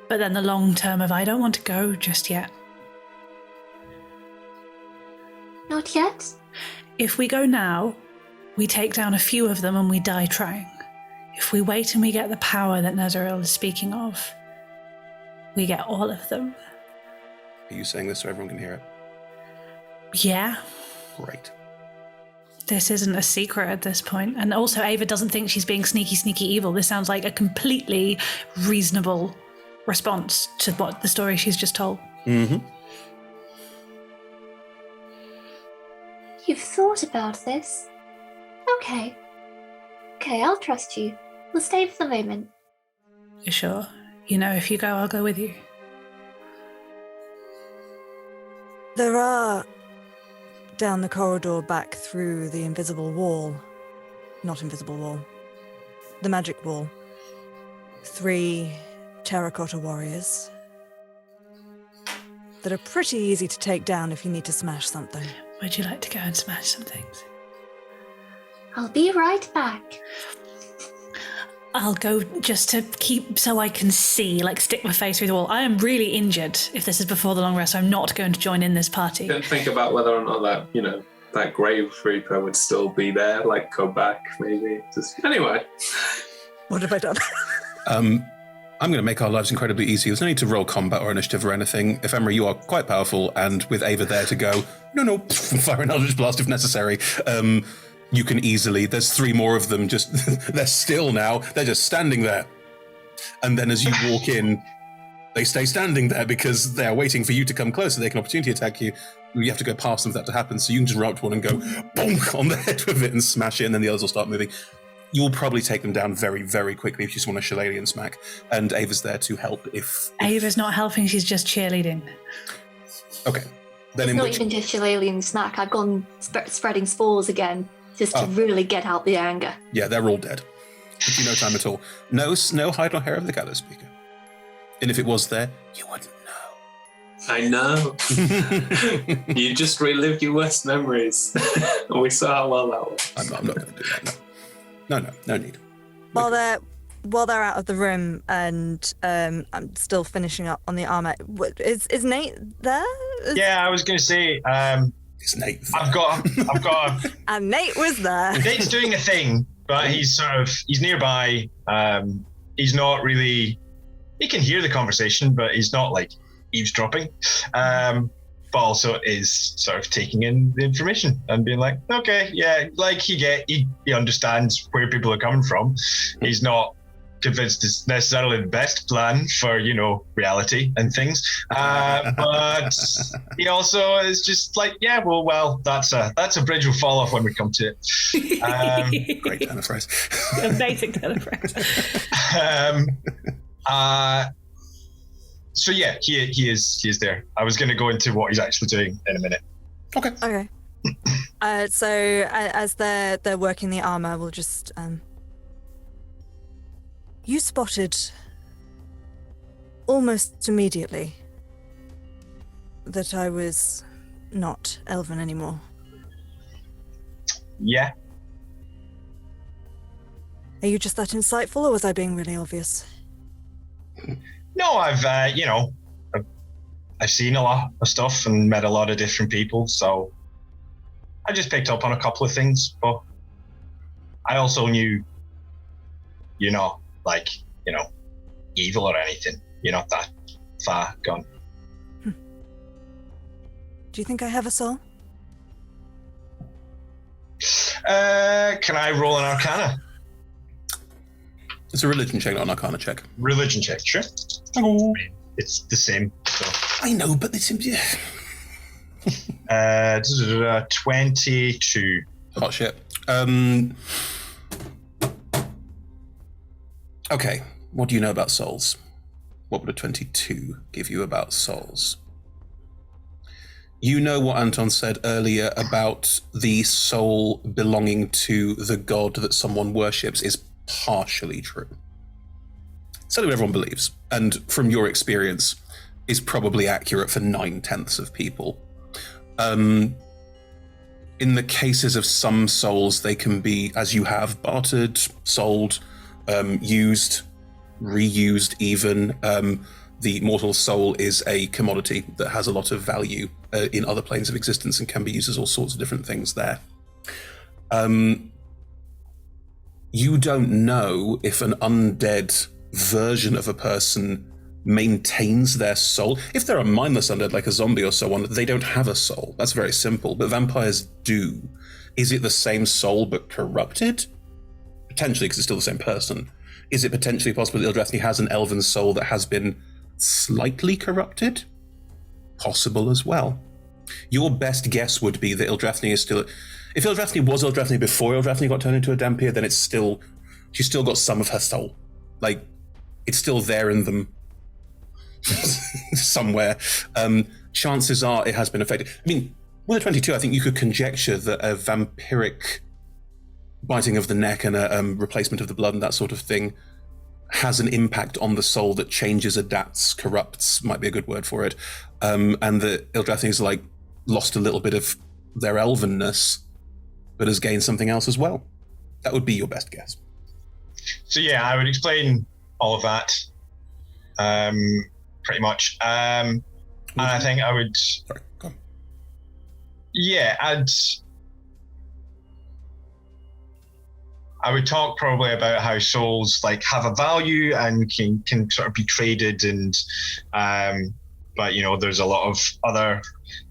but then the long-term of I don't want to go just yet. Not yet? If we go now, we take down a few of them and we die trying. If we wait and we get the power that Nazarel is speaking of, we get all of them. Are you saying this so everyone can hear it? Yeah. Great. This isn't a secret at this point. And also, Ava doesn't think she's being sneaky evil. This sounds like a completely reasonable response to what the story she's just told. Mm-hmm. You've thought about this? Okay. Okay, I'll trust you. We'll stay for the moment. You sure? You know, if you go, I'll go with you. There are down the corridor back through the invisible wall. Not invisible wall. The magic wall. 3 terracotta warriors that are pretty easy to take down if you need to smash something. Would you like to go and smash some things? I'll be right back. I'll go just to keep so I can see, like stick my face through the wall. I am really injured if this is before the long rest. I'm not going to join in this party. Don't think about whether or not that, that grave reaper would still be there, like go back maybe. Anyway. What have I done? I'm going to make our lives incredibly easy. There's no need to roll combat or initiative or anything. Ephemera, you are quite powerful, and with Ava there to go, no, fire an Eldritch Blast if necessary. You can easily, there's 3 more of them, just, they're still now, they're just standing there. And then as you walk in, they stay standing there because they're waiting for you to come closer. They can opportunity attack you. You have to go past them for that to happen, so you can just run up to one and go bonk on the head with it and smash it, and then the others will start moving. You'll probably take them down very, very quickly if you just want a shillelagh and smack. And Ava's there to help if... Ava's not helping, she's just cheerleading. Okay. Then it's not even just shillelagh and smack. I've gone spreading spores again, just to really get out the anger. Yeah, they're all dead. Took you no time at all. No hide nor hair of the gallows speaker. And if it was there, you wouldn't know. I know. You just relived your worst memories. We saw how well that was. I'm not going to do that, no need. While they're out of the room and I'm still finishing up on the armor, is Nate there? Yeah, I was going to say... Is Nate there? I've got and Nate was there. Nate's doing a thing, but he's nearby. He's not really... He can hear the conversation, but he's not like eavesdropping. But also is sort of taking in the information and being like, okay, yeah, like he understands where people are coming from. He's not convinced it's necessarily the best plan for, reality and things. But he also is just like, yeah, well, that's a bridge we'll fall off when we come to it. Great turn of phrase. Amazing turn of phrase. So yeah, he is there. I was going to go into what he's actually doing in a minute. Okay. So as they're working the armor, we'll just you spotted almost immediately that I was not elven anymore. Yeah. Are you just that insightful, or was I being really obvious? No, I've seen a lot of stuff and met a lot of different people, so I just picked up on a couple of things, but I also knew you're not evil or anything. You're not that far gone. Do you think I have a soul? Can I roll an Arcana? It's a religion check, not an Arcana check. Religion check, sure. Oh. It's the same. So. I know, but it's... 22. Hot shit. Okay, what do you know about souls? What would a 22 give you about souls? You know what Anton said earlier about the soul belonging to the god that someone worships is partially true. Certainly what everyone believes, and from your experience, is probably accurate for 9/10 of people. In the cases of some souls, they can be, as you have, bartered, sold, used, reused even. The mortal soul is a commodity that has a lot of value in other planes of existence and can be used as all sorts of different things there. You don't know if an undead version of a person maintains their soul. If they're a mindless undead like a zombie or so on, they don't have a soul. That's very simple, but vampires do. Is it the same soul but corrupted? Potentially, because it's still the same person. Is it potentially possible that Ildrathni has an elven soul that has been slightly corrupted? Possible as well. Your best guess would be that Ildrathni is still... If Ildrathni was Ildrathni before Ildrathni got turned into a Dhampir, then she's still got some of her soul. Like, it's still there in them somewhere. Chances are it has been affected. I mean, With a 22, I think you could conjecture that a vampiric biting of the neck and a replacement of the blood and that sort of thing has an impact on the soul that changes, adapts, corrupts, might be a good word for it, and that Ildrathni's like lost a little bit of their elvenness, but has gained something else as well. That would be your best guess. So yeah, I would explain all of that, pretty much. And I think I would... Sorry, go on. Yeah, I would talk probably about how souls like have a value and can sort of be traded, and but you know, there's a lot of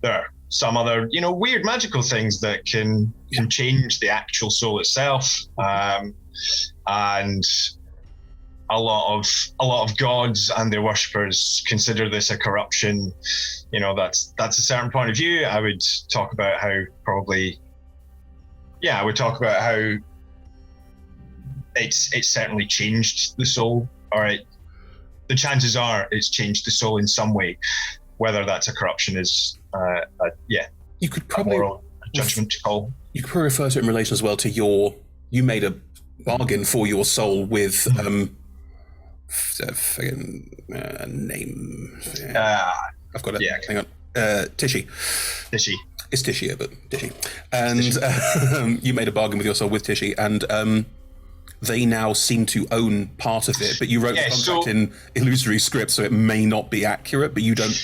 there are some other, you know, weird magical things that can change the actual soul itself, and a lot of gods and their worshippers consider this a corruption. You know, that's a certain point of view. I would talk about how it's certainly changed the soul. All right, the chances are it's changed the soul in some way. Whether that's a corruption is, you could probably a moral judgment call. You could probably refer to it in relation as well to you made a bargain for your soul with name. I've got it. Yeah. Hang on. Tishy. It's Tishy, but Tishy. And you made a bargain with your soul with Tishy, and they now seem to own part of it, but you wrote the contract in illusory script, so it may not be accurate, but you don't...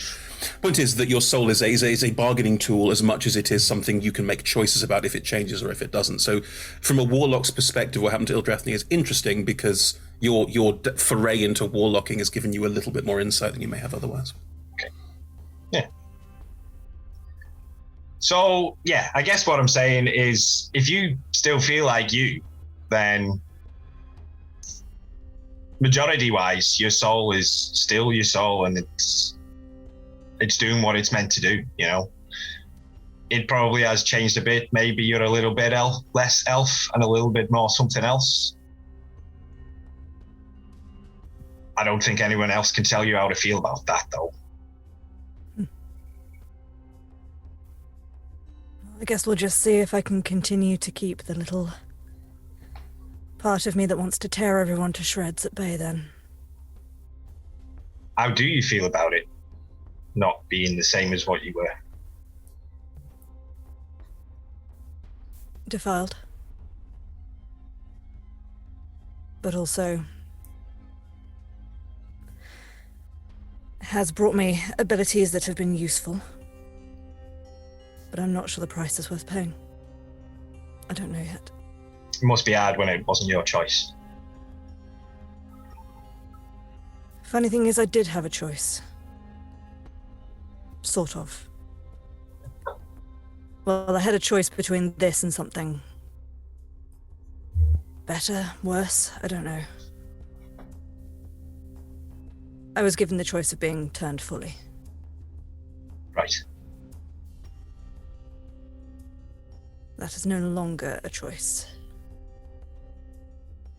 Point is that your soul is a bargaining tool as much as it is something you can make choices about if it changes or if it doesn't. So from a warlock's perspective, what happened to Ildrathni is interesting because your foray into warlocking has given you a little bit more insight than you may have otherwise. Okay. Yeah. So, yeah, I guess what I'm saying is if you still feel like you, then majority-wise, your soul is still your soul, and it's doing what it's meant to do, you know. It probably has changed a bit. Maybe you're a little bit less elf and a little bit more something else. I don't think anyone else can tell you how to feel about that, though. I guess we'll just see if I can continue to keep the little part of me that wants to tear everyone to shreds at bay, then. How do you feel about it not being the same as what you were? Defiled. But also has brought me abilities that have been useful. But I'm not sure the price is worth paying. I don't know yet. It must be hard when it wasn't your choice. Funny thing is, I did have a choice. Sort of. Well, I had a choice between this and something better, worse, I don't know. I was given the choice of being turned fully. Right. That is no longer a choice.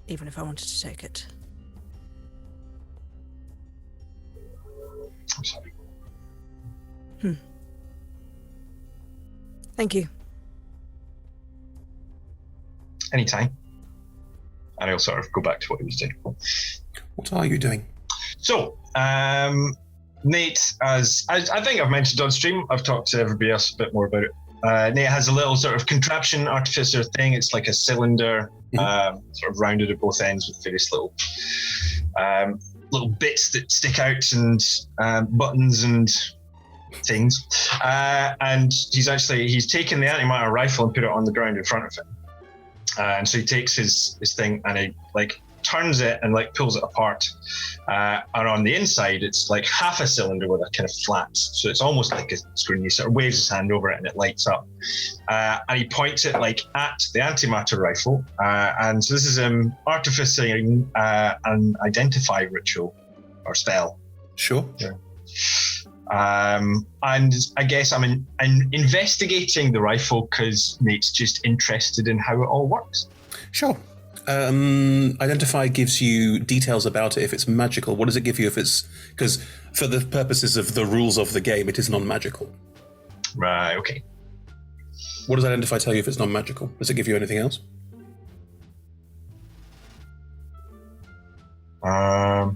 Even if I wanted to take it. I'm sorry. Thank you. Anytime. And he'll sort of go back to what he was doing. What are you doing? So, Nate, as I think I've mentioned on stream, I've talked to everybody else a bit more about it. Nate has a little sort of contraption artificer thing. It's like a cylinder, sort of rounded at both ends with various little bits that stick out and buttons and things. And he's taken the antimatter rifle and put it on the ground in front of him. And so he takes his thing and he turns it and pulls it apart. And on the inside, it's like half a cylinder with a kind of flat. So it's almost like a screen. He sort of waves his hand over it and it lights up. And he points it at the antimatter rifle. And so this is artificing an identify ritual or spell. Sure. Yeah. And I guess I'm investigating the rifle because Nate's just interested in how it all works. Sure. Identify gives you details about it if it's magical. What does it give you if it's... Because for the purposes of the rules of the game, it is non-magical. Right, okay. What does identify tell you if it's non-magical? Does it give you anything else? I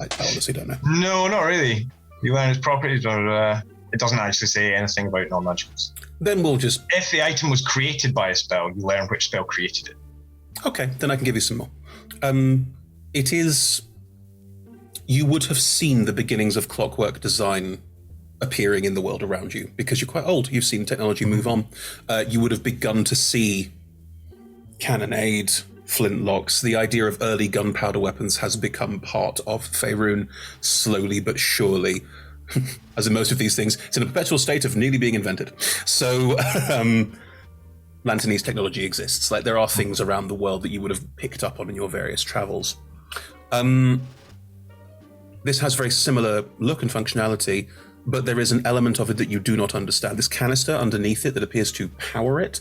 honestly don't know. No, not really. You learn its properties, but it doesn't actually say anything about non-magicals. Then we'll just... If the item was created by a spell, you learn which spell created it. Okay, then I can give you some more. It is... You would have seen the beginnings of clockwork design appearing in the world around you, because you're quite old. You've seen technology move on. You would have begun to see cannonade, flintlocks. The idea of early gunpowder weapons has become part of Faerun slowly but surely. As in most of these things, it's in a perpetual state of nearly being invented. So, Lanternese technology exists. Like, there are things around the world that you would have picked up on in your various travels. This has very similar look and functionality, but there is an element of it that you do not understand. This canister underneath it that appears to power it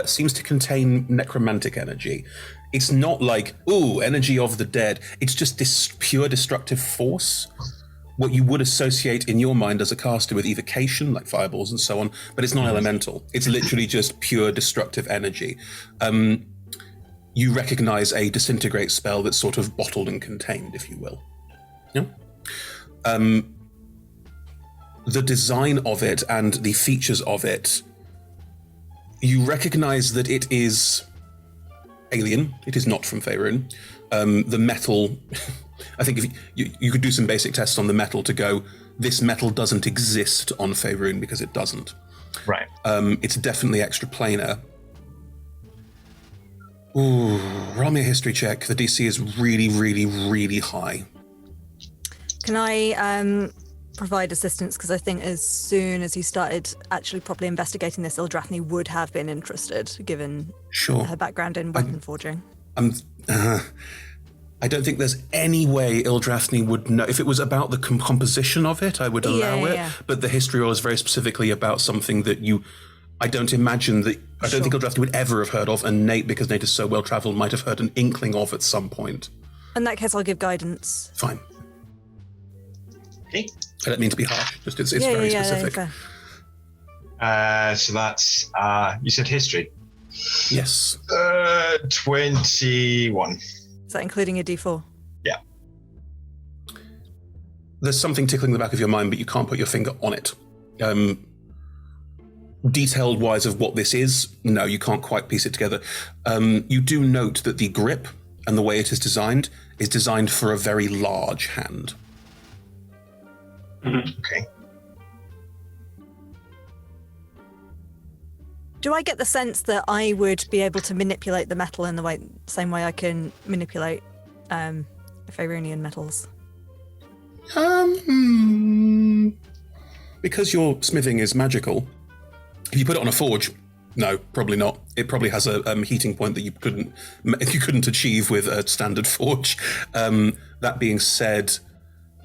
seems to contain necromantic energy. It's not like, ooh, energy of the dead. It's just this pure destructive force. What you would associate in your mind as a caster with evocation, like fireballs and so on, but it's not elemental. It's literally just pure destructive energy. You recognize a disintegrate spell that's sort of bottled and contained, if you will. Yeah. The design of it and the features of it, you recognize that it is alien. It is not from Faerun. The metal, I think if you could do some basic tests on the metal to go, this metal doesn't exist on Faerun because it doesn't. Right. It's definitely extraplanar. Ooh, roll me a history check. The DC is really, really, really high. Can I provide assistance? Because I think as soon as you started actually properly investigating this, Ildrathni would have been interested, given her background in weapon forging. I don't think there's any way Ildrathni would know. If it was about the composition of it, I would allow it. Yeah. But the history roll is very specifically about something that I don't imagine that... I don't think Ildrathni would ever have heard of, and Nate, because Nate is so well-travelled, might have heard an inkling of at some point. In that case, I'll give guidance. Fine. Okay. I don't mean to be harsh, just it's very specific. So that's, you said history? Yes. 21. Is that including a D4? Yeah. There's something tickling the back of your mind, but you can't put your finger on it. Detailed wise of what this is, no, you can't quite piece it together. You do note that the grip and the way it is designed for a very large hand. Mm-hmm. Okay. Do I get the sense that I would be able to manipulate the metal in the same way I can manipulate Faerunian metals? Because your smithing is magical, if you put it on a forge, no, probably not. It probably has a heating point that you couldn't achieve with a standard forge. That being said,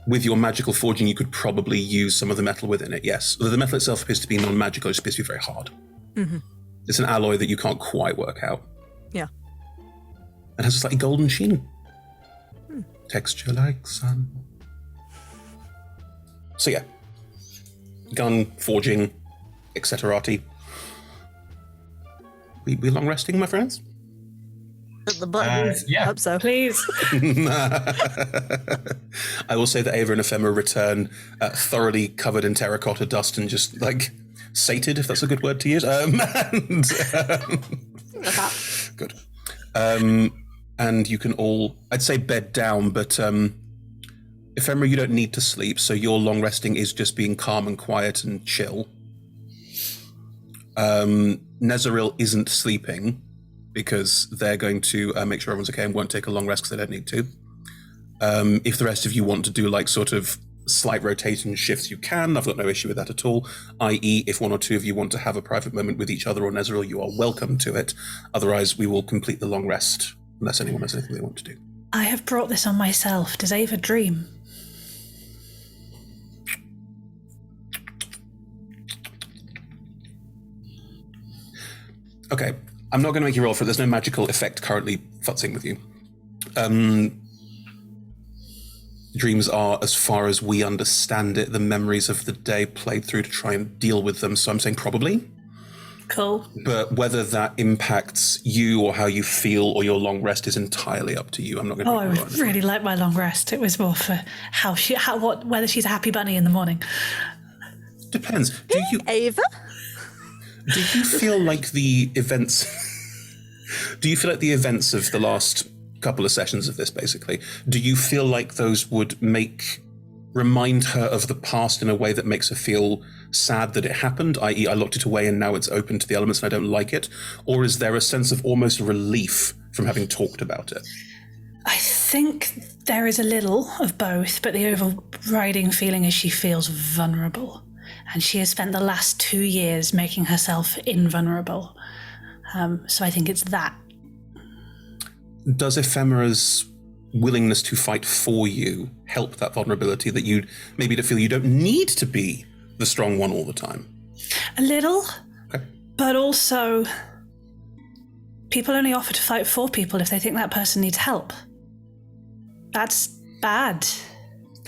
with your magical forging, you could probably use some of the metal within it, yes. The metal itself appears to be non-magical, it appears to be very hard. Mm-hmm. It's an alloy that you can't quite work out. Yeah. It has a slightly golden sheen. Texture like sun. So yeah. Gun, forging, etc. We long resting, my friends? The button. Yeah. Hope so. Please. I will say that Ava and Ephemera return thoroughly covered in terracotta dust and just like sated, if that's a good word to use. Good. And you can all, I'd say bed down, but Ephemera, you don't need to sleep, so your long resting is just being calm and quiet and chill. Nezaril isn't sleeping because they're going to make sure everyone's okay and won't take a long rest because they don't need to. If the rest of you want to do like sort of slight rotation shifts, you can. I've got no issue with that at all. I.e., if one or two of you want to have a private moment with each other or Nezaril, you are welcome to it. Otherwise, we will complete the long rest unless anyone has anything they want to do. I have brought this on myself. Does Ava dream? Okay, I'm not going to make you roll for it. There's no magical effect currently futzing with you. Dreams are, as far as we understand it, the memories of the day played through to try and deal with them. So I'm saying probably. Cool. But whether that impacts you or how you feel or your long rest is entirely up to you. I'm not going to. Oh, I would really like my long rest. It was more for whether she's a happy bunny in the morning. Depends. Do you, Ava? Do you feel like the events? Do you feel like the events of the last couple of sessions of this, basically? Do you feel like those would remind her of the past in a way that makes her feel sad that it happened, i.e. I locked it away and now it's open to the elements and I don't like it? Or is there a sense of almost relief from having talked about it? I think there is a little of both, but the overriding feeling is she feels vulnerable. And she has spent the last 2 years making herself invulnerable. So I think it's that. Does Ephemera's willingness to fight for you help that vulnerability that you maybe to feel you don't need to be the strong one all the time? A little, okay. But also people only offer to fight for people if they think that person needs help. That's bad.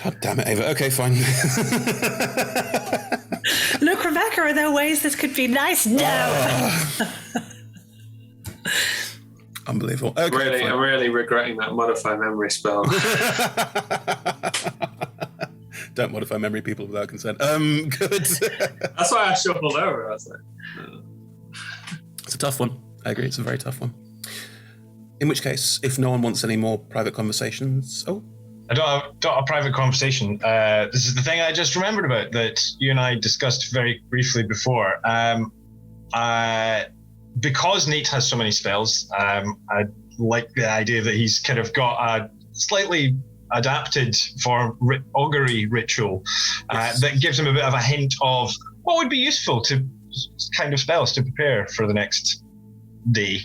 God damn it, Ava. Okay, fine. Look, Rebecca, are there ways this could be nice? No. Unbelievable. Okay, I'm really regretting that modify memory spell. Don't modify memory people without consent. Good. That's why I shuffled over. I was like, It's a tough one. I agree. It's a very tough one. In which case, if no one wants any more private conversations, I don't have a private conversation. This is the thing I just remembered about that you and I discussed very briefly before. Because Nate has so many spells, I like the idea that he's kind of got a slightly adapted for augury ritual that gives him a bit of a hint of what would be useful to kind of spells to prepare for the next day.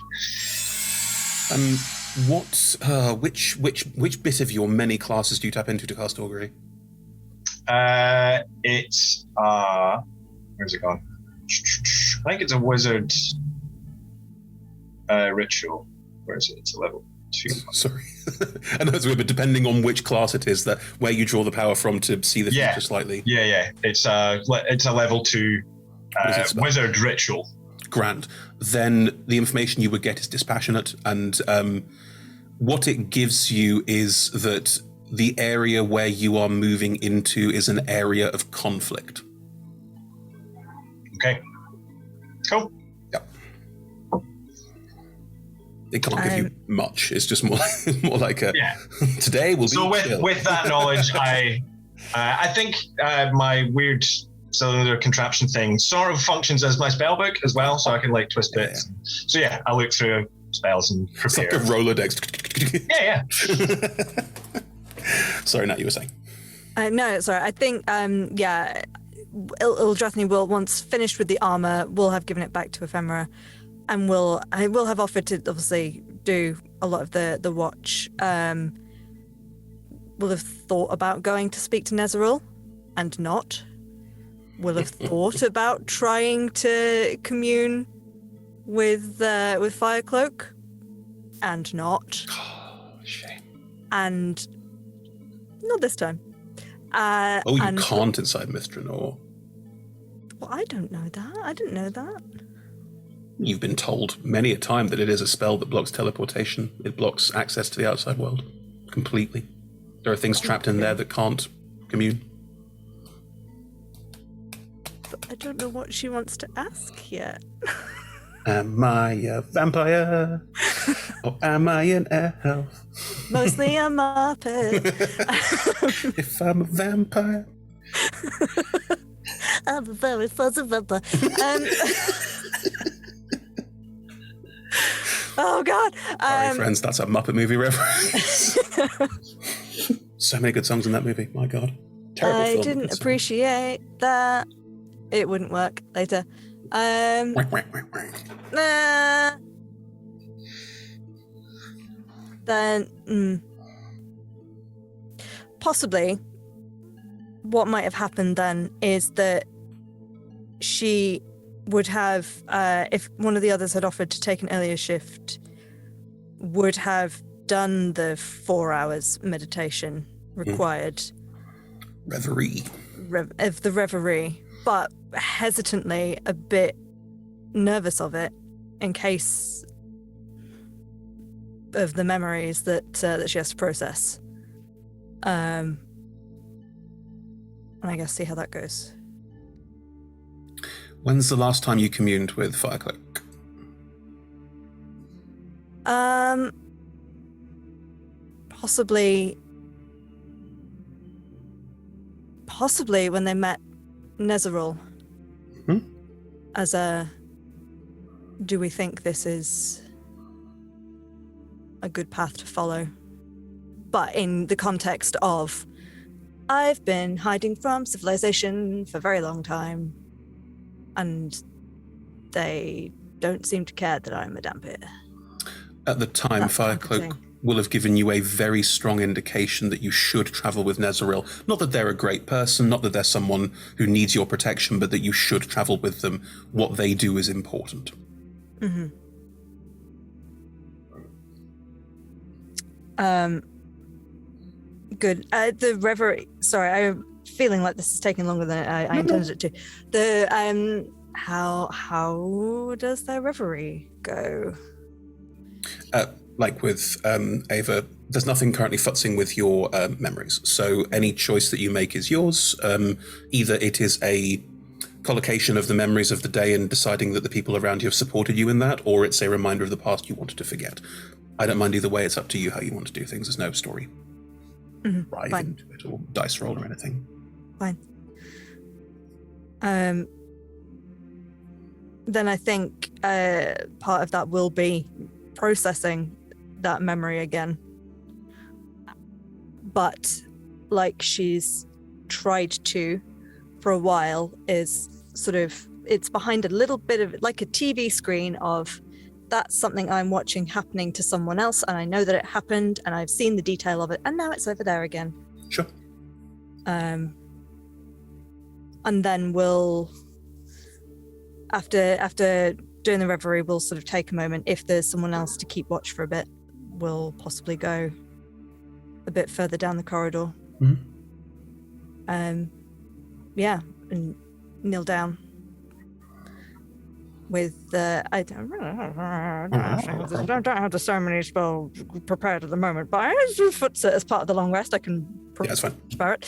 Which bit of your many classes do you tap into to cast augury? It's where's it gone? I think it's a wizard ritual. Where is it? It's a level 2. Sorry. I know it's weird, but depending on which class it is, that where you draw the power from to see the future slightly. Yeah. It's a level 2 wizard ritual. Grand. Then the information you would get is dispassionate, and what it gives you is that the area where you are moving into is an area of conflict. Okay. Cool. Yep. It can't give you much. It's just more like a. Yeah. Today will be. So with that knowledge, I think my weird cylinder contraption thing sort of functions as my spell book as well, so I can like twist bits. Yeah. So yeah, I look through spells and prepare. It's like a Rolodex. Yeah. Sorry, Nat, you were saying. No, sorry. I think Ildrathni will, once finished with the armor, will have given it back to Ephemera, and will have offered to obviously do a lot of the watch. Will have thought about going to speak to Nezeril, and not. Will have thought about trying to commune with Firecloak, and not. Oh, shame. And not this time. You can't inside Myth Drannor. Well, I don't know that. I didn't know that. You've been told many a time that it is a spell that blocks teleportation. It blocks access to the outside world completely. There are things trapped in there that can't commune. But I don't know what she wants to ask yet. Am I a vampire? Or am I an elf? Mostly a Muppet. If I'm a vampire. I'm a very fuzzy vampire. Oh, God. Sorry, friends, that's a Muppet movie reference. So many good songs in that movie. My God. Terrible film. I didn't appreciate that. It wouldn't work later. Then possibly what might have happened then is that she would have, if one of the others had offered to take an earlier shift, would have done the 4 hours meditation required Reverie. of the reverie, but hesitantly a bit nervous of it in case of the memories that she has to process. And I guess see how that goes. When's the last time you communed with Firecloak? Possibly when they met Nezeril. As a, do we think this is a good path to follow? But in the context of, I've been hiding from civilization for a very long time, and they don't seem to care that I'm a Dhampir. At the time, Firecloak will have given you a very strong indication that you should travel with Nezeril. Not that they're a great person, not that they're someone who needs your protection, but that you should travel with them. What they do is important. Mm-hmm. Good. The reverie. Sorry, I'm feeling like this is taking longer than I intended it to. The how does their reverie go? Like with Ava, there's nothing currently futzing with your memories. So any choice that you make is yours. Either it is a collocation of the memories of the day and deciding that the people around you have supported you in that, or it's a reminder of the past you wanted to forget. I don't mind either way. It's up to you how you want to do things. There's no story drive into it or dice roll or anything. Fine. Then I think part of that will be processing that memory again. But like she's tried to for a while, is sort of, it's behind a little bit of like a TV screen of, that's something I'm watching happening to someone else, and I know that it happened, and I've seen the detail of it, and now it's over there again. Sure. And then we'll, after doing the reverie, we'll sort of take a moment. If there's someone else to keep watch for a bit, we'll possibly go a bit further down the corridor. Yeah, and kneel down with I don't have the ceremony spell prepared at the moment, but I just foots it as part of the long rest. I can that's fine. Spare it.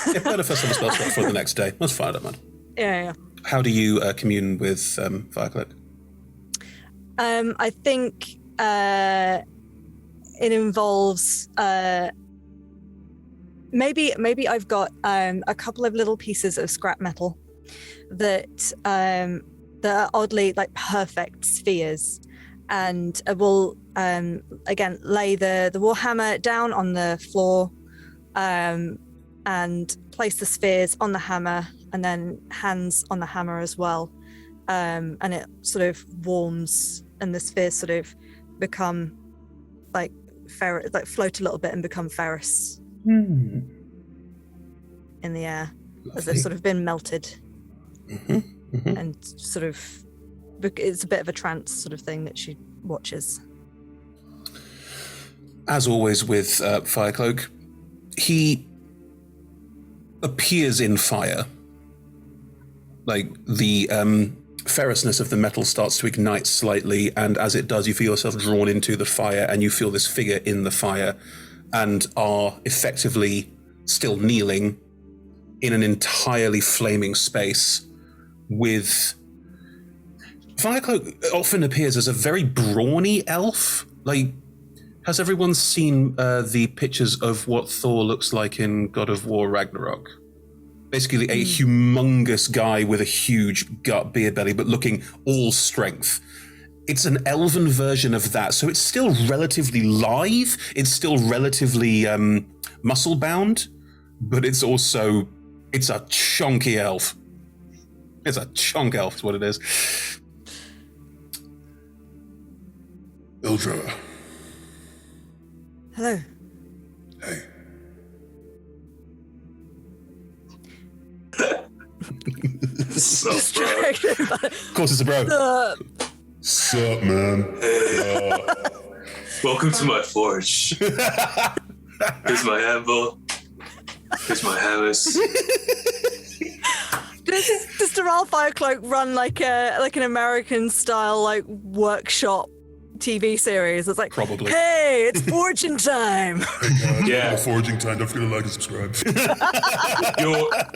If better first on the spell slot for the next day. That's fine, I don't mind. Yeah. How do you commune with Firecloak? I think it involves maybe I've got a couple of little pieces of scrap metal that are oddly like perfect spheres, and we'll again lay the warhammer down on the floor and place the spheres on the hammer, and then hands on the hammer as well, and it sort of warms, and the spheres sort of become like float a little bit and become ferrous in the air. Lovely. As they've sort of been melted. And sort of, it's a bit of a trance sort of thing that she watches. As always with Firecloak, he appears in fire. Like the ferrousness of the metal starts to ignite slightly, and as it does, you feel yourself drawn into the fire, and you feel this figure in the fire, and are effectively still kneeling in an entirely flaming space. With Firecloak often appears as a very brawny elf. Like, has everyone seen the pictures of what Thor looks like in God of War Ragnarok? Basically a humongous guy with a huge gut beer belly, but looking all strength. It's an elven version of that, so it's still relatively lithe, it's still relatively muscle-bound, but it's also, it's a chunky elf. It's a chunk elf is what it is. Ildra. Hello. Hey. Sup, bro? Of course it's a bro. Sup, man? Welcome to my forge. Here's my anvil. Because my hair is... Does Doral Firecloak run like an American style like workshop TV series? It's like, Probably. Hey, it's fortune time. Yeah. Forging time. Don't forget to like and subscribe.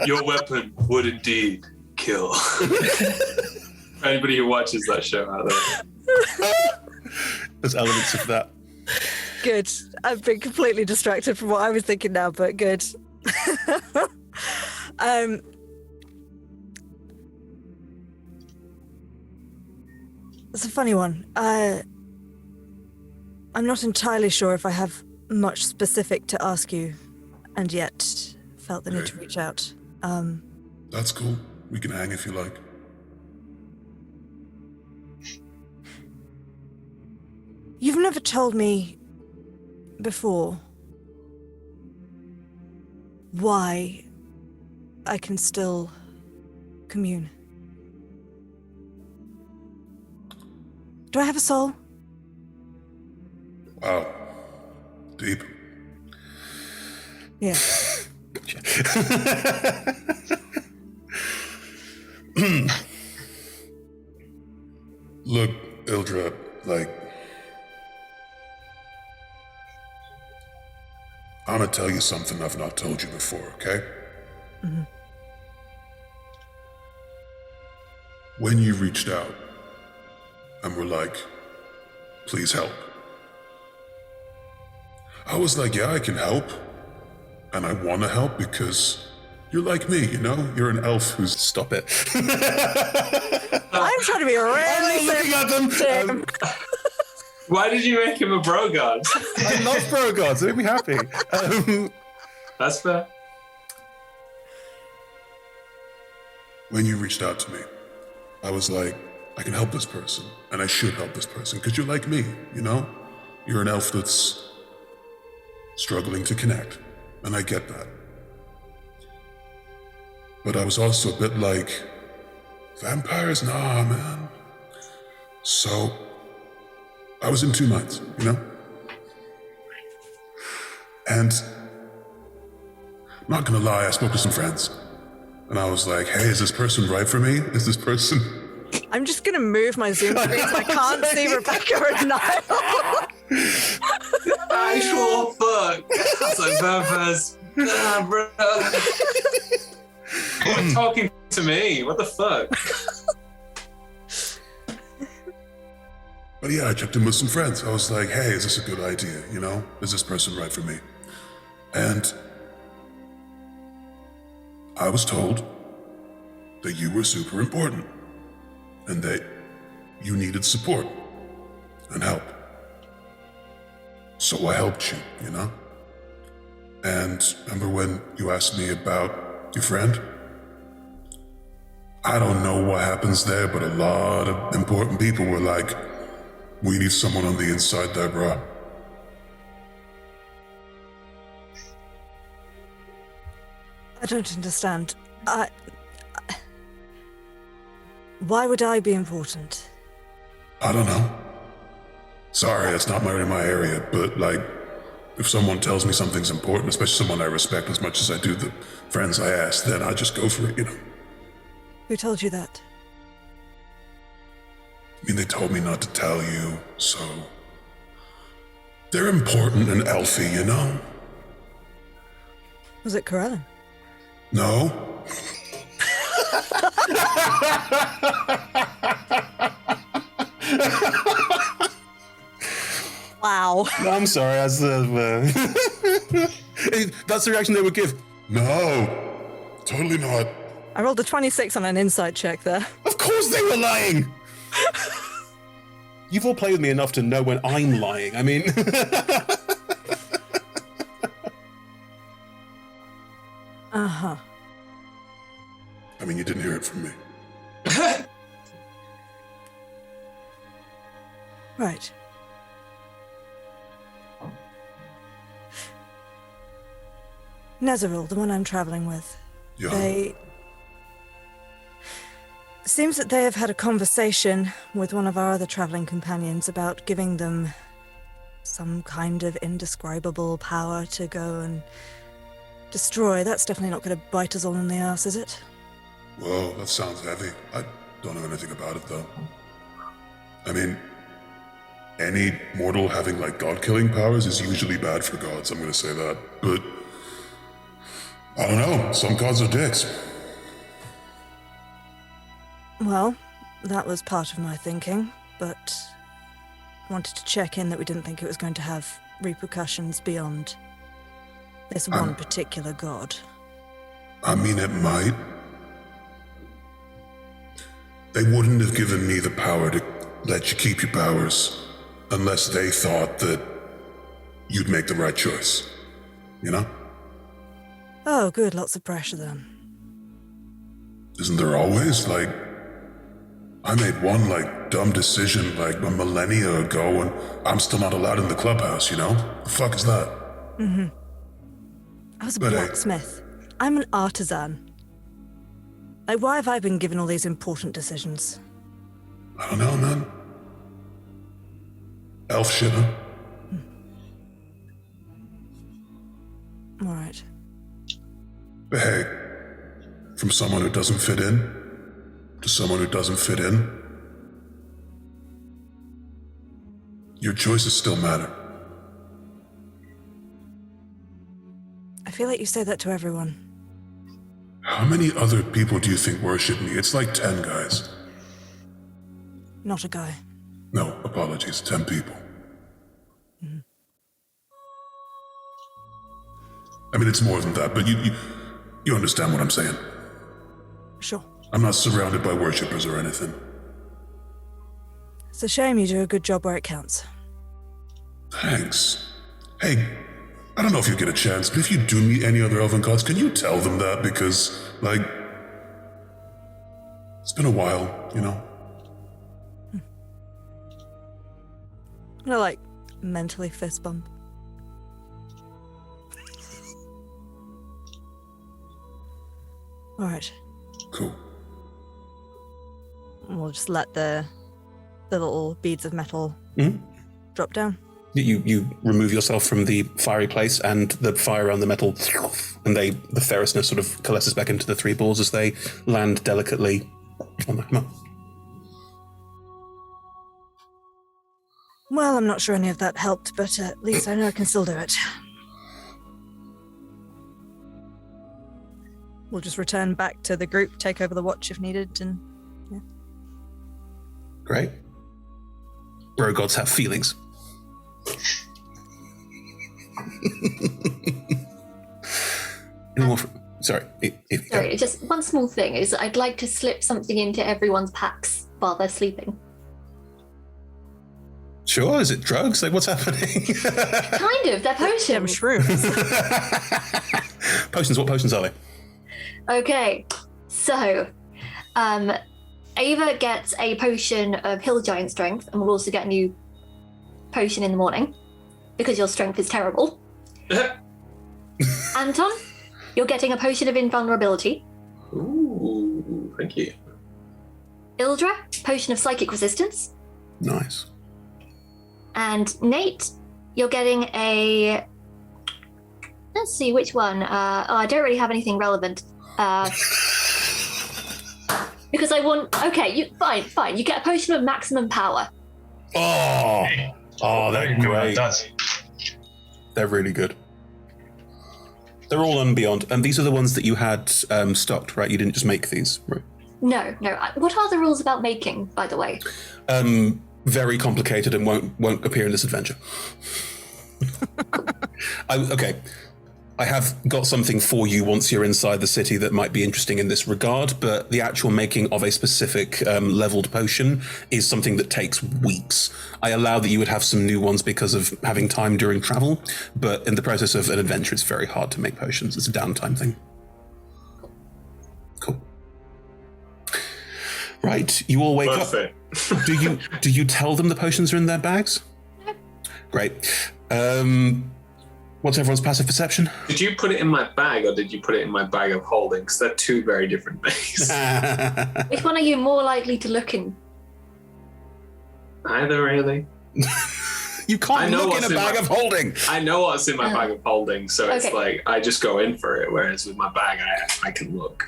your weapon would indeed kill. Anybody who watches that show out there. There's elements of that. Good. I've been completely distracted from what I was thinking now, but good. It's a funny one. I'm not entirely sure if I have much specific to ask you, and yet felt the need to reach out. That's cool. We can hang if you like. You've never told me before why I can still commune. Do I have a soul? Wow. Deep. Yeah. Look, Ildra, like... I'm gonna tell you something I've not told you before, okay? Mm-hmm. When you reached out and were like, please help, I was like, yeah, I can help. And I want to help because you're like me, you know? You're an elf who's... Stop it. I'm trying to be really looking at them. Why did you make him a bro god? I love bro gods. They make me happy. That's fair. When you reached out to me, I was like, I can help this person, and I should help this person, because you're like me, you know? You're an elf that's struggling to connect, and I get that. But I was also a bit like, vampires? Nah, man. So, I was in two minds, you know? And, I'm not gonna lie, I spoke to some friends, and I was like, hey, is this person right for me? Is this person... I'm just gonna move my Zoom screen so I can't see Rebecca and Niall. Actual fuck. It's like vampires. Nah, bro. You're talking to me. What the fuck? But yeah, I checked in with some friends. I was like, hey, is this a good idea, you know? Is this person right for me? And I was told that you were super important and that you needed support and help. So I helped you, you know? And remember when you asked me about your friend? I don't know what happens there, but a lot of important people were like, we need someone on the inside there, bro. I don't understand. Why would I be important? I don't know. Sorry, it's not really my area, but like, if someone tells me something's important, especially someone I respect as much as I do the friends I ask, then I just go for it, you know? Who told you that? I mean, they told me not to tell you, so... They're important and elfy, you know? Was it Corellin? No. Wow. No, I'm sorry. That's the reaction they would give. No, totally not. I rolled a 26 on an insight check there. Of course they were lying! You've all played with me enough to know when I'm lying. I mean... Uh-huh. I mean, you didn't hear it from me. Right. Nezeril, the one I'm traveling with. Yeah. Seems that they have had a conversation with one of our other traveling companions about giving them some kind of indescribable power to go and Destroy, that's definitely not going to bite us all in the ass, is it? Whoa, that sounds heavy. I don't know anything about it, though. I mean, any mortal having, like, god-killing powers is usually bad for gods, I'm gonna say that. But, I don't know, some gods are dicks. Well, that was part of my thinking, but wanted to check in that we didn't think it was going to have repercussions beyond this one particular god. I mean, it might. They wouldn't have given me the power to let you keep your powers unless they thought that you'd make the right choice. You know? Oh, good, lots of pressure then. Isn't there always? Like, I made one, like, dumb decision, like, a millennia ago, and I'm still not allowed in the clubhouse, you know? The fuck is that? Mm-hmm. I was a blacksmith. I'm an artisan. Like, why have I been given all these important decisions? I don't know, man. Elf shit, huh? All right. But hey, from someone who doesn't fit in to someone who doesn't fit in, your choices still matter. I feel like you say that to everyone. How many other people do you think worship me? It's like 10 guys. Not a guy. No, apologies, 10 people. Mm-hmm. I mean, it's more than that, but you understand what I'm saying. Sure. I'm not surrounded by worshippers or anything. It's a shame you do a good job where it counts. Thanks. Hey, I don't know if you get a chance, but if you do meet any other elven gods, can you tell them that? Because, like, it's been a while, you know? I'm gonna, like, mentally fist bump. All right. Cool. We'll just let the little beads of metal drop down. You remove yourself from the fiery place, and the fire around the metal, and the ferrousness sort of coalesces back into the three balls as they land delicately on the hammer. Well, I'm not sure any of that helped, but at least I know I can still do it. We'll just return back to the group, take over the watch if needed, and yeah. Great. Rogods have feelings. Sorry, just one small thing is I'd like to slip something into everyone's packs while they're sleeping. Sure, is it drugs? Like, what's happening? Kind of, they're potions. Shrooms. Potions, what potions are they? Okay, so Ava gets a potion of Hill Giant Strength, and will also get a new potion in the morning, because your strength is terrible. Anton, you're getting a potion of Invulnerability. Ooh, thank you. Ildra, potion of Psychic Resistance. Nice. And Nate, you're getting a... Let's see, which one? I don't really have anything relevant. Because I want... Okay, fine. You get a potion of Maximum Power. Oh, they're great. They're really good. They're all on Beyond. And these are the ones that you had stocked, right? You didn't just make these, right? No. What are the rules about making, by the way? Very complicated and won't appear in this adventure. Okay. I have got something for you once you're inside the city that might be interesting in this regard, but the actual making of a specific leveled potion is something that takes weeks. I allow that you would have some new ones because of having time during travel, but in the process of an adventure, it's very hard to make potions. It's a downtime thing. Cool. Right, you all wake up. Do you tell them the potions are in their bags? Great. What's everyone's passive perception? Did you put it in my bag, or did you put it in my bag of holding? Because they're two very different things. Which one are you more likely to look in? Either, really. You can't look in a bag of holding. I know what's in my bag of holding, so it's Okay. like I just go in for it. Whereas with my bag, I can look.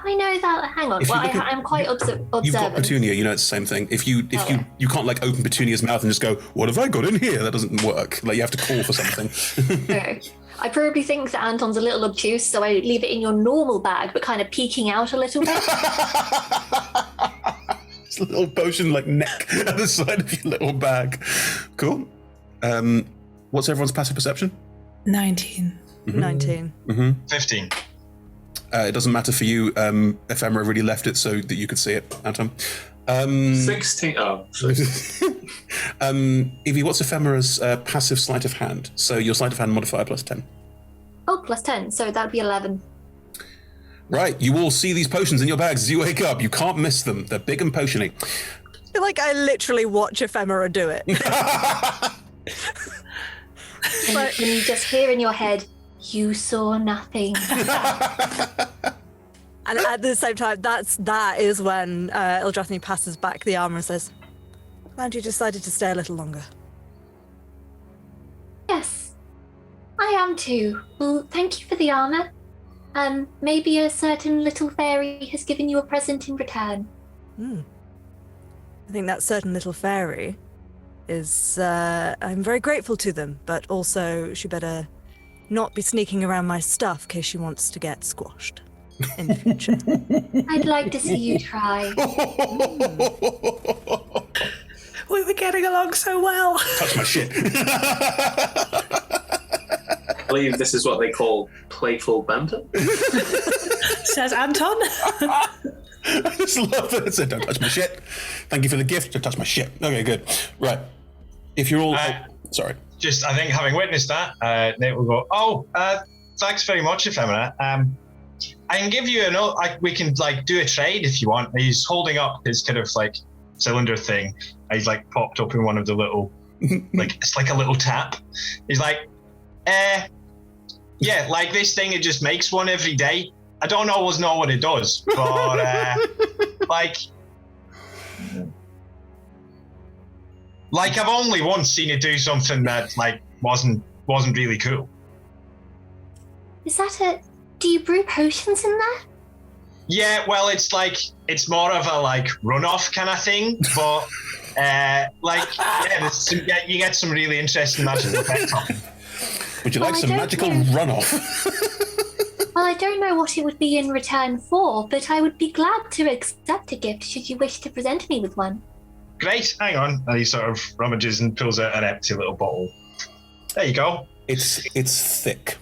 I know that. Hang on. If you Well, look at- I'm quite observant. You've got Petunia, you know it's the same thing. If you can't like open Petunia's mouth and just go, what have I got in here? That doesn't work. Like you have to call for something. Okay. I probably think that Anton's a little obtuse, so I leave it in your normal bag, but kind of peeking out a little bit. It's a little potion like neck at the side of your little bag. Cool. What's everyone's passive perception? 19. 19. 15. It doesn't matter for you. Ephemera really left it so that you could see it, Anton. 16. Oh, Evie, what's Ephemera's passive sleight of hand? So your sleight of hand modifier plus 10. Oh, plus 10, so that'd be 11. Right, you all see these potions in your bags as you wake up. You can't miss them. They're big and potiony. I feel like I literally watch Ephemera do it. And you just hear in your head, you saw nothing. And at the same time, that is when Eldrathni passes back the armor and says, "Glad you decided to stay a little longer." Yes, I am too. Well, thank you for the armor. Maybe a certain little fairy has given you a present in return. I think that certain little fairy is, I'm very grateful to them, but also she better not be sneaking around my stuff in case she wants to get squashed in the future. I'd like to see you try. We were getting along so well. Touch my shit. I believe this is what they call playful banter. Says Anton. I just love that it said, don't touch my shit. Thank you for the gift, don't touch my shit. Okay, good. Right. If you're all... sorry. Just, I think, having witnessed that, Nate will go, thanks very much, Ephemera. I can give you we can, do a trade if you want. He's holding up his kind of, cylinder thing. He's, popped up in one of the little, it's like a little tap. He's like, yeah, this thing, it just makes one every day. I don't always know what it does, but, I've only once seen it do something that, wasn't really cool. Is that do you brew potions in there? Yeah, well, it's more of a, runoff kind of thing, but, you get some really interesting magical effects on it. Would you like some magical runoff? Well, I don't know what it would be in return for, but I would be glad to accept a gift should you wish to present me with one. Great, hang on. And he sort of rummages and pulls out an empty little bottle. There you go. It's thick.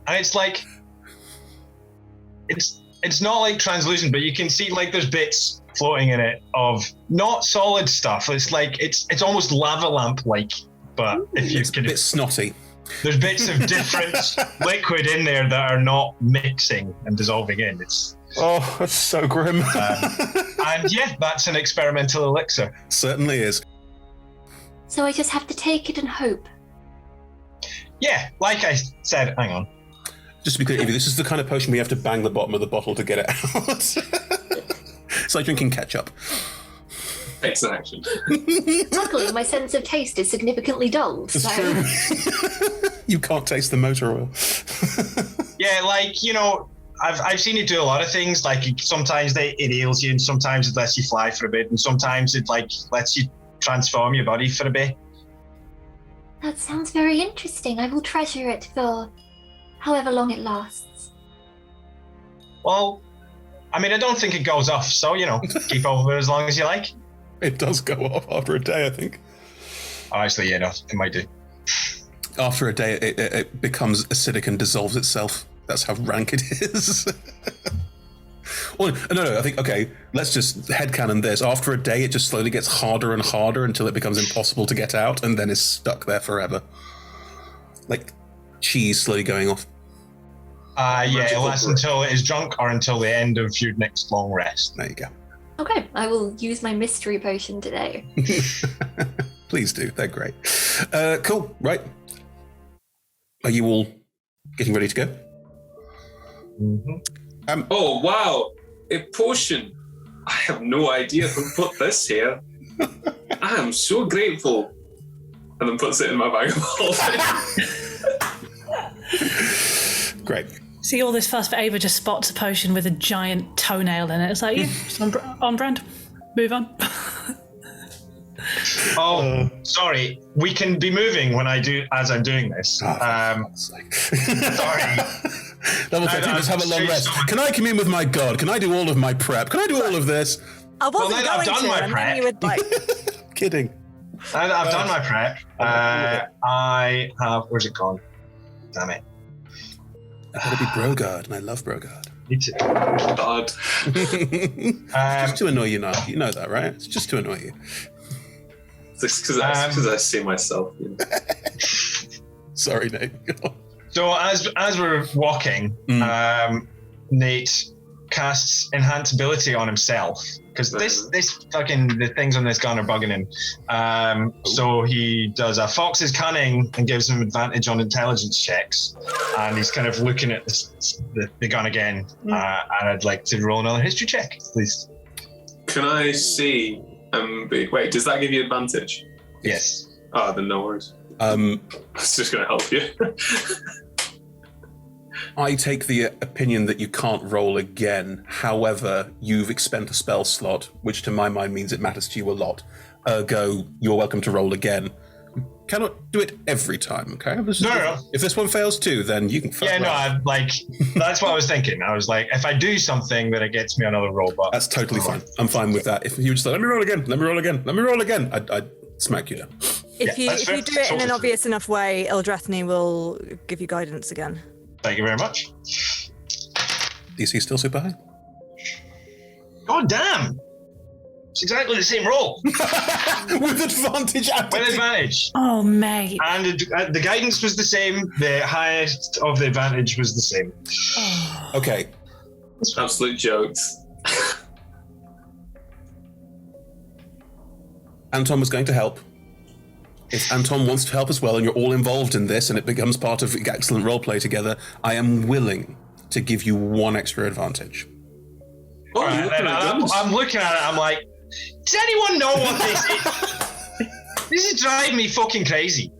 And it's not translucent, but you can see there's bits floating in it of not solid stuff. It's it's almost lava lamp but if you can, a bit snotty. There's bits of different liquid in there that are not mixing and dissolving in. Oh, that's so grim. And yeah, that's an experimental elixir. Certainly is. So I just have to take it and hope. Yeah, like I said, hang on. Just to be clear, Evie, this is the kind of potion we have to bang the bottom of the bottle to get it out. It's like drinking ketchup. Takes an action. Luckily, my sense of taste is significantly dulled. It's true. You can't taste the motor oil. Yeah, I've seen it do a lot of things. Sometimes it heals you, and sometimes it lets you fly for a bit, and sometimes it lets you transform your body for a bit. That sounds very interesting. I will treasure it for however long it lasts. Well, I don't think it goes off, so, keep over it as long as you like. It does go off after a day, I think. Actually, yeah, no, it might do. After a day, it becomes acidic and dissolves itself. That's how rank it is. Well, no, I think, okay, let's just headcanon this. After a day, it just slowly gets harder and harder until it becomes impossible to get out and then is stuck there forever. Like cheese slowly going off. Yeah, unless until it is drunk or until the end of your next long rest. There you go. Okay, I will use my mystery potion today. Please do, they're great. Cool, right. Are you all getting ready to go? Oh, wow, a potion. I have no idea who put this here. I am so grateful. And then puts it in my bag of holding. Great. See all this fuss, but Ava just spots a potion with a giant toenail in it. It's like, yeah, it's on brand. Move on. Oh, sorry. We can be moving as I'm doing this. Sorry. Let's have a long rest. Can I commune with my god? Can I do all of my prep? Can I do all of this? I wasn't I've going done to, my and prep. then you would like. Kidding. I've done my prep. I have. Where's it gone? Damn it. I gotta be Brogard, and I love Brogard. Me too. God. Just to annoy you, now. You know that, right? It's just to annoy you. It's because I see myself. You know. Sorry, Nate. So as we're walking, Nate casts enhance ability on himself because this fucking the things on this gun are bugging him. So he does a fox's cunning and gives him advantage on intelligence checks, and he's kind of looking at the gun again. And I'd like to roll another history check, please. Can I see? Wait, does that give you advantage? Yes. Oh, then no worries. It's just going to help you. I take the opinion that you can't roll again. However, you've expended a spell slot, which to my mind means it matters to you a lot. Ergo, you're welcome to roll again. Cannot do it every time, okay? No. If this one fails too, then you can fail. Yeah, no, I'm like, that's what I was thinking. I was like, if I do something, then it gets me another roll. But that's totally fine. I'm fine with that. If you just like, let me roll again, I'd smack you down. If you do it in an obvious enough way, Eldrathni will give you guidance again. Thank you very much. DC still super high? God damn! It's exactly the same roll. With advantage. With advantage. Oh, mate. And the guidance was the same. The highest of the advantage was the same. Okay. Absolute jokes. Anton was going to help. If Anton wants to help as well, and you're all involved in this, and it becomes part of excellent roleplay together, I am willing to give you one extra advantage. Oh, I'm looking at it. I'm like, does anyone know what this is? This is driving me fucking crazy.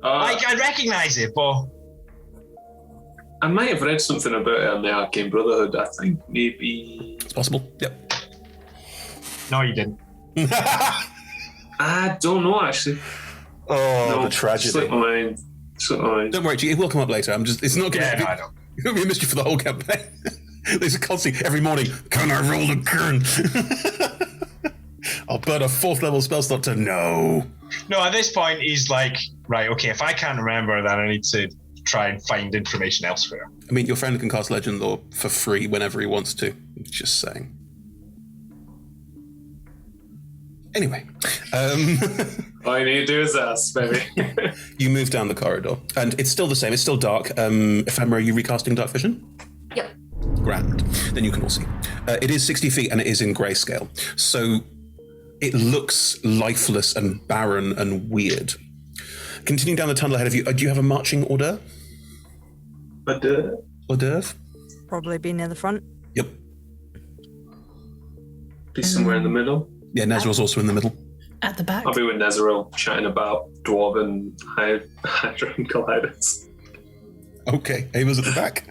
I recognize it, but I might have read something about it on the Arcane Brotherhood. I think maybe it's possible. Yep. No, you didn't. I don't know actually. Oh, no, the tragedy. Slipped my mind. Don't worry, G, it will come up later. It's not going to. Yeah, it'll be a mystery for the whole campaign. There's a constant every morning. Can I roll again? I'll burn a 4th level spell slot to no. No, at this point, he's like, right, okay, if I can't remember, then I need to try and find information elsewhere. I mean, your friend can cast Legend Lore for free whenever he wants to. Just saying. Anyway. All you need to do is ask, baby. You move down the corridor, and it's still the same. It's still dark. Ephemera, are you recasting Dark Vision? Yep. Grand. Then you can all see. It is 60 feet, and it is in grayscale. So it looks lifeless and barren and weird. Continuing down the tunnel ahead of you, do you have a marching order? Hors d'oeuvre? Probably be near the front. Yep. Be somewhere in the middle. Yeah, Nezral's also in the middle. At the back. I'll be with Nezril chatting about Dwarven Hydron Colliders. Okay, Ava's at the back.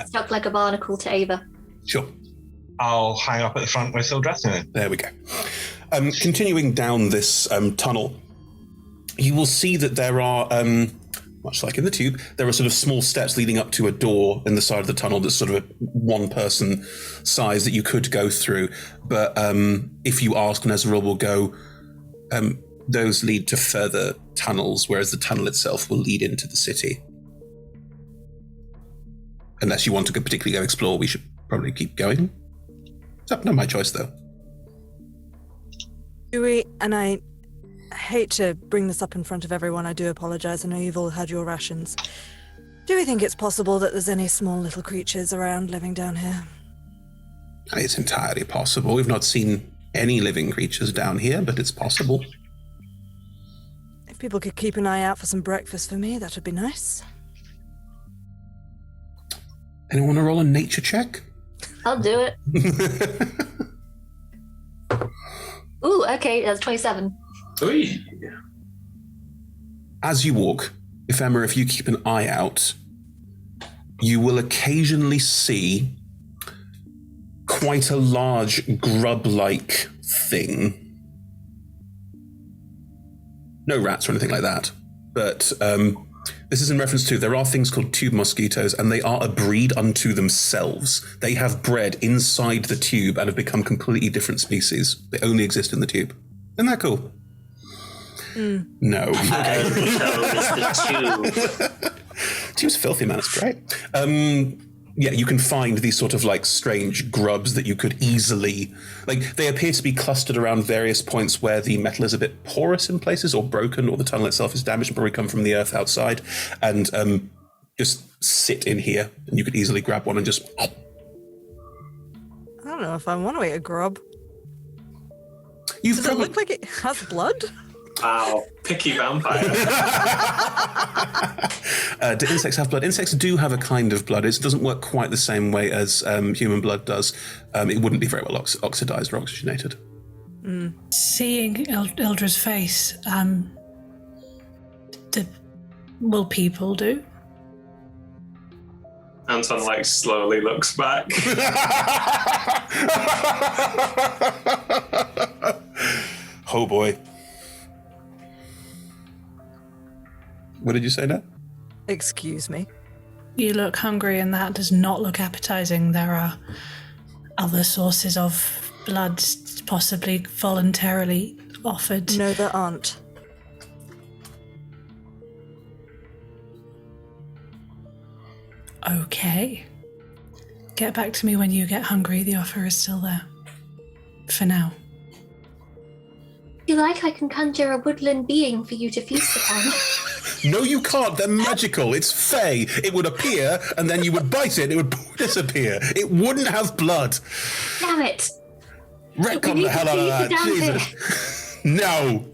Stuck like a barnacle to Ava. Sure. I'll hang up at the front with Eldrathni. There we go. Continuing down this tunnel, you will see that there are, much like in the tube, there are sort of small steps leading up to a door in the side of the tunnel that's sort of a one-person size that you could go through. But if you ask, Nezril will go, those lead to further tunnels, whereas the tunnel itself will lead into the city. Unless you want to particularly go explore, we should probably keep going. It's not my choice, though. Do we, and I hate to bring this up in front of everyone, I do apologise, I know you've all had your rations. Do we think it's possible that there's any small little creatures around living down here? It's entirely possible. We've not seen any living creatures down here, but it's possible. If people could keep an eye out for some breakfast for me, that would be nice. Anyone want to roll a nature check? I'll do it. Ooh, okay, that's 27. Ooh. As you walk, Ephemera, if you keep an eye out, you will occasionally see quite a large grub-like thing. No rats or anything like that, but this is in reference to, there are things called tube mosquitoes, and they are a breed unto themselves. They have bred inside the tube and have become completely different species. They only exist in the tube. Isn't that cool? No. Tube's filthy, man. It's great. Yeah, you can find these sort of like strange grubs that you could easily, like, they appear to be clustered around various points where the metal is a bit porous in places or broken, or the tunnel itself is damaged and probably come from the earth outside, and just sit in here, and you could easily grab one and just... I don't know if I want to eat a grub. Does it look like it has blood? Wow, picky vampire. Do insects have blood? Insects do have a kind of blood. It doesn't work quite the same way as human blood does. It wouldn't be very well oxidized or oxygenated. Seeing Ildra's face, will people do? Anton, like, slowly looks back. Oh boy. What did you say now? Excuse me. You look hungry and that does not look appetizing. There are other sources of blood possibly voluntarily offered. No, there aren't. Okay. Get back to me when you get hungry. The offer is still there. For now. If you like, I can conjure a woodland being for you to feast upon. No, you can't. They're magical. It's fey. It would appear, and then you would bite it, and it would disappear. It wouldn't have blood. Damn it. Retcon the hell out of that. Jesus. No.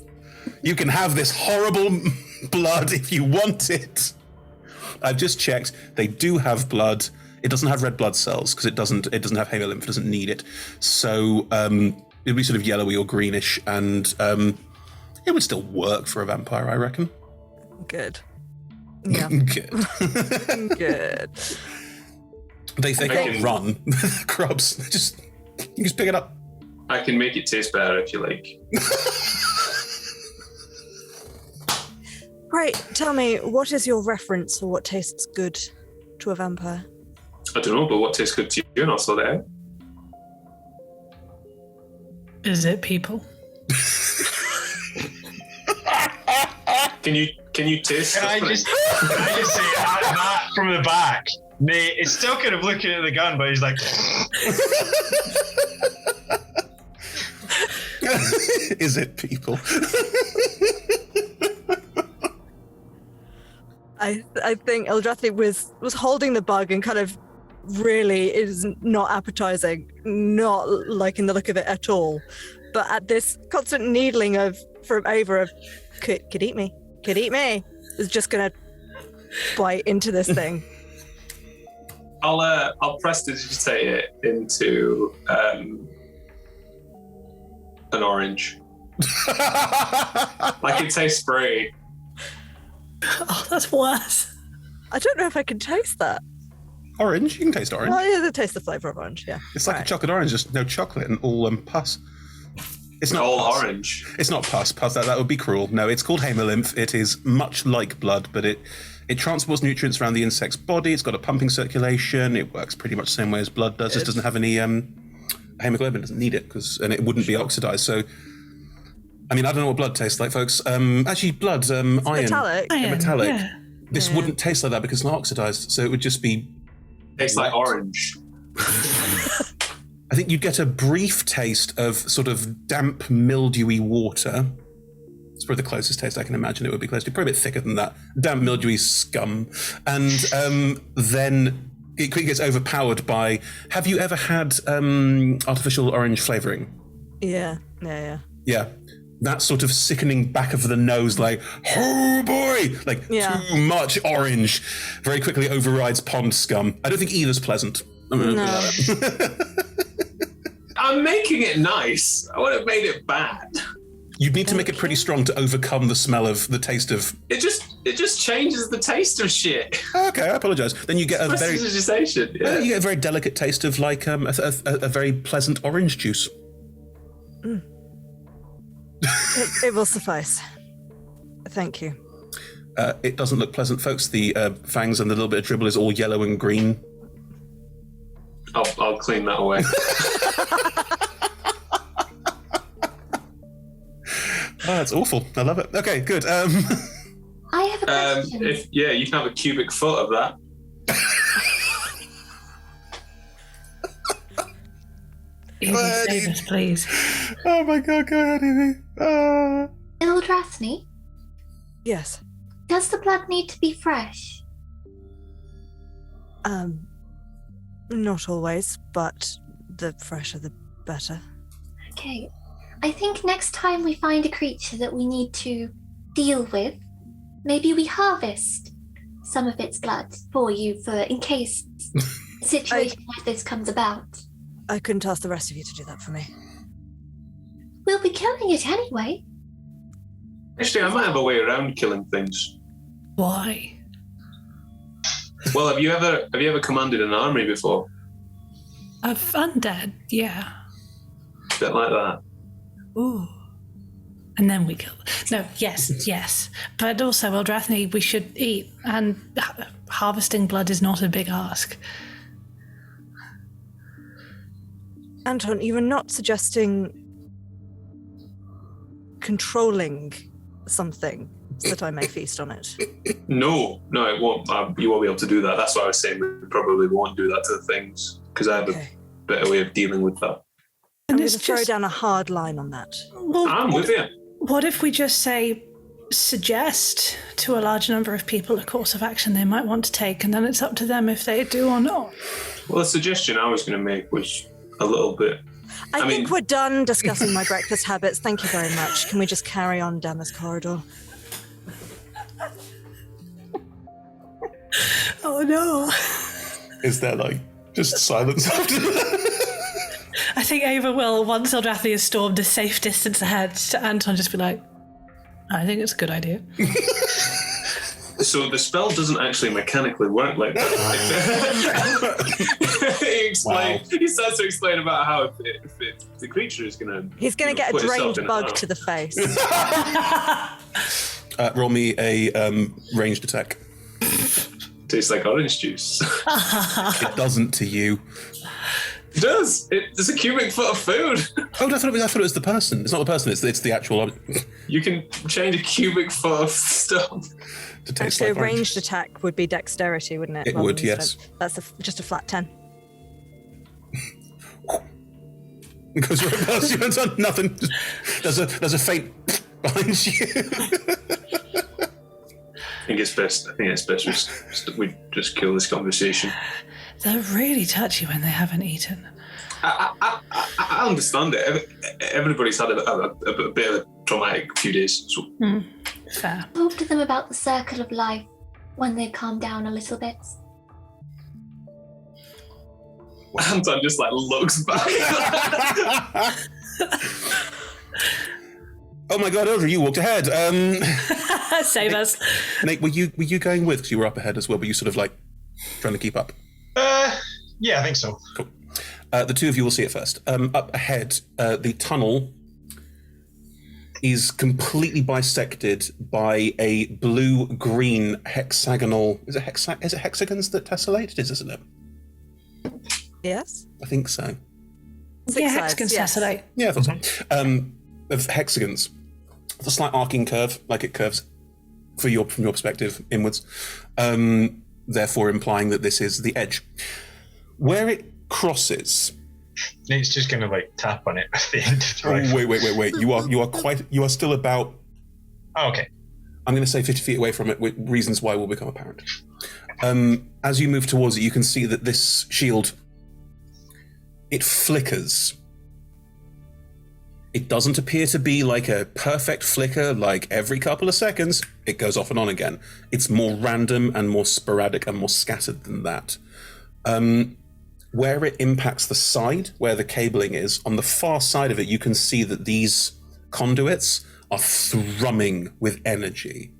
You can have this horrible blood if you want it. I've just checked. They do have blood. It doesn't have red blood cells, because it doesn't have hemolymph. It doesn't need it. So it'd be sort of yellowy or greenish, and it would still work for a vampire, I reckon. Good. Yeah. Good. Good. They can't run. Grubs. You just pick it up. I can make it taste better if you like. Right, tell me, what is your reference for what tastes good to a vampire? I don't know, but what tastes good to you, and I'll sort it out. Is it people? Can you taste? Can I just say that from the back? Nate is still kind of looking at the gun, but he's like, Is it people? I think Eldrathni was holding the bug and kind of really is not appetizing, not liking the look of it at all. But at this constant needling from Ava of could eat me, is just gonna bite into this thing. I'll prestidigitate it into an orange. Like it tastes great. Oh, that's worse. I don't know if I can taste that. Orange? You can taste orange. Oh, yeah, taste the flavour of orange, yeah. It's like a chocolate orange, just no chocolate and all pus. It's not all pus. orange. It's not pus. That would be cruel. No, it's called hemolymph. It is much like blood, but it transports nutrients around the insect's body. It's got a pumping circulation. It works pretty much the same way as blood does. Just doesn't have any hemoglobin. Doesn't need it and it wouldn't be oxidized. So, I mean, I don't know what blood tastes like, folks. Actually, blood's iron. Metallic. Metallic. Yeah. This wouldn't taste like that because it's not oxidized. So it would just be. Tastes like orange. I think you'd get a brief taste of sort of damp, mildewy water. It's probably the closest taste I can imagine it would be close to. Probably a bit thicker than that. Damp, mildewy scum. And then it quickly gets overpowered by... Have you ever had artificial orange flavouring? Yeah. Yeah. That sort of sickening back of the nose, like, oh boy! Like, too much orange. Very quickly overrides pond scum. I don't think either's pleasant. No. I'm making it nice. I would have made it bad. You need to make it pretty strong to overcome the smell of the taste of. It just changes the taste of shit. Okay, I apologise. Then you get a very you get a very delicate taste of like a very pleasant orange juice. It will suffice. Thank you. It doesn't look pleasant, folks. The fangs and the little bit of dribble is all yellow and green. I'll clean that away. Oh, that's awful. I love it. Okay, good. I have a question. You can have a cubic foot of that. Evie, please. Oh my god, go ahead, Evie. Ildrathni? Yes. Does the blood need to be fresh? Not always, but the fresher the better. Okay. I think next time we find a creature that we need to deal with, maybe we harvest some of its blood for you in case a situation like this comes about. I couldn't ask the rest of you to do that for me. We'll be killing it anyway. Actually, I might have a way around killing things. Why? Well, have you ever commanded an army before? Of undead, yeah. A bit like that. Ooh. And then we kill them. No, yes. But also, Eldrathni, we should eat, and harvesting blood is not a big ask. Anton, you were not suggesting controlling something so that I may feast on it. No, it won't. You won't be able to do that. That's why I was saying we probably won't do that to the things, because I have a better way of dealing with that. I'm going to throw down a hard line on that. Well, I'm with you. What if we just suggest to a large number of people a course of action they might want to take, and then it's up to them if they do or not? Well, the suggestion I was going to make was a little bit... I think we're done discussing my breakfast habits. Thank you very much. Can we just carry on down this corridor? Oh no. Is there just silence after that? I think Ava will, once Eldrathni has stormed a safe distance ahead, to Anton just be like, I think it's a good idea. So the spell doesn't actually mechanically work like that. He starts to explain about how if the creature is going to... He's going to get a drained bug to the face. Roll me a ranged attack. Tastes like orange juice. It doesn't to you. It does. It's a cubic foot of food. Oh, I thought it was the person. It's not the person. It's the actual. You can change a cubic foot of stuff. To taste Actually, like a ranged attack would be dexterity, wouldn't it? It would, yes. That's just a flat 10. It goes right past you and done nothing. There's a faint behind you. I think it's best we just kill this conversation. They're really touchy when they haven't eaten. I understand it. Everybody's had a bit of a traumatic few days. So. Fair. Talk to them about the circle of life when they've calmed down a little bit. Anton just looks back. Oh my god, Eldra, you walked ahead. Save us. Nate, were you going with, because you were up ahead as well, were you sort of trying to keep up? Yeah, I think so. Cool. The two of you will see it first. Up ahead, the tunnel is completely bisected by a blue-green hexagonal... Is it hexagons that tessellate? It is, isn't it? Yes. I think so. Hexagons tessellate. Yeah, I thought so. Of hexagons. It's a slight arcing curve, like it curves from your perspective inwards, therefore implying that this is the edge. Where it crosses... Nate's just going to tap on it at the end of the rifle. Wait. You are still about... Oh, okay. I'm going to say 50 feet away from it, with reasons why will become apparent. As you move towards it, you can see that this shield, it flickers. It doesn't appear to be like a perfect flicker, like every couple of seconds, it goes off and on again. It's more random and more sporadic and more scattered than that. where it impacts the side, where the cabling is, on the far side of it, you can see that these conduits are thrumming with energy.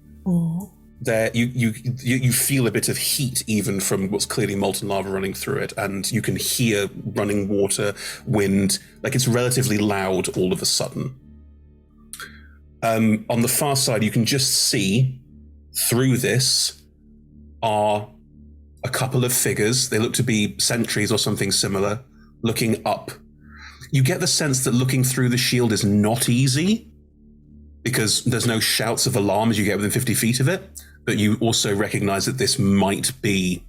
There, you feel a bit of heat even from what's clearly molten lava running through it, and you can hear running water, wind, like it's relatively loud all of a sudden. On the far side, you can just see through this are a couple of figures. They look to be sentries or something similar, looking up. You get the sense that looking through the shield is not easy, because there's no shouts of alarm as you get within 50 feet of it, but you also recognize that this might be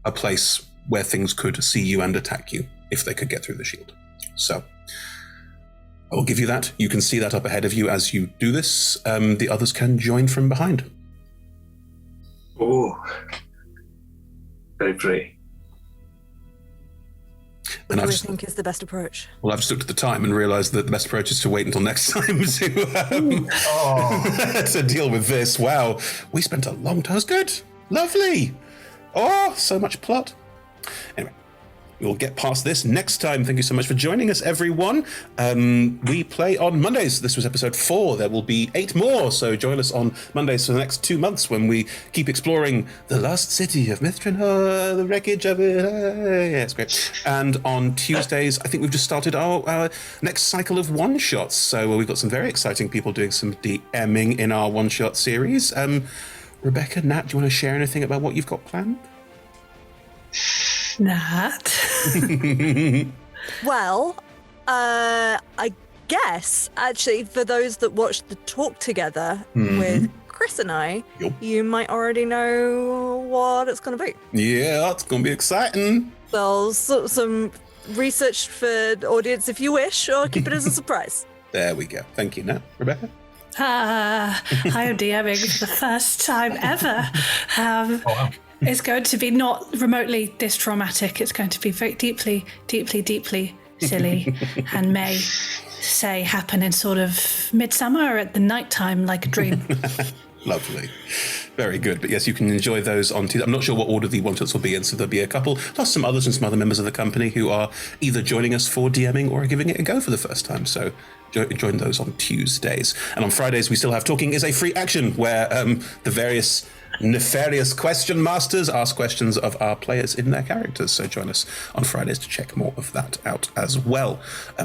a place where things could see you and attack you if they could get through the shield. So I will give you that. You can see that up ahead of you as you do this. The others can join from behind. Oh, very pretty. What do you think is the best approach? Well, I've just looked at the time and realised that the best approach is to wait until next time to deal with this. Wow, we spent a long time. It was good. Lovely. Oh, so much plot. Anyway, we'll get past this next time. Thank you so much for joining us, everyone. We play on Mondays. This was episode 4. There will be 8 more, so join us on Mondays for the next 2 months when we keep exploring the lost city of Myth Drannor, the wreckage of it. Yeah, it's great. And on Tuesdays, I think we've just started our next cycle of one-shots. So we've got some very exciting people doing some DMing in our one-shot series. Rebecca, Nat, do you want to share anything about what you've got planned? Nat. Well, I guess, actually, for those that watched the talk together with Chris and I, you might already know what it's going to be. Yeah, it's going to be exciting. So, some research for the audience if you wish, or keep it as a surprise. There we go. Thank you, Nat. Rebecca? I am DMing for the first time ever. It's going to be not remotely this traumatic. It's going to be very deeply, deeply, deeply silly and may say happen in sort of midsummer or at the nighttime like a dream. Lovely. Very good. But yes, you can enjoy those on Tuesday. I'm not sure what order the one-shots will be in, so there'll be a couple, plus some others and some other members of the company who are either joining us for DMing or giving it a go for the first time. So join those on Tuesdays. And on Fridays, we still have Talking is a Free Action, where the various nefarious question masters ask questions of our players in their characters. So join us on Fridays to check more of that out as well.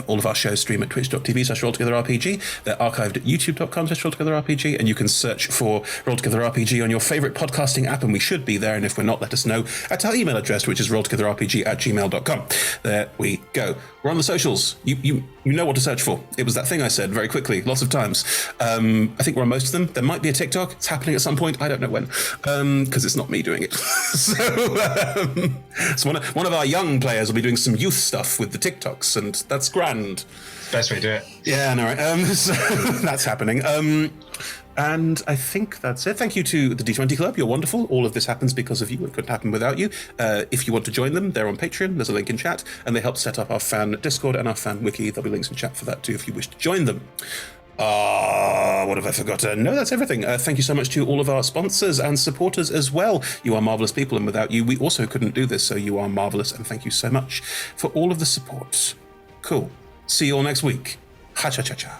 All of our shows stream at twitch.tv/rolltogetherrpg. They're archived at youtube.com/rolltogetherrpg, and you can search for Roll Together RPG on your favorite podcasting app, and we should be there. And if we're not, let us know at our email address, which is rolltogetherrpg@gmail.com. There we go. We're on the socials. You know what to search for. It was that thing I said very quickly, lots of times. I think we're on most of them. There might be a TikTok. It's happening at some point. I don't know when, because it's not me doing it. So one of our young players will be doing some youth stuff with the TikToks, and that's grand. Best way to do it. Yeah, I know, right? So that's happening. And I think that's it. Thank you to the D20 Club. You're wonderful. All of this happens because of you. It couldn't happen without you. If you want to join them, they're on Patreon. There's a link in chat. And they help set up our fan Discord and our fan wiki. There'll be links in chat for that too if you wish to join them. What have I forgotten? No, that's everything. Thank you so much to all of our sponsors and supporters as well. You are marvellous people, and without you, we also couldn't do this. So you are marvellous, and thank you so much for all of the support. Cool. See you all next week. Ha-cha-cha-cha.